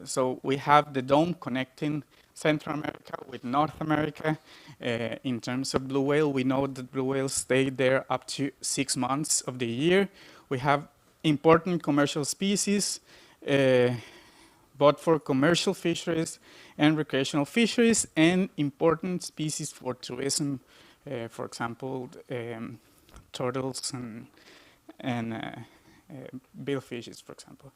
Speaker 14: So we have the dome connecting Central America with North America. In terms of blue whale, we know that blue whales stay there up to 6 months of the year. We have important commercial species, both for commercial fisheries and recreational fisheries, and important species for tourism, for example, turtles and billfishes, for example.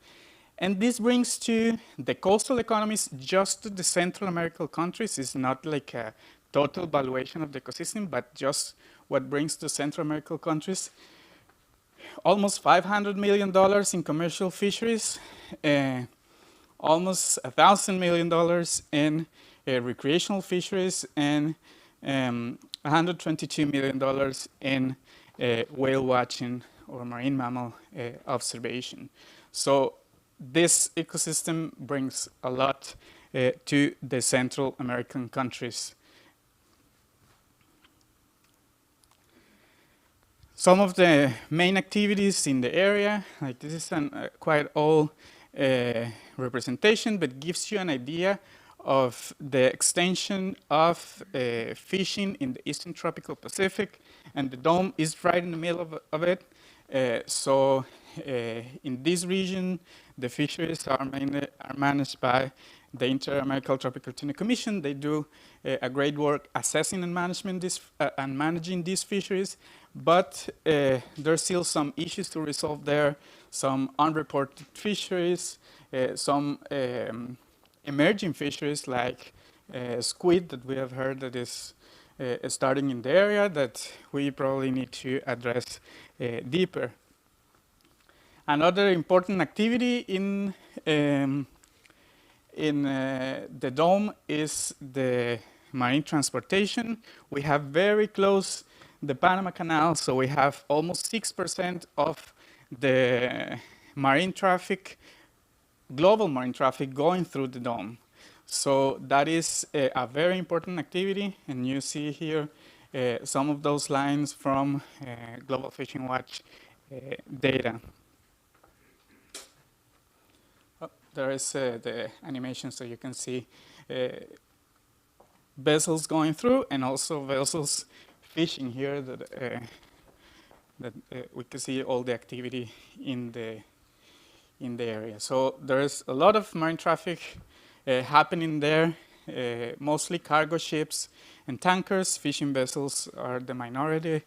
Speaker 14: And this brings to the coastal economies just to the Central American countries. It's not like a total valuation of the ecosystem, but just what brings to Central American countries. Almost $500 million in commercial fisheries, almost $1,000 million in recreational fisheries, and $122 million in whale watching or marine mammal observation. So this ecosystem brings a lot to the Central American countries. Some of the main activities in the area, like this is a quite old representation, but gives you an idea of the extension of fishing in the Eastern Tropical Pacific, and the dome is right in the middle of it. So in this region, the fisheries are managed by the Inter-American Tropical Tuna Commission. They do a great work assessing and managing these fisheries, but there's still some issues to resolve there, some unreported fisheries, some emerging fisheries like squid that we have heard that is starting in the area that we probably need to address deeper. Another important activity in the dome is the marine transportation. We have very close the Panama Canal, so we have almost 6% of the marine traffic, global marine traffic going through the dome. So that is a very important activity, and you see here some of those lines from Global Fishing Watch data. Oh, there is the animation, so you can see vessels going through and also vessels fishing here that we can see all the activity in the area. So there's a lot of marine traffic happening there, mostly cargo ships and tankers. Fishing vessels are the minority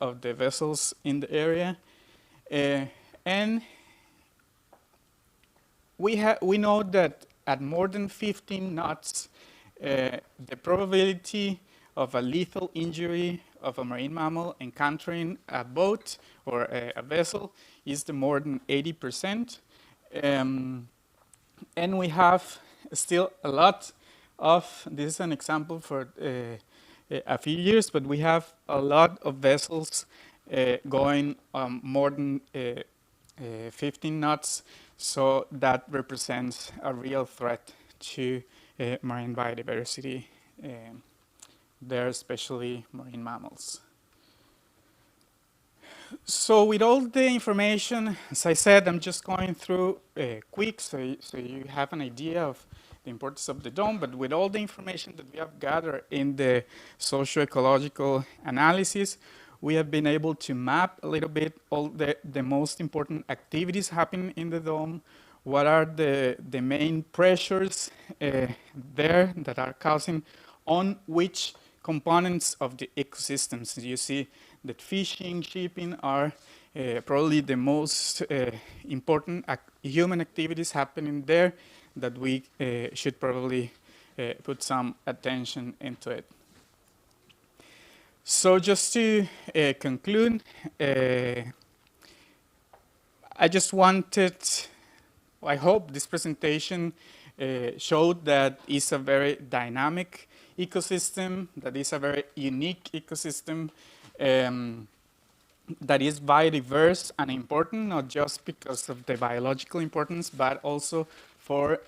Speaker 14: of the vessels in the area. And we know that at more than 15 knots, the probability of a lethal injury of a marine mammal encountering a boat or a vessel is more than 80%. And we have still a lot of, this is an example for a few years, but we have a lot of vessels going more than 15 knots. So that represents a real threat to marine biodiversity there, especially marine mammals. So with all the information, as I said, I'm just going through quick so you have an idea of the importance of the dome, but with all the information that we have gathered in the socio-ecological analysis, we have been able to map a little bit all the most important activities happening in the dome, what are the main pressures there that are causing on which components of the ecosystems. You see that fishing, shipping are probably the most important human activities happening there that we should probably put some attention into it. So just to conclude, I just wanted I hope this presentation showed that it's a very dynamic ecosystem, that is a very unique ecosystem, that is biodiverse and important, not just because of the biological importance, but also for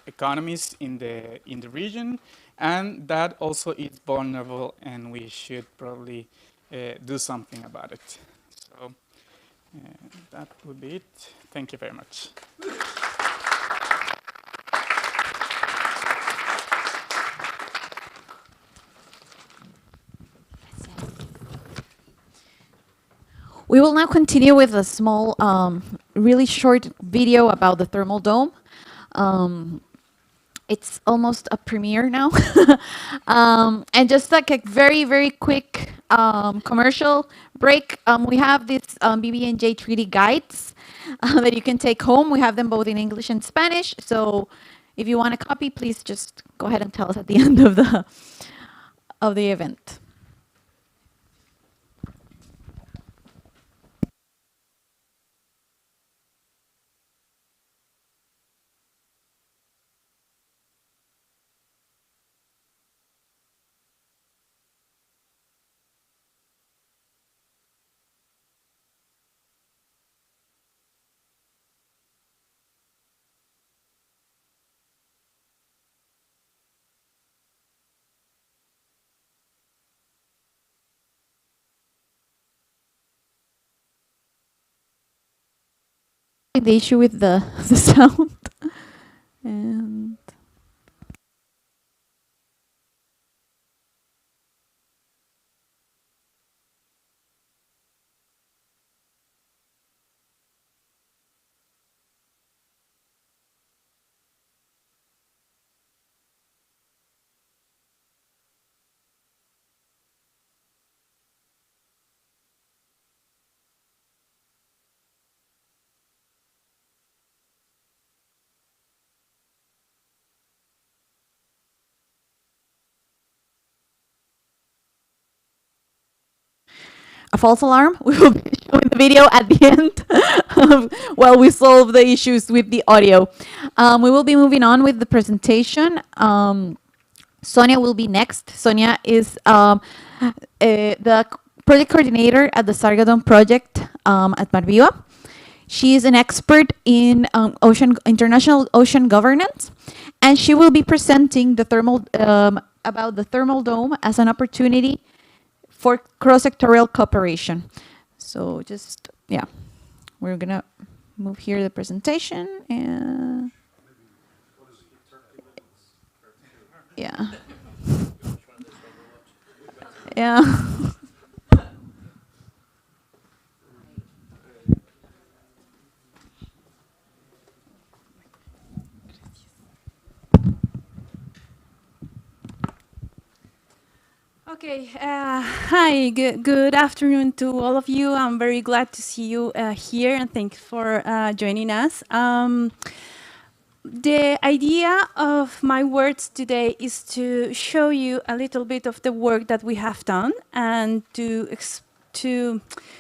Speaker 14: economies in the region, and that also is vulnerable, and we should probably do something about it. So that would be it. Thank you very much.
Speaker 11: We will now continue with a small, really short video about the thermal dome. It's almost a premiere now. And just like a very, very quick commercial break, we have these BBNJ treaty guides that you can take home. We have them both in English and Spanish. So if you want a copy, please just go ahead and tell us at the end of the event. The issue with the sound. And a false alarm. We will be showing the video at the end while we solve the issues with the audio. We will be moving on with the presentation. Sonia will be next. Sonia is the project coordinator at the Sargadon project at Marviva. She is an expert in international ocean governance, and she will be presenting the about the thermal dome as an opportunity for cross-sectorial cooperation. So just, yeah, we're gonna move here the presentation and yeah. Yeah.
Speaker 15: Okay, hi, good afternoon to all of you. I'm very glad to see you here, and thanks for joining us. The idea of my words today is to show you a little bit of the work that we have done and to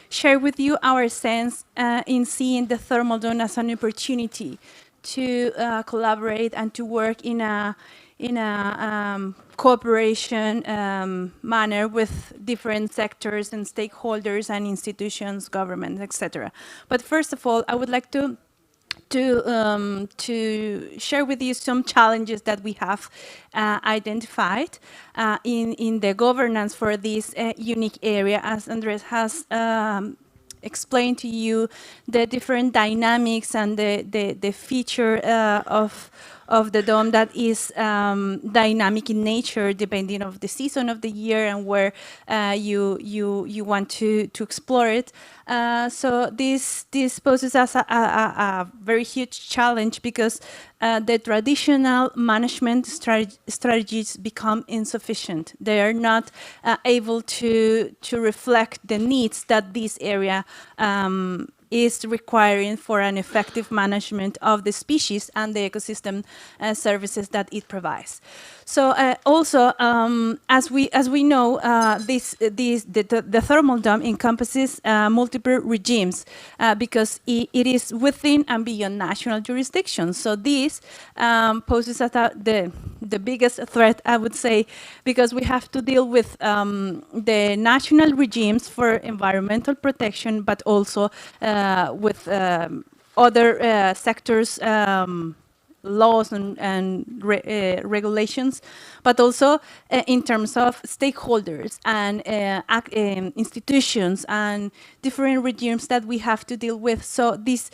Speaker 15: share with you our sense in seeing the thermal dome as an opportunity to collaborate and to work in a cooperation manner with different sectors and stakeholders and institutions, governments, etc. But first of all, I would like to share with you some challenges that we have identified in the governance for this unique area. As Andres has explained to you, the different dynamics and the feature of the dome that is dynamic in nature, depending on the season of the year and where you want to explore it. So this poses us a very huge challenge because the traditional management strategies become insufficient. They are not able to reflect the needs that this area is requiring for an effective management of the species and the ecosystem services that it provides. So also, as we know, the thermal dome encompasses multiple regimes because it is within and beyond national jurisdictions. So this poses the biggest threat, I would say, because we have to deal with the national regimes for environmental protection, but also with other sectors laws and regulations, but also in terms of stakeholders and institutions and different regimes that we have to deal with. So this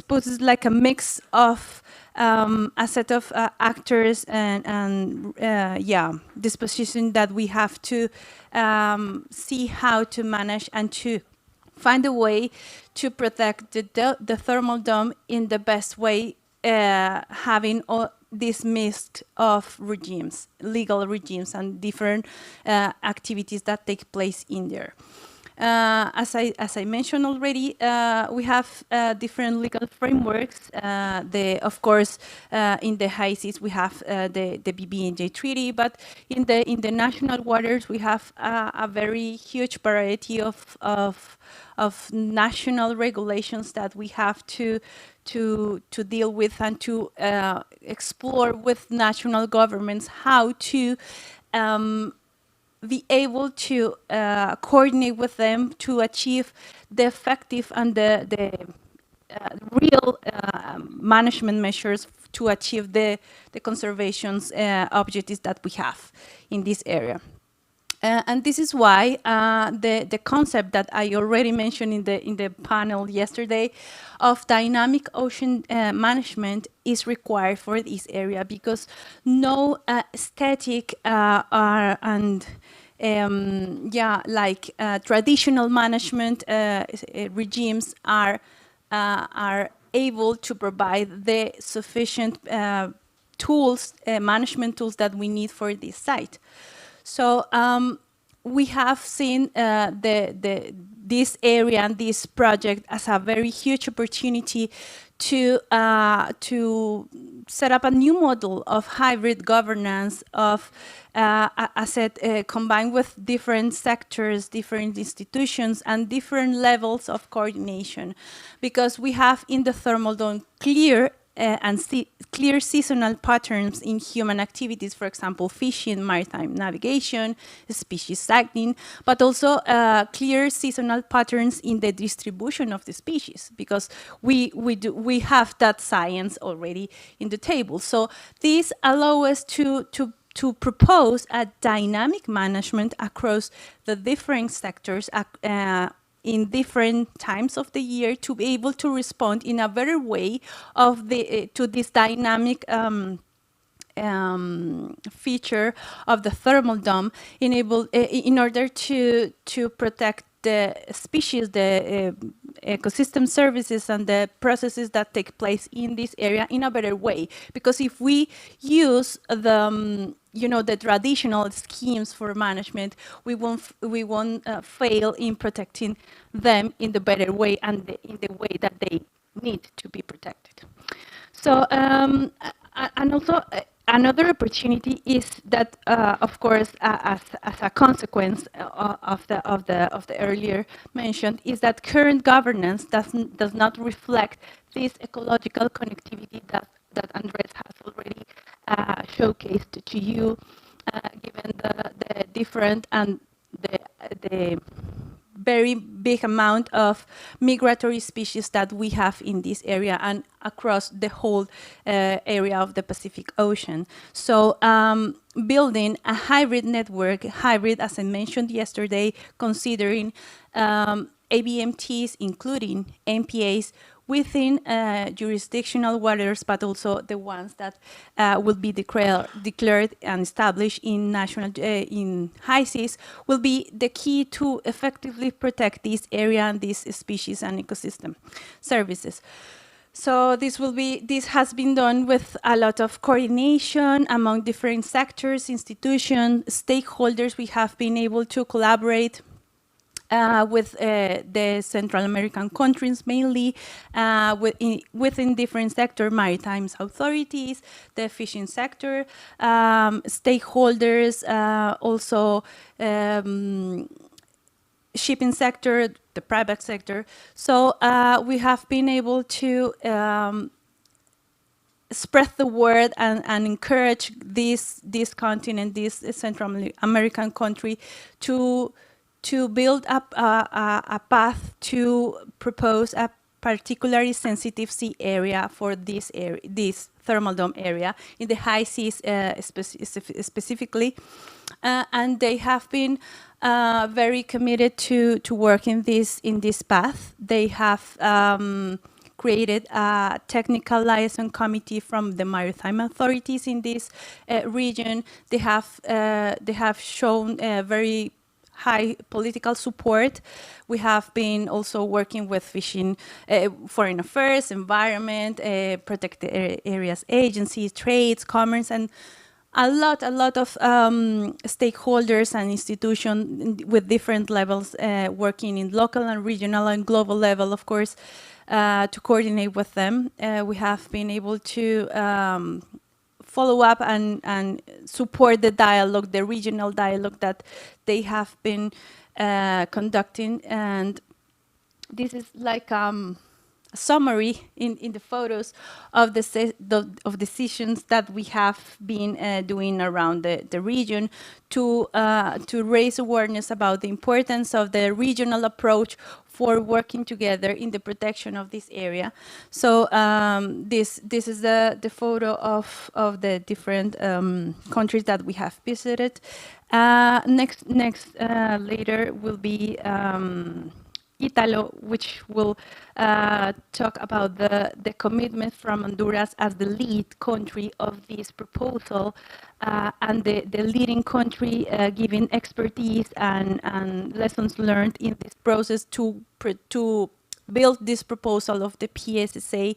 Speaker 15: poses like a mix of a set of actors and disposition that we have to see how to manage and to find a way to protect the thermal dome in the best way, having all this mix of regimes, legal regimes, and different activities that take place in there. As I mentioned already, we have different legal frameworks. Of course, in the high seas we have the BBNJ treaty, but in the national waters we have a very huge variety of national regulations that we have to deal with and to explore with national governments how to be able to coordinate with them to achieve the effective and the real management measures to achieve the conservation's objectives that we have in this area. And this is why the concept that I already mentioned in the panel yesterday of dynamic ocean management is required for this area, because no static traditional management regimes are able to provide the sufficient tools, management tools that we need for this site. So we have seen this area and this project as a very huge opportunity to set up a new model of hybrid governance of combined with different sectors, different institutions, and different levels of coordination, because we have in the thermal dome clear seasonal patterns in human activities, for example, fishing, maritime navigation, species cycling, but also clear seasonal patterns in the distribution of the species, because we have that science already in the table. So these allow us to propose a dynamic management across the different sectors in different times of the year, to be able to respond in a better way to this dynamic feature of the thermal dome, in order to protect the species, the ecosystem services, and the processes that take place in this area in a better way. Because if we use the traditional schemes for management, we won't fail in protecting them in the better way and in the way that they need to be protected. So and also another opportunity is that, of course, as a consequence of the earlier mentioned, is that current governance does not reflect this ecological connectivity that Andres has already showcased to you, given the different and the very big amount of migratory species that we have in this area and across the whole area of the Pacific Ocean. So building a hybrid network, as I mentioned yesterday, considering ABMTs, including MPAs, within jurisdictional waters, but also the ones that will be declared and established in in high seas, will be the key to effectively protect this area and these species and ecosystem services. So this has been done with a lot of coordination among different sectors, institutions, stakeholders. We have been able to collaborate with the Central American countries mainly, within different sectors, maritime authorities, the fishing sector, stakeholders, also shipping sector, the private sector. So we have been able to spread the word and encourage this continent, this Central American country, to build up a path to propose a particularly sensitive sea area for this thermal dome area in the high seas specifically, and they have been very committed to work in this path. They have created a technical liaison committee from the maritime authorities in this region. They have shown very high political support. We have been also working with fishing, foreign affairs, environment, protected areas agencies, trades, commerce, and a lot of stakeholders and institutions with different levels working in local and regional and global level, of course, to coordinate with them. We have been able to follow up and support the dialogue, the regional dialogue that they have been conducting. And this is like a summary in the photos of of decisions that we have been doing around the region to raise awareness about the importance of the regional approach for working together in the protection of this area. So this is the photo of the different countries that we have visited. Next later will be Italo, which will talk about the commitment from Honduras as the lead country of this proposal, and the leading country giving expertise and lessons learned in this process to build this proposal of the PSSA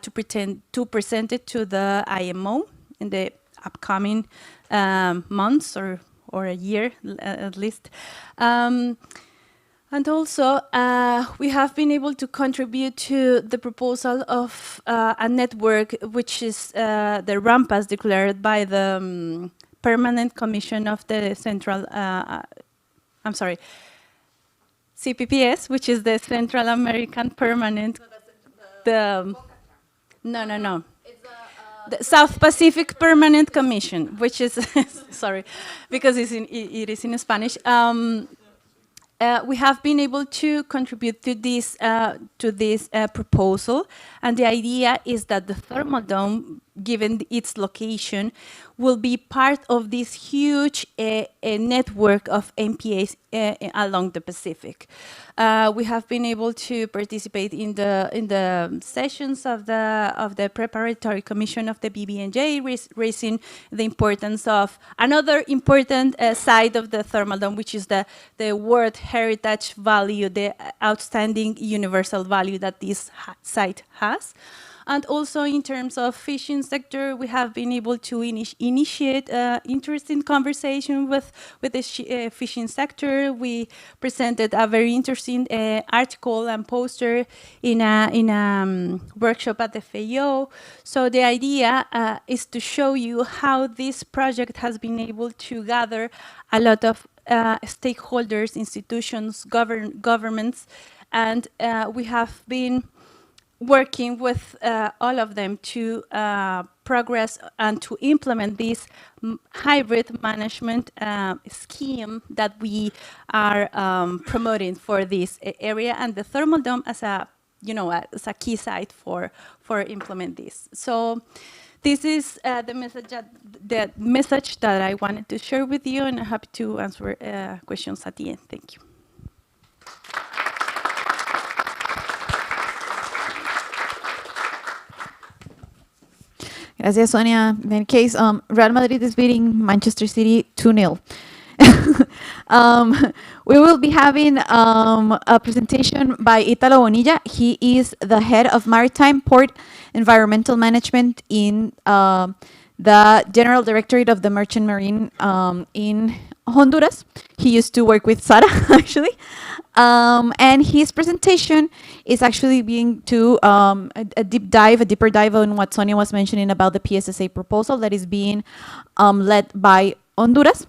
Speaker 15: to present it to the IMO in the upcoming months or a year at least. And also, we have been able to contribute to the proposal of a network, which is the RAMPAS declared by the Permanent Commission of the CPPS, which is the Central American Permanent, the South Pacific Permanent Commission, which is, sorry, because it is in Spanish. We have been able to contribute to this proposal, and the idea is that the thermal dome, given its location, will be part of this huge network of MPAs along the Pacific. We have been able to participate in the sessions of the preparatory commission of the BBNJ, raising the importance of another important side of the thermal dome, which is the World Heritage value, the outstanding universal value that this site has. And also in terms of fishing sector, we have been able to initiate interesting conversation with the fishing sector. We presented a very interesting article and poster in a workshop at the FAO. So the idea is to show you how this project has been able to gather a lot of stakeholders, institutions, governments, and we have been working with all of them to progress and to implement this hybrid management scheme that we are promoting for this area, and the thermal dome as a key site for implement this. So this is the message that I wanted to share with you, and I'm happy to answer questions at the end. Thank you.
Speaker 11: Gracias, Sonia. In any case, Real Madrid is beating Manchester City 2-0. We will be having a presentation by Italo Bonilla. He is the head of Maritime Port Environmental Management in the General Directorate of the Merchant Marine in Honduras. He used to work with Sara, actually. And his presentation is actually being to a deeper dive on what Sonia was mentioning about the PSSA proposal that is being led by Honduras.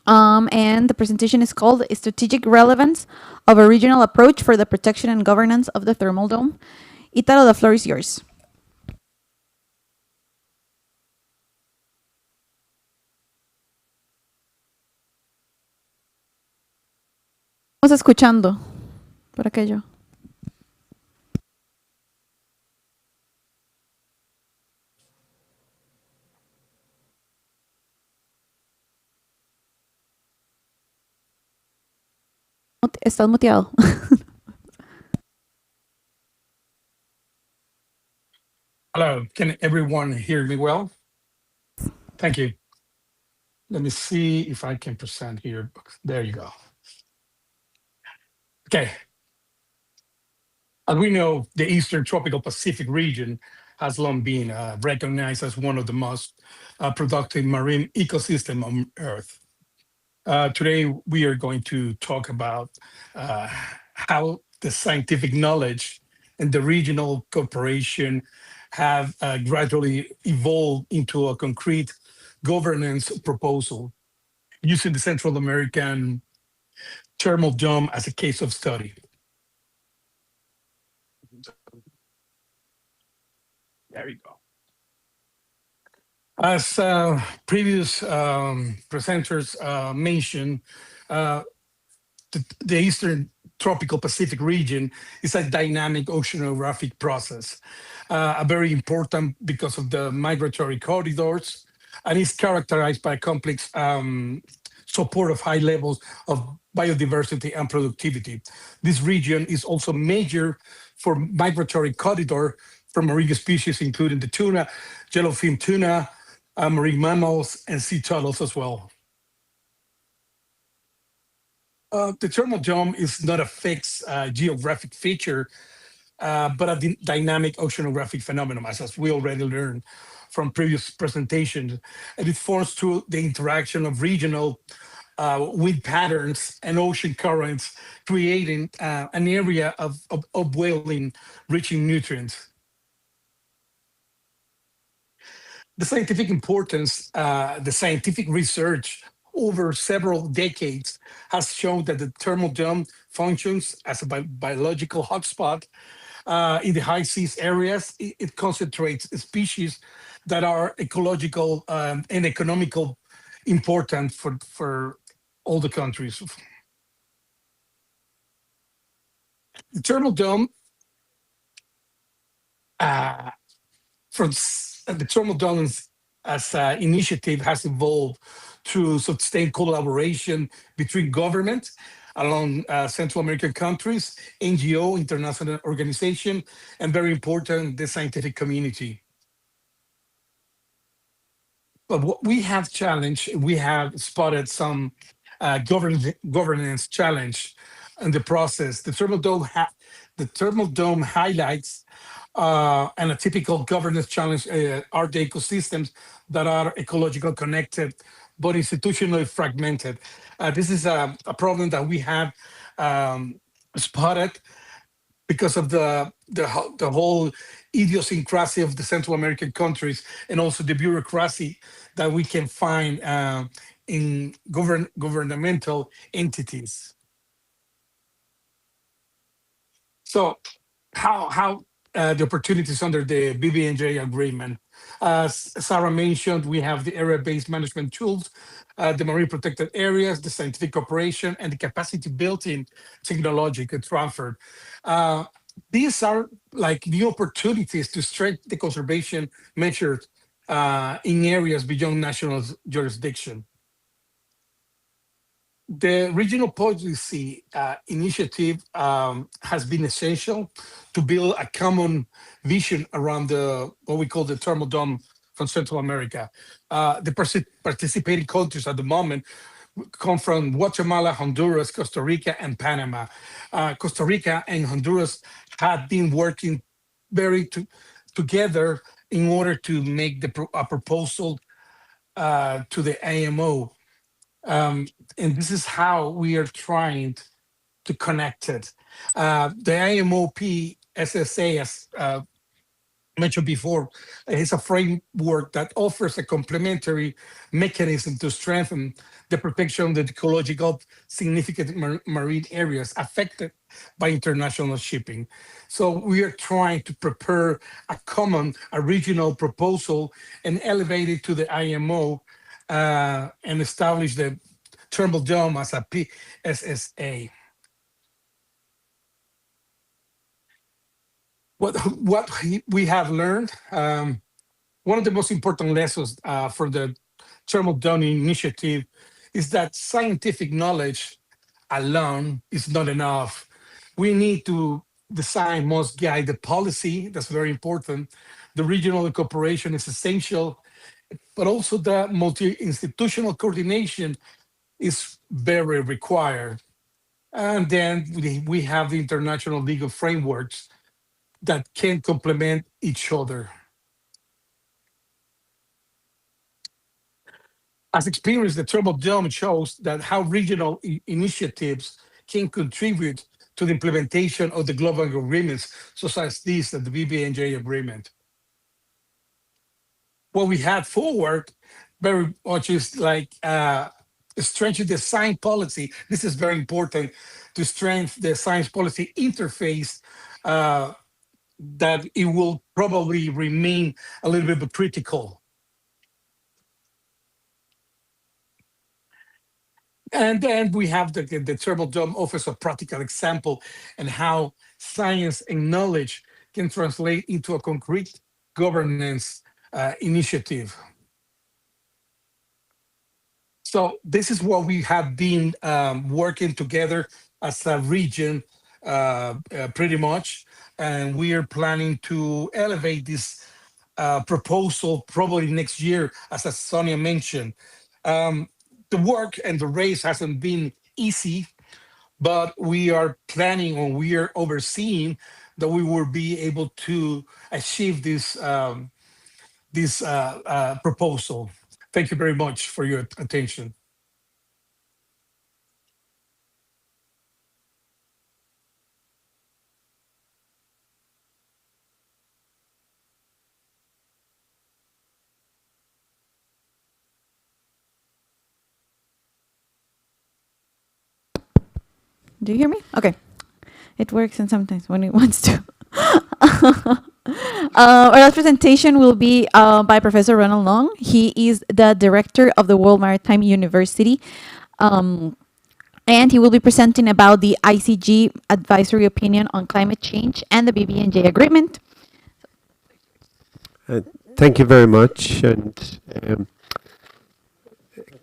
Speaker 11: And the presentation is called Strategic Relevance of a Regional Approach for the Protection and Governance of the Thermal Dome. Italo, the floor is yours. Estamos escuchando por aquello. Estás muteado.
Speaker 16: Hello, can everyone hear me well? Thank you. Let me see if I can present here. There you go. Okay. As we know, the Eastern Tropical Pacific region has long been recognized as one of the most productive marine ecosystems on Earth. Today, we are going to talk about how the scientific knowledge and the regional cooperation have gradually evolved into a concrete governance proposal using the Central American thermal dome as a case of study. There you go. As previous presenters mentioned, the Eastern Tropical Pacific region is a dynamic oceanographic process, very important because of the migratory corridors, and is characterized by complex support of high levels of biodiversity and productivity. This region is also major for migratory corridor for marine species, including the tuna, yellowfin tuna, marine mammals, and sea turtles as well. The thermal dome is not a fixed geographic feature, but a dynamic oceanographic phenomenon, as we already learned from previous presentations. And it forms through the interaction of regional wind patterns and ocean currents, creating an area of upwelling, rich in nutrients. The scientific importance, the scientific research over several decades has shown that the thermal dome functions as a biological hotspot in the high seas areas. It concentrates species that are ecological and economical important for all the countries. The thermal dome the thermal dome as an initiative has evolved through sustained collaboration between government along Central American countries, NGO, international organization, and very important, the scientific community. But what we have challenged, we have spotted some governance challenge in the process. The thermal dome highlights and a typical governance challenge are the ecosystems that are ecological connected, but institutionally fragmented. This is a problem that we have spotted because of the whole idiosyncrasy of the Central American countries, and also the bureaucracy that we can find in governmental entities. So how the opportunities under the BBNJ agreement. As Sarah mentioned, we have the area-based management tools, the marine protected areas, the scientific cooperation, and the capacity built-in technological transfer. These are like new opportunities to strengthen the conservation measures in areas beyond national jurisdiction. The regional policy initiative has been essential to build a common vision around what we call the thermal dome from Central America. The participating countries at the moment come from Guatemala, Honduras, Costa Rica, and Panama. Costa Rica and Honduras have been working together in order to make a proposal to the IMO. And this is how we are trying to connect it. The IMOP SSA, as mentioned before, is a framework that offers a complementary mechanism to strengthen the protection of the ecological significant marine areas affected by international shipping. So we are trying to prepare a common, regional proposal and elevate it to the IMO and establish the thermal dome as a PSSA. What we have learned, one of the most important lessons for the Thermal Dome Initiative is that scientific knowledge alone is not enough. We need to design must guide the policy. That's very important. The regional cooperation is essential, but also the multi-institutional coordination is very required. And then we have the international legal frameworks that can complement each other. As experience, the Thermal Dome shows that how regional initiatives can contribute to the implementation of the global agreements, such as this, the BBNJ agreement. What we had forward very much is like strengthen the science policy. This is very important to strengthen the science policy interface that it will probably remain a little bit critical. And then we have the Thermal Dome offers a practical example and how science and knowledge can translate into a concrete governance initiative. So this is what we have been working together as a region pretty much. And we are planning to elevate this proposal probably next year, as Sonia mentioned. The work and the race hasn't been easy, but we are planning, or we are overseeing that we will be able to achieve this proposal. Thank you very much for your attention.
Speaker 11: Do you hear me? Okay. It works, and sometimes when it wants to. Our last presentation will be by Professor Ronald Long. He is the director of the World Maritime University. And he will be presenting about the ICG advisory opinion on climate change and the BBNJ agreement.
Speaker 17: Thank you very much, and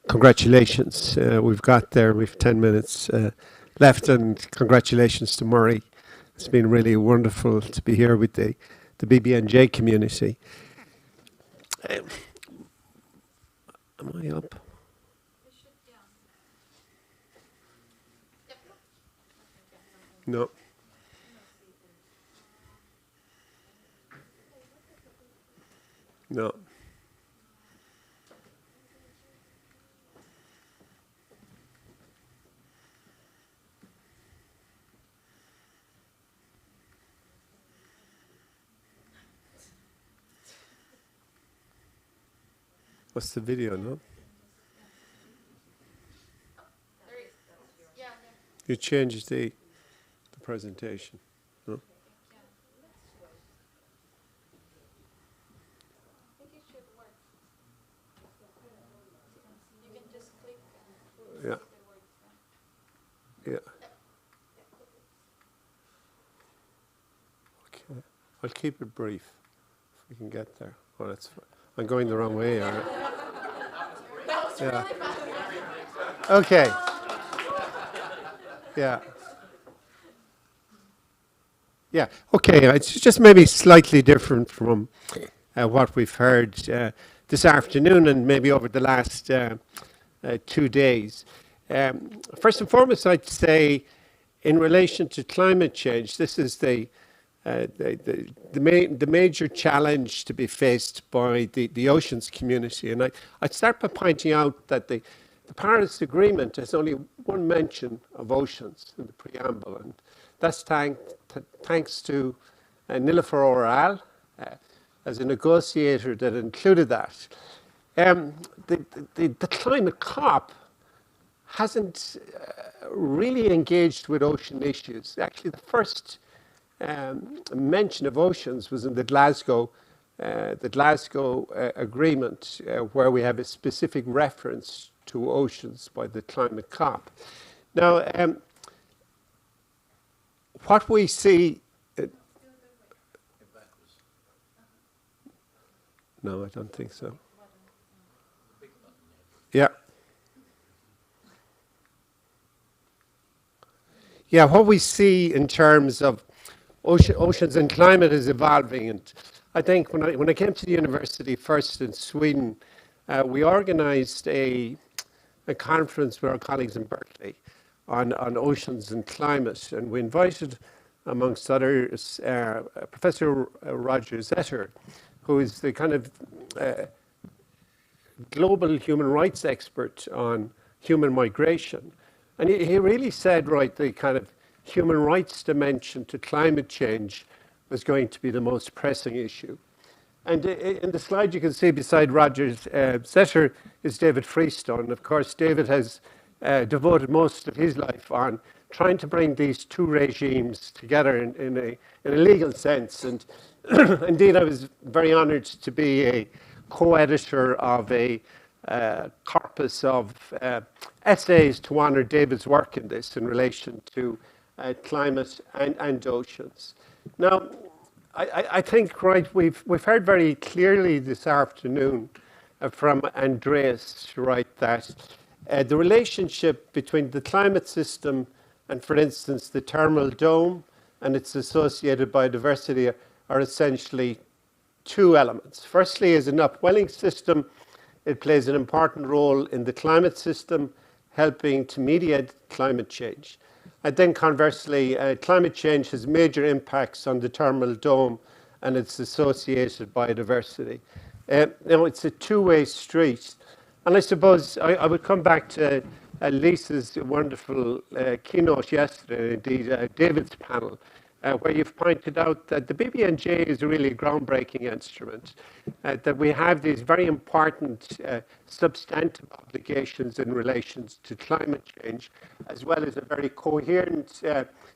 Speaker 17: congratulations. We've 10 minutes left, and congratulations to Murray. It's been really wonderful to be here with the BBNJ community. Am I up? No. No. What's the video, no? You changed the presentation, no? Yeah. Yeah. Okay. I'll keep it brief if we can get there. Oh, that's fine. I'm going the wrong way. Yeah. Okay. Yeah. Yeah. Okay. It's just maybe slightly different from what we've heard this afternoon and maybe over the last 2 days. First and foremost, I'd say in relation to climate change, this is the the major challenge to be faced by the oceans community. And I'd start by pointing out that the Paris Agreement has only one mention of oceans in the preamble, and that's thanks to Nilofer Oral as a negotiator that included that. The climate COP hasn't really engaged with ocean issues. Actually, the first mention of oceans was in the Glasgow Agreement, where we have a specific reference to oceans by the climate COP. Now, what we see. No, I don't think so. Yeah. Yeah, what we see in terms of oceans and climate is evolving. And I think when I came to the university first in Sweden, we organized a conference with our colleagues in Berkeley on oceans and climate. And we invited, amongst others, Professor Roger Zetter, who is the kind of global human rights expert on human migration. And he really said, right, the kind of human rights dimension to climate change was going to be the most pressing issue. And in the slide you can see beside Roger's Zetter is David Freestone. Of course, David has devoted most of his life on trying to bring these two regimes together in a legal sense. And indeed, I was very honored to be a co-editor of a corpus of essays to honor David's work in this in relation to climate and oceans. Now, I think, right, we've heard very clearly this afternoon from Andreas, right, that the relationship between the climate system and, for instance, the thermal dome and its associated biodiversity are essentially two elements. Firstly, as an upwelling system, it plays an important role in the climate system, helping to mediate climate change. And then conversely, climate change has major impacts on the thermal dome and its associated biodiversity. It's a two-way street. And I suppose I would come back to Lisa's wonderful keynote yesterday, indeed David's panel, where you've pointed out that the BBNJ is really a groundbreaking instrument, that we have these very important substantive obligations in relation to climate change, as well as a very coherent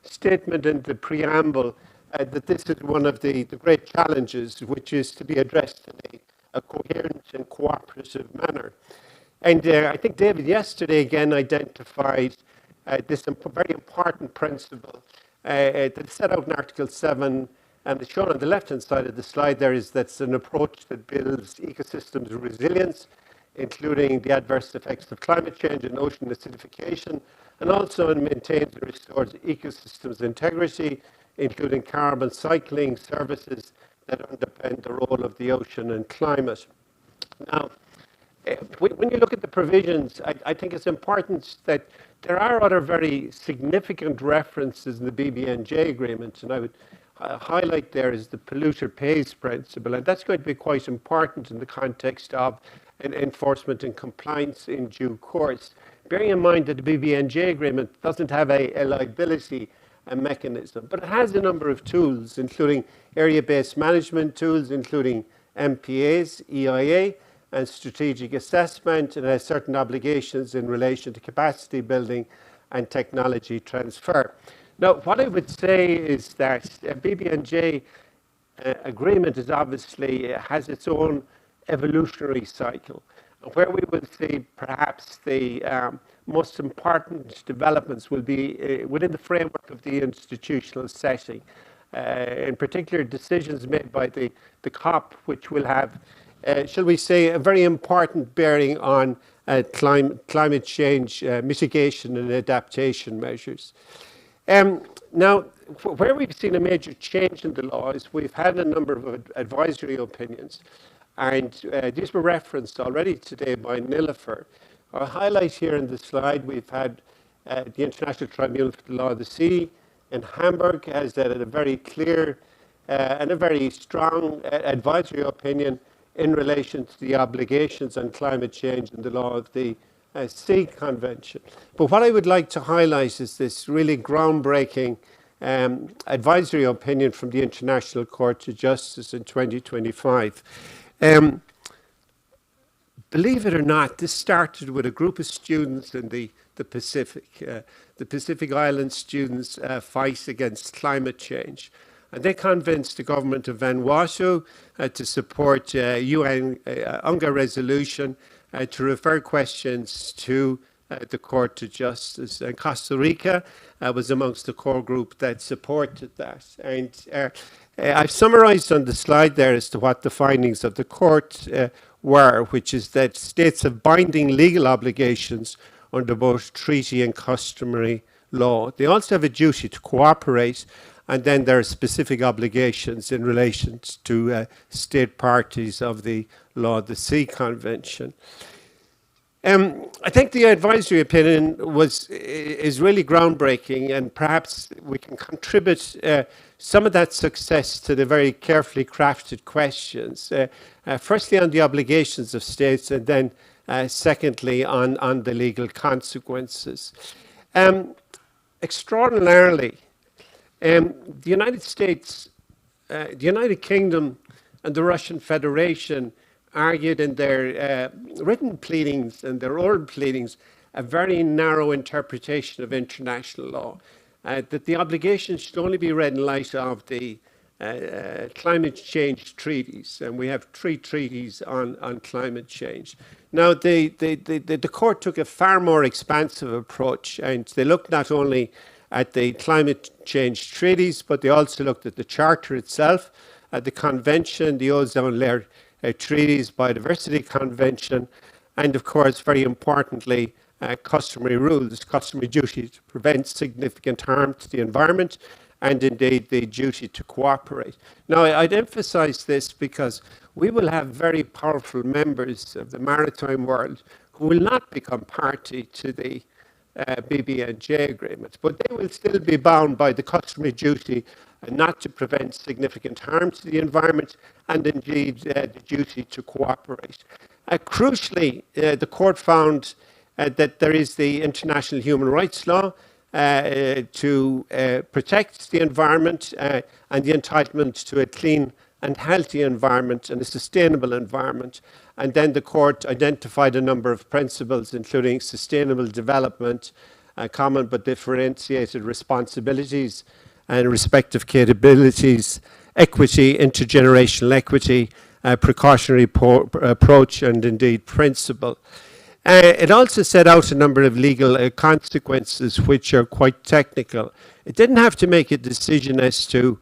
Speaker 17: statement in the preamble that this is one of the great challenges, which is to be addressed in a coherent and cooperative manner. And I think David yesterday again identified this very important principle that's set out in Article 7, and it's shown on the left-hand side of the slide there is that's an approach that builds ecosystems resilience, including the adverse effects of climate change and ocean acidification, and also maintains and restores ecosystems integrity, including carbon cycling services that underpin the role of the ocean and climate. Now, when you look at the provisions, I think it's important that there are other very significant references in the BBNJ agreement, and I would highlight there is the polluter pays principle, and that's going to be quite important in the context of enforcement and compliance in due course. Bearing in mind that the BBNJ agreement doesn't have a liability mechanism, but it has a number of tools, including area-based management tools, including MPAs, EIA, and strategic assessment, and has certain obligations in relation to capacity building and technology transfer. Now, what I would say is that a BBNJ agreement is obviously has its own evolutionary cycle, where we will see perhaps the most important developments will be within the framework of the institutional setting. In particular, decisions made by the COP, which will have shall we say, a very important bearing on climate change mitigation and adaptation measures. Now, where we've seen a major change in the law is we've had a number of advisory opinions, and these were referenced already today by Nilofer. I'll highlight here in the slide, we've had the International Tribunal for the Law of the Sea in Hamburg has a very clear and a very strong advisory opinion in relation to the obligations on climate change and the law of the Sea Convention. But what I would like to highlight is this really groundbreaking advisory opinion from the International Court of Justice in 2025. Believe it or not, this started with a group of students in the Pacific Island students' fight against climate change. And they convinced the government of Vanuatu to support UN UNGA resolution to refer questions to the Court of Justice. And Costa Rica was amongst the core group that supported that. And I've summarized on the slide there as to what the findings of the court were, which is that states have binding legal obligations under both treaty and customary law. They also have a duty to cooperate, and then there are specific obligations in relation to state parties of the Law of the Sea Convention. I think the advisory opinion is really groundbreaking, and perhaps we can contribute some of that success to the very carefully crafted questions. Firstly, on the obligations of states, and then secondly, on the legal consequences. Extraordinarily, the United States, the United Kingdom, and the Russian Federation argued in their written pleadings and their oral pleadings a very narrow interpretation of international law, that the obligation should only be read in light of the climate change treaties, and we have 3 treaties on climate change. Now, the court took a far more expansive approach, and they looked not only at the climate change treaties, but they also looked at the Charter itself, at the Convention, the ozone layer treaties, Biodiversity Convention, and of course, very importantly, customary rules, customary duty to prevent significant harm to the environment, and indeed the duty to cooperate. Now, I'd emphasize this because we will have very powerful members of the maritime world who will not become party to the BBNJ agreement, but they will still be bound by the customary duty not to prevent significant harm to the environment, and indeed the duty to cooperate. Crucially, the court found that there is the international human rights law to protect the environment and the entitlement to a clean and healthy environment and a sustainable environment. And then the court identified a number of principles, including sustainable development, common but differentiated responsibilities and respective capabilities, equity, intergenerational equity, precautionary approach, and indeed principle. It also set out a number of legal consequences which are quite technical. It didn't have to make a decision as to,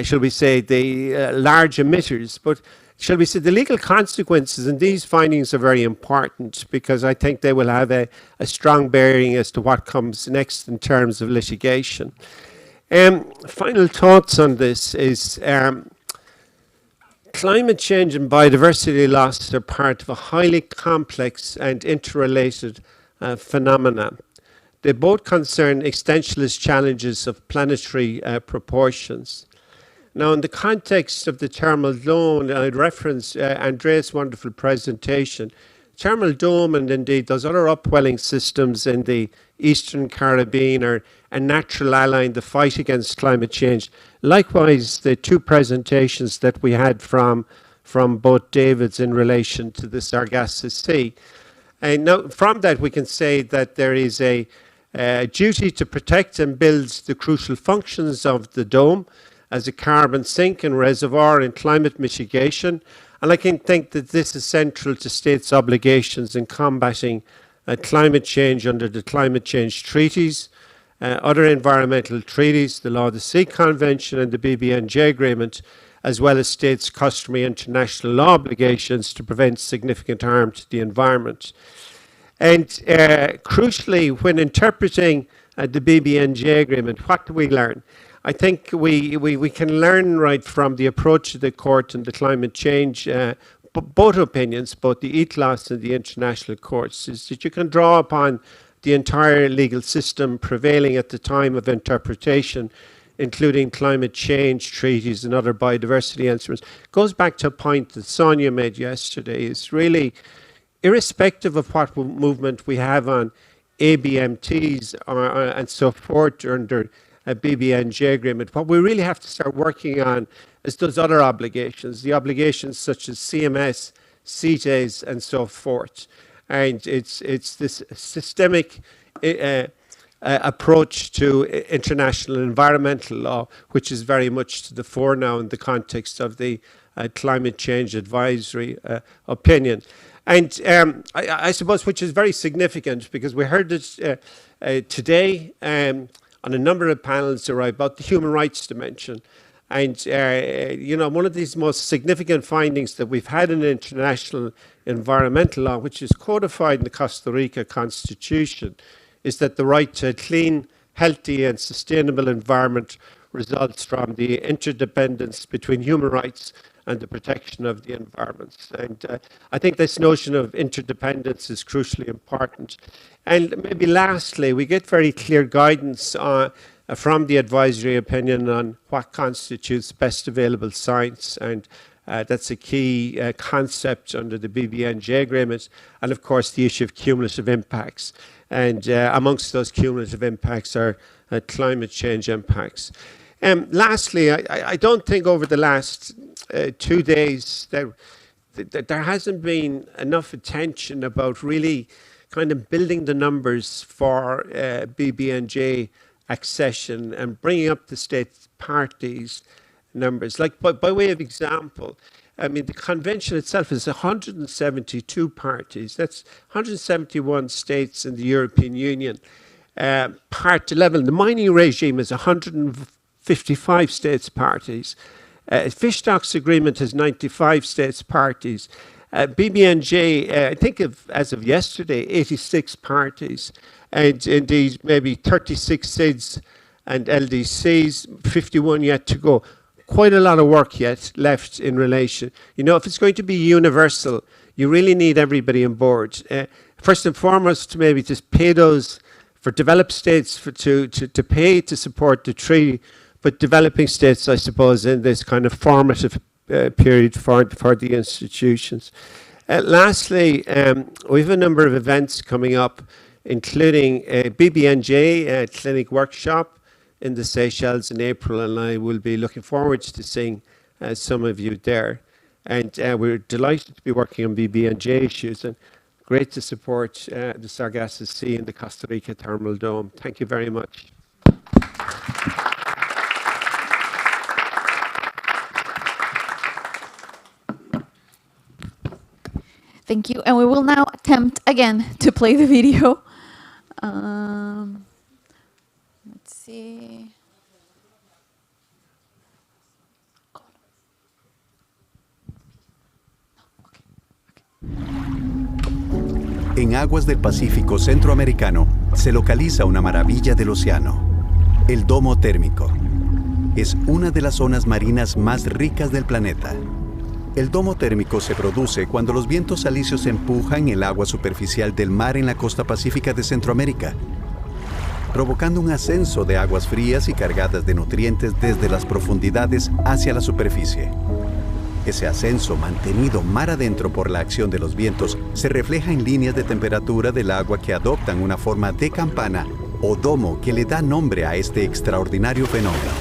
Speaker 17: shall we say, the large emitters, but shall we say the legal consequences, and these findings are very important because I think they will have a strong bearing as to what comes next in terms of litigation. Final thoughts on this is climate change and biodiversity loss are part of a highly complex and interrelated phenomena. They both concern existentialist challenges of planetary proportions. Now, in the context of the thermal dome, I'd reference Andrea's wonderful presentation. Thermal dome and indeed those other upwelling systems in the Eastern Caribbean are a natural ally in the fight against climate change. Likewise, the 2 presentations that we had from both Davids in relation to the Sargasso Sea. And now from that we can say that there is a duty to protect and build the crucial functions of the dome as a carbon sink and reservoir in climate mitigation. And I can think that this is central to states' obligations in combating climate change under the climate change treaties, other environmental treaties, the Law of the Sea Convention and the BBNJ agreement, as well as states' customary international law obligations to prevent significant harm to the environment. And crucially, when interpreting the BBNJ agreement, what do we learn? I think we can learn right from the approach of the court and the climate change, both opinions, both the ETLAS and the international courts, is that you can draw upon the entire legal system prevailing at the time of interpretation including climate change treaties and other biodiversity instruments, goes back to a point that Sonia made yesterday. It's really, irrespective of what movement we have on ABMTs and so forth under a BBNJ agreement, what we really have to start working on is those other obligations, the obligations such as CMS, CITES, and so forth. And it's this systemic approach to international environmental law, which is very much to the fore now in the context of the climate change advisory opinion. And I suppose which is very significant, because we heard it today on a number of panels about the human rights dimension. And, you know, one of these most significant findings that we've had in international environmental law, which is codified in the Costa Rica Constitution, is that the right to a clean, healthy and sustainable environment results from the interdependence between human rights and the protection of the environment. And I think this notion of interdependence is crucially important. And maybe lastly, we get very clear guidance from the advisory opinion on what constitutes best available science, and that's a key concept under the BBNJ agreement, and of course the issue of cumulative impacts. And amongst those cumulative impacts are climate change impacts. Lastly, I don't think over the last 2 days there hasn't been enough attention about really kind of building the numbers for BBNJ accession and bringing up the state parties numbers. Like by way of example, I mean, the convention itself is 172 parties. That's 171 states in the European Union. Part 11, the mining regime is 155 states parties. Fish stocks agreement has 95 states parties. BBNJ, I think as of yesterday, 86 parties. And indeed, maybe 36 SIDS and LDCs, 51 yet to go. Quite a lot of work yet left in relation. You know, if it's going to be universal, you really need everybody on board. First and foremost, maybe just pay those for developed states to pay to support the treaty, but developing states, I suppose, in this kind of formative period for the institutions. Lastly, we have a number of events coming up, including a BBNJ clinic workshop in the Seychelles in April, and I will be looking forward to seeing some of you there. And we're delighted to be working on BBNJ issues, and great to support the Sargasso Sea and the Costa Rica Thermal Dome. Thank you very much.
Speaker 11: Thank you. And we will now attempt again to play the video. Let's see.
Speaker 18: En aguas del Pacífico centroamericano se localiza una maravilla del océano, el domo térmico. Es una de las zonas marinas más ricas del planeta. El domo térmico se produce cuando los vientos alisios empujan el agua superficial del mar en la costa pacífica de Centroamérica, provocando un ascenso de aguas frías y cargadas de nutrientes desde las profundidades hacia la superficie. Ese ascenso, mantenido mar adentro por la acción de los vientos, se refleja en líneas de temperatura del agua que adoptan una forma de campana o domo que le da nombre a este extraordinario fenómeno.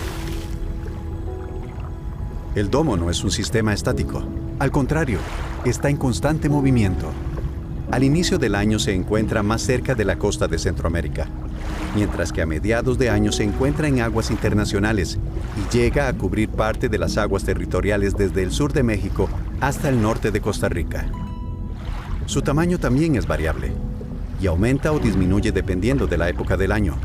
Speaker 18: El domo no es un sistema estático. Al contrario, está en constante movimiento. Al inicio del año se encuentra más cerca de la costa de Centroamérica, mientras que a mediados de año se encuentra en aguas internacionales y llega a cubrir parte de las aguas territoriales desde el sur de México hasta el norte de Costa Rica. Su tamaño también es variable y aumenta o disminuye dependiendo de la época del año.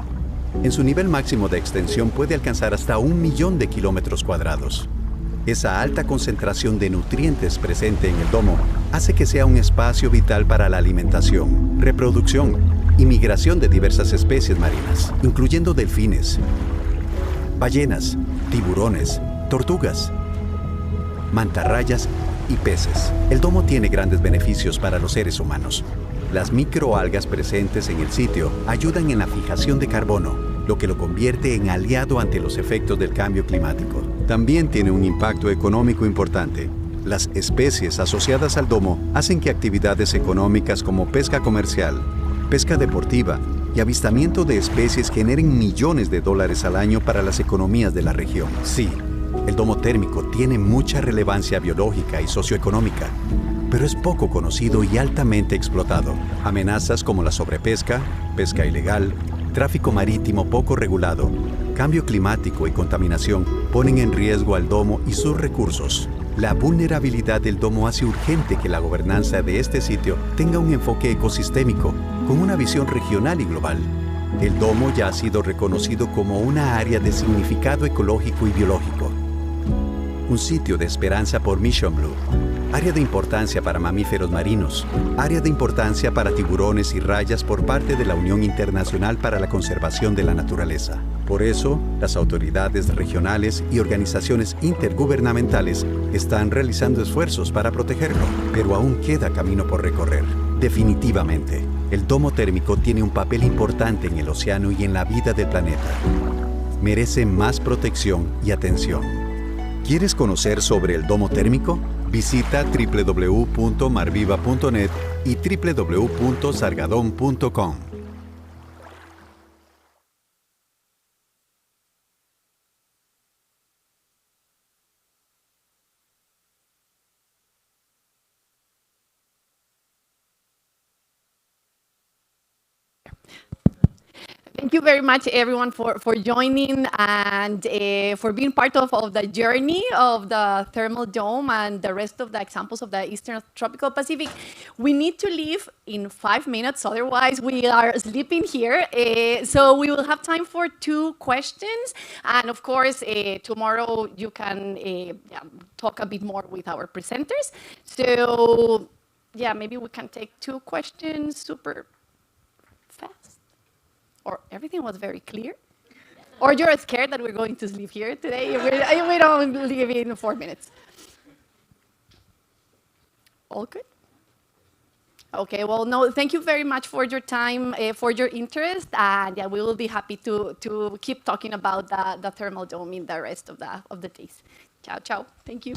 Speaker 18: En su nivel máximo de extensión puede alcanzar hasta 1 millón de kilómetros cuadrados. Esa alta concentración de nutrientes presente en el domo hace que sea un espacio vital para la alimentación, reproducción y migración de diversas especies marinas, incluyendo delfines, ballenas, tiburones, tortugas, mantarrayas y peces. El domo tiene grandes beneficios para los seres humanos. Las microalgas presentes en el sitio ayudan en la fijación de carbono, lo que lo convierte en aliado ante los efectos del cambio climático. También tiene un impacto económico importante. Las especies asociadas al domo hacen que actividades económicas como pesca comercial, pesca deportiva y avistamiento de especies generen millones de dólares al año para las economías de la región. Sí, el domo térmico tiene mucha relevancia biológica y socioeconómica, pero es poco conocido y altamente explotado. Amenazas como la sobrepesca, pesca ilegal, tráfico marítimo poco regulado, cambio climático y contaminación ponen en riesgo al domo y sus recursos. La vulnerabilidad del domo hace urgente que la gobernanza de este sitio tenga un enfoque ecosistémico, con una visión regional y global. El domo ya ha sido reconocido como una área de significado ecológico y biológico. Un sitio de esperanza por Mission Blue, área de importancia para mamíferos marinos, área de importancia para tiburones y rayas por parte de la Unión Internacional para la Conservación de la Naturaleza. Por eso, las autoridades regionales y organizaciones intergubernamentales están realizando esfuerzos para protegerlo, pero aún queda camino por recorrer. Definitivamente, el domo térmico tiene un papel importante en el océano y en la vida del planeta. Merece más protección y atención. ¿Quieres conocer sobre el domo térmico? Visita www.marviva.net y www.sargadon.com.
Speaker 19: Thank you very much, everyone, for joining and for being part of the journey of the thermal dome and the rest of the examples of the Eastern Tropical Pacific. We need to leave in 5 minutes, otherwise we are sleeping here. So we will have time for 2 questions. And of course, tomorrow you can talk a bit more with our presenters. So yeah, maybe we can take 2 questions super fast. Or everything was very clear? Or you're scared that we're going to sleep here today? We don't leave in 4 minutes. All good? Okay, well, no, thank you very much for your time, for your interest. And yeah, we will be happy to keep talking about the thermal dome in the rest of the days. Ciao, ciao. Thank you.